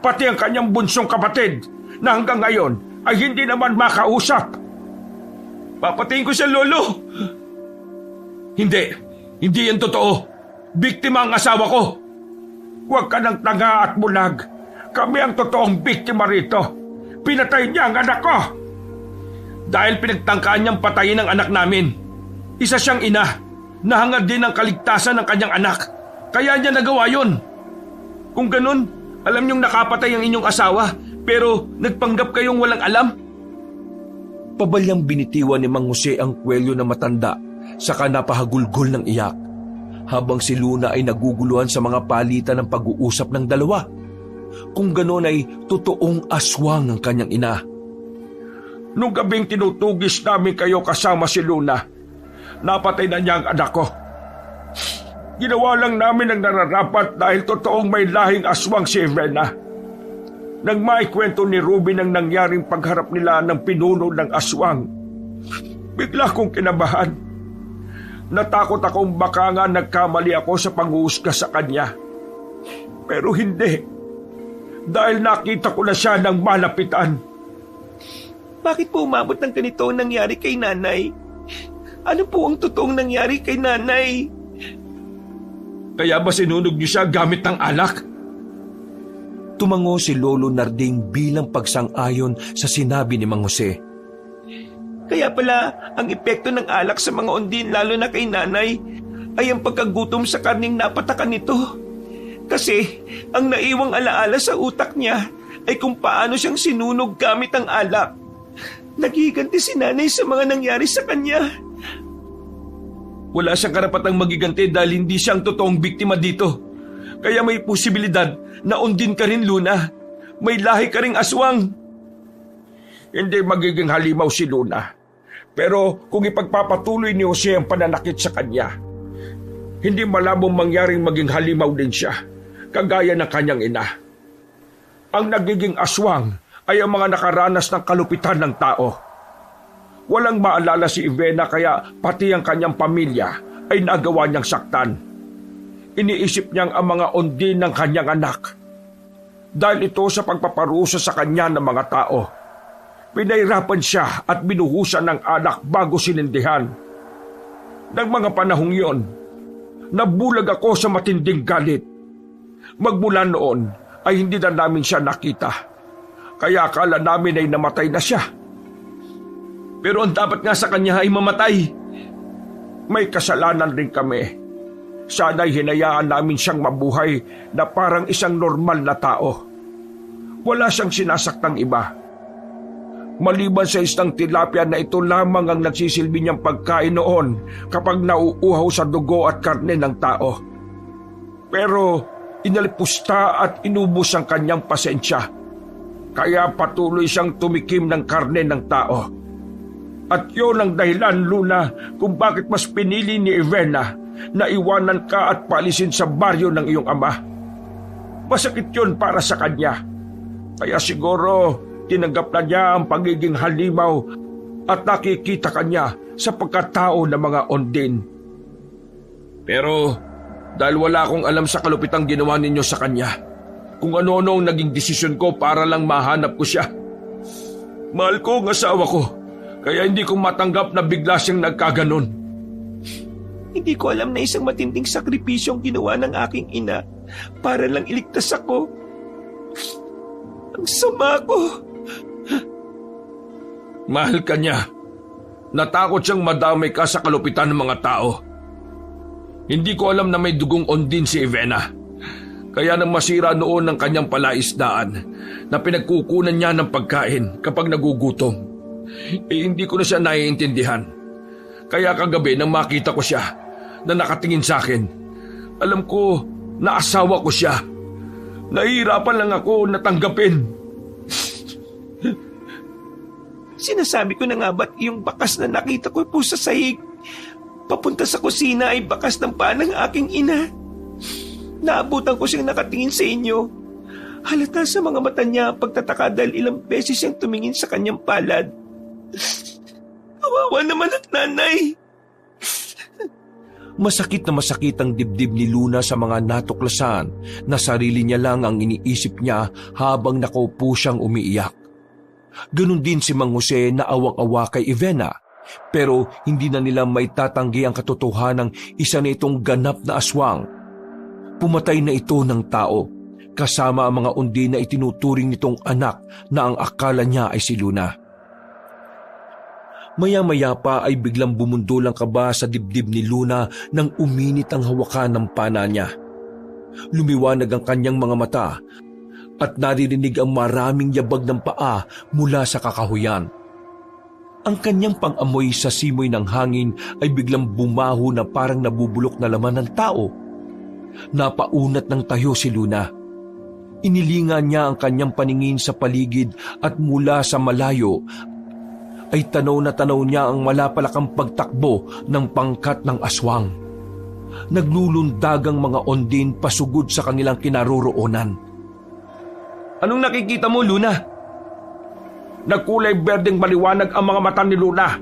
Pati ang kanyang bunsong kapatid na hanggang ngayon ay hindi naman makausap. Papatayin ko siya, Lolo. Hindi yan totoo. Biktima ang asawa ko. Huwag ka ng tanga at bulag. Kami ang totoong biktima rito. Pinatay niya ang anak ko. Dahil pinagtangkaan niyang patayin ang anak namin. Isa siyang ina. Nahangad din ang kaligtasan ng kanyang anak. Kaya niya nagawa yun. Kung ganun, alam niyong nakapatay ang inyong asawa, pero nagpanggap kayong walang alam? Pabalyang binitiwan ni Mang Jose ang kwelyo na matanda, saka napahagulgol ng iyak. Habang si Luna ay naguguluhan sa mga palitan ng pag-uusap ng dalawa. Kung gano'n ay totoong aswang ang kanyang ina. Nung gabing tinutugis namin kayo kasama si Luna, napatay na niya ang anak ko. Ginawa lang namin ang nararapat dahil totoong may lahing aswang si Evena. Nang maikwento ni Ruben ang nangyaring pagharap nila ng pinuno ng aswang, bigla kong kinabahan. Natakot akong baka nga nagkamali ako sa panghuhusga sa kanya. Pero hindi. Dahil nakita ko na siya ng malapitan. Bakit po umabot ng ganito ang nangyari kay nanay? Ano po ang totoong nangyari kay nanay? Kaya ba sinunog niyo siya gamit ng alak? Tumango si Lolo Narding bilang pagsang-ayon sa sinabi ni Mang Jose. Kaya pala, ang epekto ng alak sa mga Undin, lalo na kay nanay, ay ang pagkagutom sa karning napatakan nito. Kasi ang naiwang alaala sa utak niya ay kung paano siyang sinunog gamit ang alak. Nagiganti si nanay sa mga nangyari sa kanya. Wala siyang karapatang magiganti dahil hindi siyang totoong biktima dito. Kaya may posibilidad na Undin ka rin, Luna. May lahi ka ring aswang. Hindi magiging halimaw si Luna. Pero kung ipagpapatuloy ni Jose ang pananakit sa kanya, hindi malabong mangyaring maging halimaw din siya, kagaya ng kanyang ina. Ang nagiging aswang ay ang mga nakaranas ng kalupitan ng tao. Walang maalala si Ivena kaya pati ang kanyang pamilya ay nagawa niyang saktan. Iniisip niyang ang mga Undin ng kanyang anak. Dahil ito sa pagpaparusa sa kanya ng mga tao. Pinahirapan siya at binuhusan ng anak bago sinindihan. Nang mga panahong iyon, nabulag ako sa matinding galit. Magmula noon ay hindi na namin siya nakita. Kaya akala namin ay namatay na siya. Pero ang dapat nga sa kanya ay mamatay. May kasalanan rin kami. Sana'y hinayaan namin siyang mabuhay na parang isang normal na tao. Wala siyang sinasaktang iba. Maliban sa isang tilapia na ito lamang ang nagsisilbi niyang pagkain noon kapag nauuhaw sa dugo at karne ng tao. Pero inalipusta at inubos ang kanyang pasensya. Kaya patuloy siyang tumikim ng karne ng tao. At yun ang dahilan, Luna, kung bakit mas pinili ni Ivena na iwanan ka at palisin sa baryo ng iyong ama. Masakit yun para sa kanya. Kaya siguro tinanggap na niya ang pagiging halimaw at nakikita kanya sa pagkatao ng mga Undin. Pero dahil wala akong alam sa kalupitang ginawa ninyo sa kanya, kung ano-ano ang naging desisyon ko para lang mahanap ko siya. Mahal ko ang asawa ko, kaya hindi ko matanggap na bigla siyang nagkaganon. Hindi ko alam na isang matinding sakripisyo ang ginawa ng aking ina para lang iligtas ako. Ang sama ko. Mahal ka niya. Natakot siyang madamay ka sa kalupitan ng mga tao. Hindi ko alam na may dugong Undin si Ivena. Kaya nang masira noon ang kanyang palaisdaan na pinagkukunan niya ng pagkain kapag nagugutom, hindi ko na siya naiintindihan. Kaya kagabi nang makita ko siya na nakatingin sa akin, alam ko na asawa ko siya. Nahihirapan lang ako na tanggapin. Sinasabi ko na nga ba't yung bakas na nakita ko po sa sahig papunta sa kusina ay bakas ng paa ng aking ina. Naabutan ko siyang nakatingin sa inyo. Halata sa mga mata niya ang pagtataka dahil ilang beses siyang tumingin sa kanyang palad. Kawawa naman at nanay. Masakit na masakit ang dibdib ni Luna sa mga natuklasan na sarili niya lang ang iniisip niya habang nakaupo siyang umiiyak. Ganon din si Mang Jose na awang-awa kay Ivena, pero hindi na nila may tatanggi ang katotohanan ng isa na itong ganap na aswang. Pumatay na ito ng tao, kasama ang mga Undin na itinuturing nitong anak na ang akala niya ay si Luna. Maya-maya pa ay biglang bumundol ang kaba sa dibdib ni Luna nang uminit ang hawakan ng pana niya. Lumiwanag ang kanyang mga mata at naririnig ang maraming yabag ng paa mula sa kakahuyan. Ang kanyang pang-amoy sa simoy ng hangin ay biglang bumaho na parang nabubulok na laman ng tao. Napaunat ng tayo si Luna. Inilingan niya ang kanyang paningin sa paligid at mula sa malayo ay tanaw na tanaw niya ang malapalakang pagtakbo ng pangkat ng aswang. Naglulundagang mga Undin pasugod sa kanilang kinaroroonan. Anong nakikita mo, Luna? Nagkulay berdeng maliwanag ang mga mata ni Luna.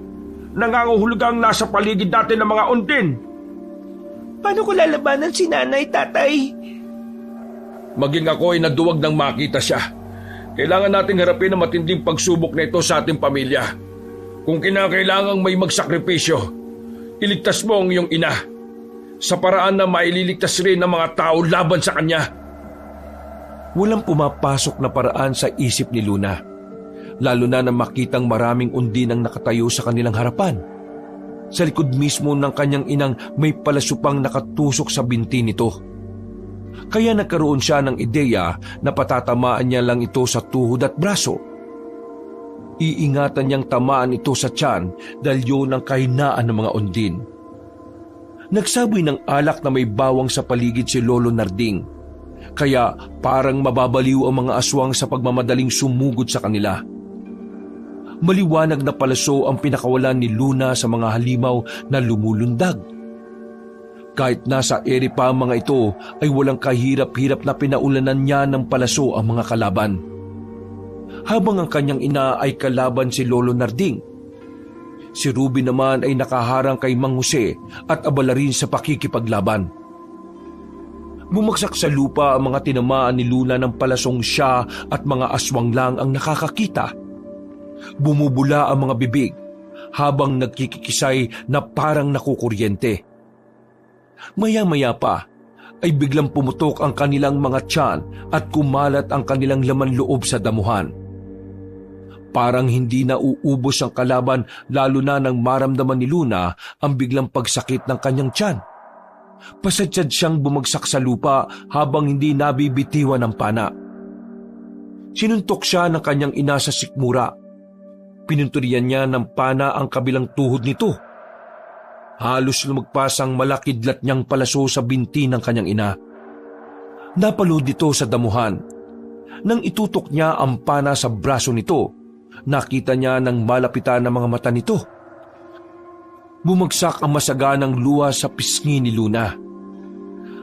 Nanganguhulugang nasa paligid natin ng mga Undin. Paano ko lalabanan si nanay, tatay? Maging ako ay naduwag nang makita siya. Kailangan nating harapin ang matinding pagsubok na ito sa ating pamilya. Kung kinakailangang may magsakripisyo, iligtas mo ang iyong ina sa paraan na maililigtas rin ng mga tao laban sa kanya. Walang pumapasok na paraan sa isip ni Luna, lalo na nang makitang maraming undin ang nakatayo sa kanilang harapan. Sa likod mismo ng kanyang inang may palasupang nakatusok sa binti nito. Kaya nagkaroon siya ng ideya na patatamaan niya lang ito sa tuhod at braso. Iingatan niyang tamaan ito sa tiyan dahil yun ang kahinaan ng mga undin. Nagsaboy ng alak na may bawang sa paligid si Lolo Narding, kaya parang mababaliw ang mga aswang sa pagmamadaling sumugod sa kanila. Maliwanag na palaso ang pinakawalan ni Luna sa mga halimaw na lumulundag. Kahit nasa ere pa ang mga ito ay walang kahirap-hirap na pinaulanan niya ng palaso ang mga kalaban. Habang ang kanyang ina ay kalaban si Lolo Narding, si Ruby naman ay nakaharang kay Mang Jose at abala rin sa pakikipaglaban. Bumagsak sa lupa ang mga tinamaan ni Luna ng palasong siya at mga aswang lang ang nakakakita. Bumubula ang mga bibig habang nagkikikisay na parang nakukuryente. Maya-maya pa ay biglang pumutok ang kanilang mga tiyan at kumalat ang kanilang laman loob sa damuhan. Parang hindi na uubos ang kalaban lalo na nang maramdaman ni Luna ang biglang pagsakit ng kanyang tiyan. Pasadyad siyang bumagsak sa lupa habang hindi nabibitiwan ng pana. Sinuntok siya ng kanyang ina sa sikmura. Pinunturian niya ng pana ang kabilang tuhod nito. Halos lumagpas ang malakidlat niyang palaso sa binti ng kanyang ina. Napalod ito sa damuhan. Nang itutok niya ang pana sa braso nito, nakita niya ng malapitan ng mga mata nito. Bumagsak ang masaganang luha sa pisngi ni Luna.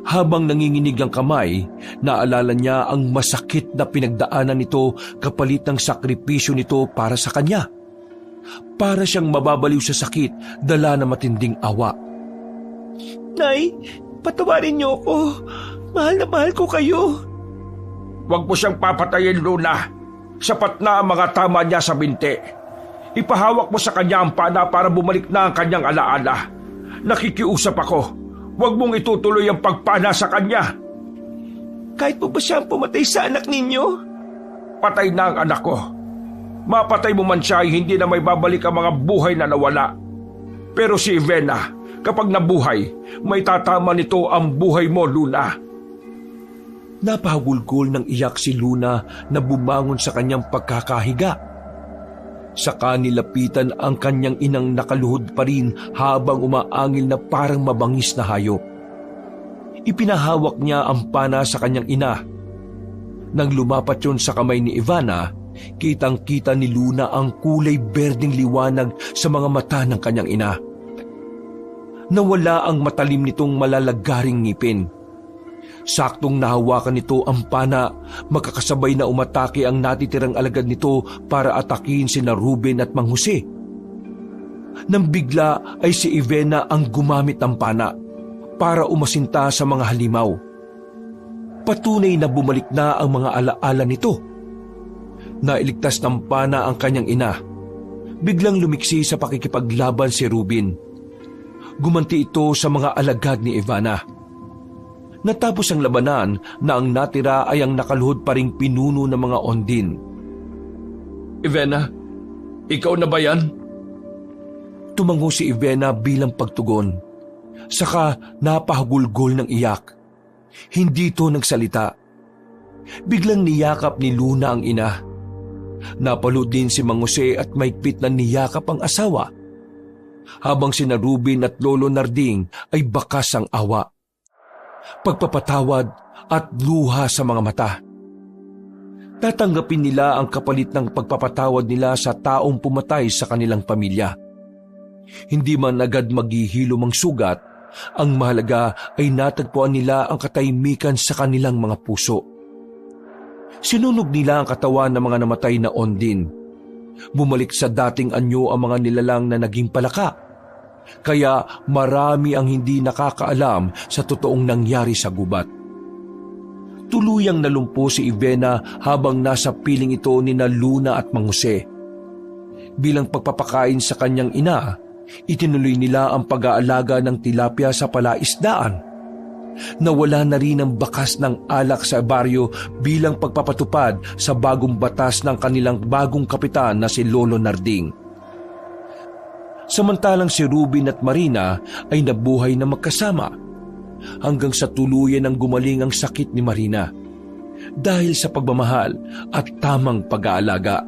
Habang nanginginig ang kamay, naalala niya ang masakit na pinagdaanan nito kapalit ng sakripisyo nito para sa kanya. Para siyang mababaliw sa sakit, dala na matinding awa. Nay, patawarin niyo ako. Mahal na mahal ko kayo. Huwag mo siyang papatayin, Luna. Sapat na ang mga tama niya sa binti. Ipahawak mo sa kanya ang pana para bumalik na ang kanyang alaala. Nakikiusap ako. Huwag mong itutuloy ang pagpana sa kanya. Kahit po ba siya ang pumatay sa anak ninyo? Patay na ang anak ko. Mapatay mo man siya ay hindi na may babalik ang mga buhay na nawala. Pero si Ivena, kapag nabuhay, may tatama nito ang buhay mo, Luna. Napahagulgol ng iyak si Luna na bumangon sa kanyang pagkakahiga. Saka nilapitan ang kanyang inang nakaluhod pa rin habang umaangil na parang mabangis na hayop. Ipinahawak niya ang pana sa kanyang ina. Nang lumapat yun sa kamay ni Ivana, kitang-kita ni Luna ang kulay berdeng liwanag sa mga mata ng kanyang ina. Nawala ang matalim nitong malalagaring ngipin. Saktong nahawakan nito ang pana, magkakasabay na umatake ang natitirang alagad nito para atakihin sina Ruben at Mang Jose. Nang bigla ay si Ivena ang gumamit ng pana para umasinta sa mga halimaw. Patunay na bumalik na ang mga alaala nito. Nailigtas ng pana ang kanyang ina. Biglang lumiksi sa pakikipaglaban si Ruben. Gumanti ito sa mga alagad ni Ivana. Natapos ang labanan na ang natira ay ang nakaluhod pa ring pinuno ng mga ondin. Ivena, ikaw na ba yan? Tumango si Ivena bilang pagtugon. Saka napahagulgol ng iyak. Hindi ito nagsalita. Biglang niyakap ni Luna ang ina. Napalod din si Mang Jose at maigpit na niyakap ang asawa. Habang sina Ruben at Lolo Narding ay bakas ang awa. Pagpapatawad at luha sa mga mata. Tatanggapin nila ang kapalit ng pagpapatawad nila sa taong pumatay sa kanilang pamilya. Hindi man agad maghihilom ang sugat, ang mahalaga ay natagpuan nila ang katahimikan sa kanilang mga puso. Sinunog nila ang katawan ng mga namatay na ondin. Bumalik sa dating anyo ang mga nilalang na naging palaka. Kaya marami ang hindi nakakaalam sa totoong nangyari sa gubat. Tuluyang nalumpo si Ivena habang nasa piling ito ni Luna at Mang Jose. Bilang pagpapakain sa kanyang ina, itinuloy nila ang pag-aalaga ng tilapia sa palaisdaan. Nawala na rin ang bakas ng alak sa baryo bilang pagpapatupad sa bagong batas ng kanilang bagong kapitan na si Lolo Narding. Samantalang si Rubin at Marina ay nabuhay na magkasama hanggang sa tuluyan ng gumaling ang sakit ni Marina dahil sa pagmamahal at tamang pag-aalaga.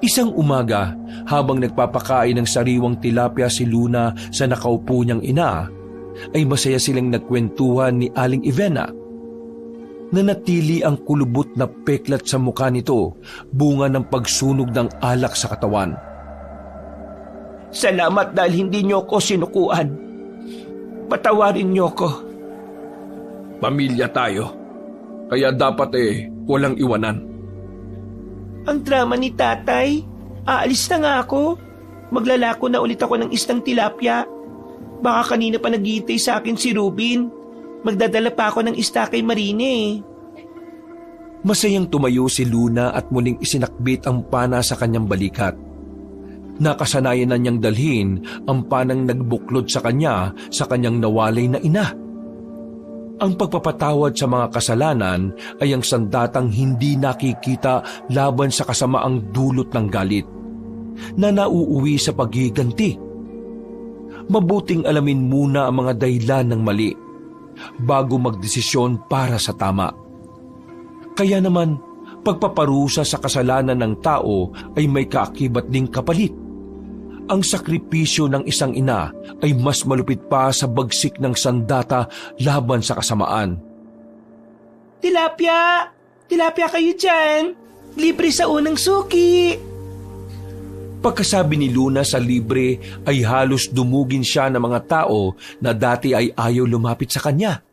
Isang umaga, habang nagpapakain ng sariwang tilapia si Luna sa nakaupo niyang ina, ay masaya silang nagkwentuhan ni Aling Ivena. Nanatili ang kulubot na peklat sa mukha nito, bunga ng pagsunog ng alak sa katawan. Salamat dahil hindi niyo ko sinukuan. Patawarin niyo ko. Pamilya tayo, kaya dapat walang iwanan. Ang drama ni tatay. Aalis na nga ako. Maglalako na ulit ako ng isdang tilapia. Baka kanina pa naghihintay sa akin si Rubin. Magdadala pa ako ng isda kay Marine. Masayang tumayo si Luna at muling isinakbit ang pana sa kanyang balikat. Nakasanayan na niyang dalhin ang panang nagbuklod sa kanyang nawalay na ina. Ang pagpapatawad sa mga kasalanan ay ang sandatang hindi nakikita laban sa kasamaang dulot ng galit, na nauuwi sa paghiganti. Mabuting alamin muna ang mga dahilan ng mali bago magdesisyon para sa tama. Kaya naman, pagpaparusa sa kasalanan ng tao ay may kaakibat ding kapalit. Ang sakripisyo ng isang ina ay mas malupit pa sa bagsik ng sandata laban sa kasamaan. Tilapia! Tilapia kayo dyan! Libre sa unang suki! Pagkasabi ni Luna sa libre ay halos dumugin siya ng mga tao na dati ay ayaw lumapit sa kanya.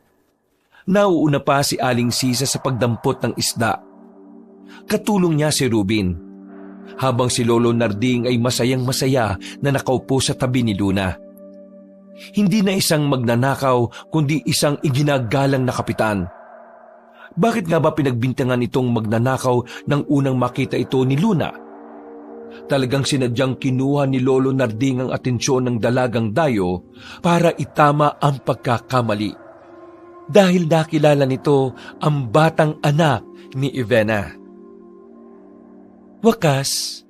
Nauuna pa si Aling Sisa sa pagdampot ng isda. Katulong niya si Rubin, habang si Lolo Narding ay masayang-masaya na nakaupo sa tabi ni Luna. Hindi na isang magnanakaw kundi isang iginagalang na kapitan. Bakit nga ba pinagbintangan itong magnanakaw nang unang makita ito ni Luna? Talagang sinadyang kinuha ni Lolo Narding ang atensyon ng dalagang dayo para itama ang pagkakamali. Dahil nakilala nito ang batang anak ni Ivena. Wakas,